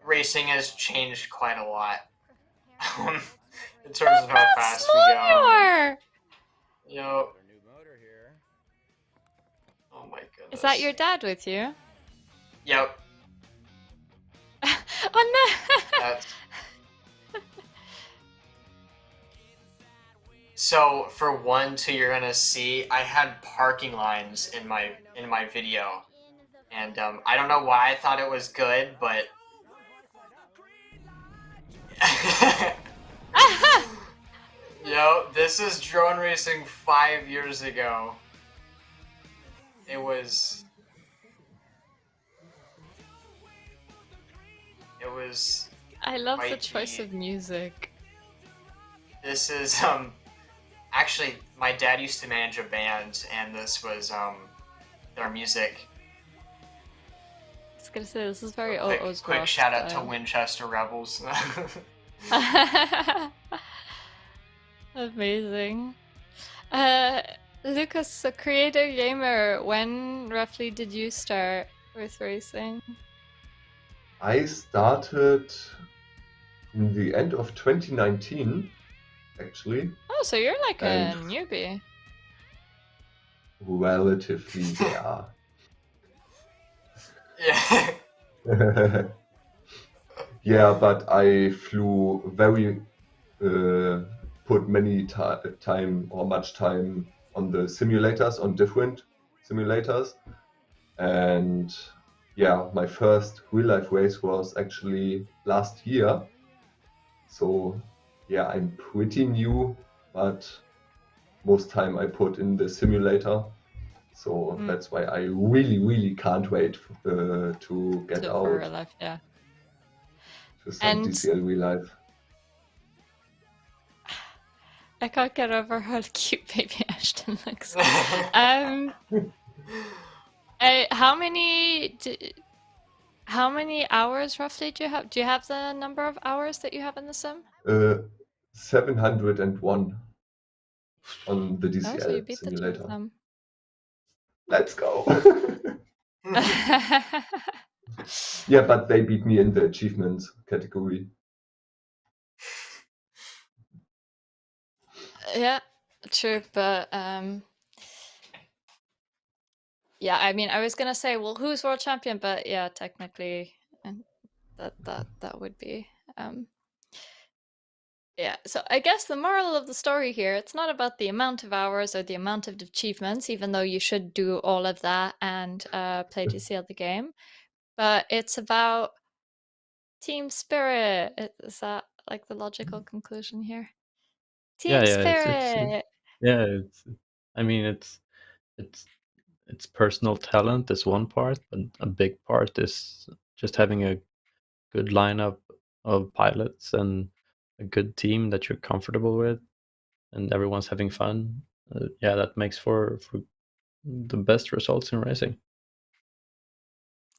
Racing has changed quite a lot in terms of how fast we go. Yep. Oh my goodness. Is that your dad with you? Yep. Oh no! So for 1-2, you're gonna see I had parking lines in my video, and I don't know why I thought it was good, but yo, this is drone racing 5 years ago. It was I love the choice of music. This is actually my dad used to manage a band, and this was their music. I was gonna say this is very quick shout out to Winchester Rebels. Amazing. Lucas, a creator gamer, when roughly did you start with racing? I started in the end of 2019, actually. Oh, so you're like a newbie. Relatively, yeah. Yeah. Yeah, but I flew put much time on the simulators, on different simulators. And yeah, my first real life race was actually last year. So yeah, I'm pretty new, but most time I put in the simulator. So that's why I really can't wait to get out for real life, yeah. To some DCL real life. I can't get over how cute baby Ashton looks. How many hours roughly do you have? Do you have the number of hours that you have in the sim? 701 on the DCL so you beat simulator. The two of them. Let's go. Yeah, but they beat me in the achievements category. Yeah, true, but yeah, I mean, I was gonna say, well, who's world champion? But yeah, technically, and that would be yeah. So I guess the moral of the story here, it's not about the amount of hours or the amount of achievements, even though you should do all of that and play DCL the game, but it's about team spirit. Is that like the logical conclusion here? Team spirit. I mean, it's personal talent is one part, but a big part is just having a good lineup of pilots and a good team that you're comfortable with, and everyone's having fun. Yeah, that makes for the best results in racing.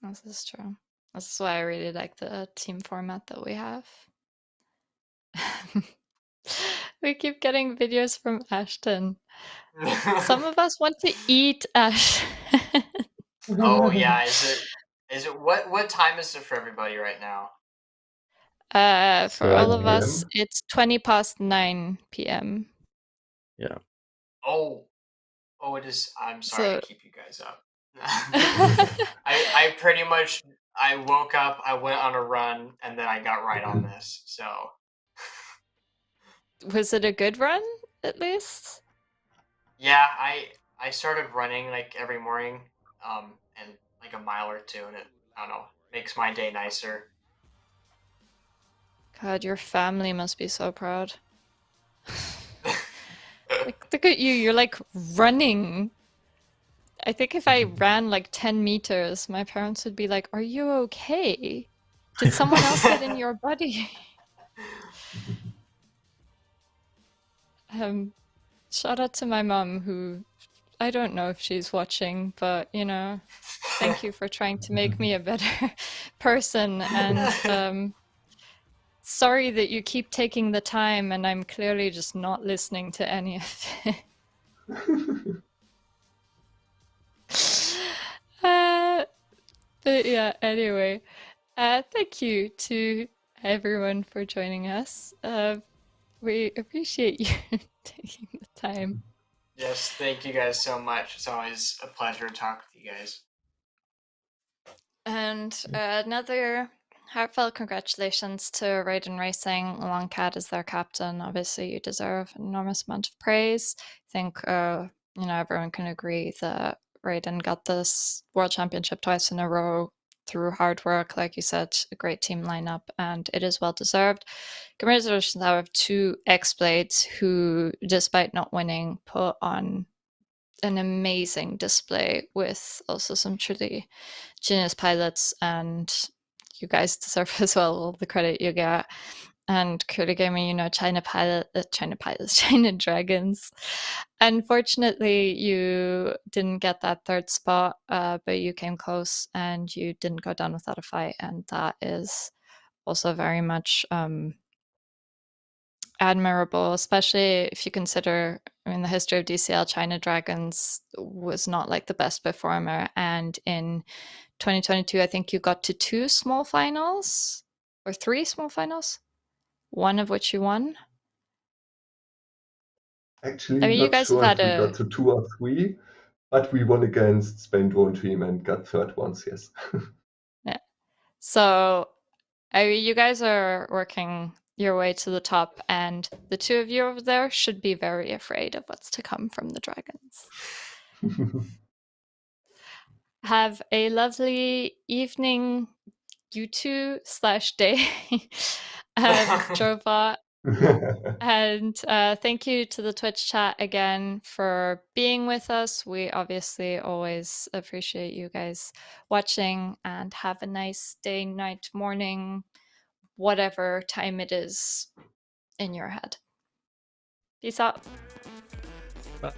This is true. This is why I really like the team format that we have. We keep getting videos from Ashton. Some of us want to eat Ashton. Oh yeah, is it what time is it for everybody right now? For all of us, it's 9 p.m. Yeah. Oh, it is. I'm sorry to keep you guys up. I pretty much woke up, I went on a run, and then I got right on this. So was it a good run at least? Yeah, I started running like every morning, and like a mile or two, and it, I don't know, makes my day nicer. God, your family must be so proud. Like, look at you, you're like running. I think if I ran like 10 meters, my parents would be like, are you okay? Did someone else get in your body? Shout out to my mom, who, I don't know if she's watching, but you know, thank you for trying to make me a better person. And sorry that you keep taking the time and I'm clearly just not listening to any of it. But yeah, anyway, thank you to everyone for joining us. We appreciate you taking the time. Yes, thank you guys so much. It's always a pleasure to talk with you guys. And another heartfelt congratulations to Raiden Racing. Longcat is their captain. Obviously, you deserve an enormous amount of praise. I think everyone can agree that Raiden got this World Championship twice in a row through hard work. Like you said, a great team lineup, and it is well deserved. Congratulations, however, to XBlades, who, despite not winning, put on an amazing display with also some truly genius pilots, and you guys deserve as well all the credit you get. And Cr3at0rgamer, China Dragons. Unfortunately, you didn't get that third spot, but you came close and you didn't go down without a fight, and that is also very much admirable, especially if you consider, the history of DCL, China Dragons was not like the best performer, and in 2022, I think you got to 2 small finals or 3 small finals, one of which you won. Actually, You not guys have sure had if we got to 2 or 3, but we won against Spain Drone Team and got third ones, yes. Yeah. So you guys are working your way to the top, and the 2 of you over there should be very afraid of what's to come from the Dragons. Have a lovely evening, you two / day, Drobot. And thank you to the Twitch chat again for being with us. We obviously always appreciate you guys watching, and have a nice day, night, morning, whatever time it is in your head. Peace out. Bye.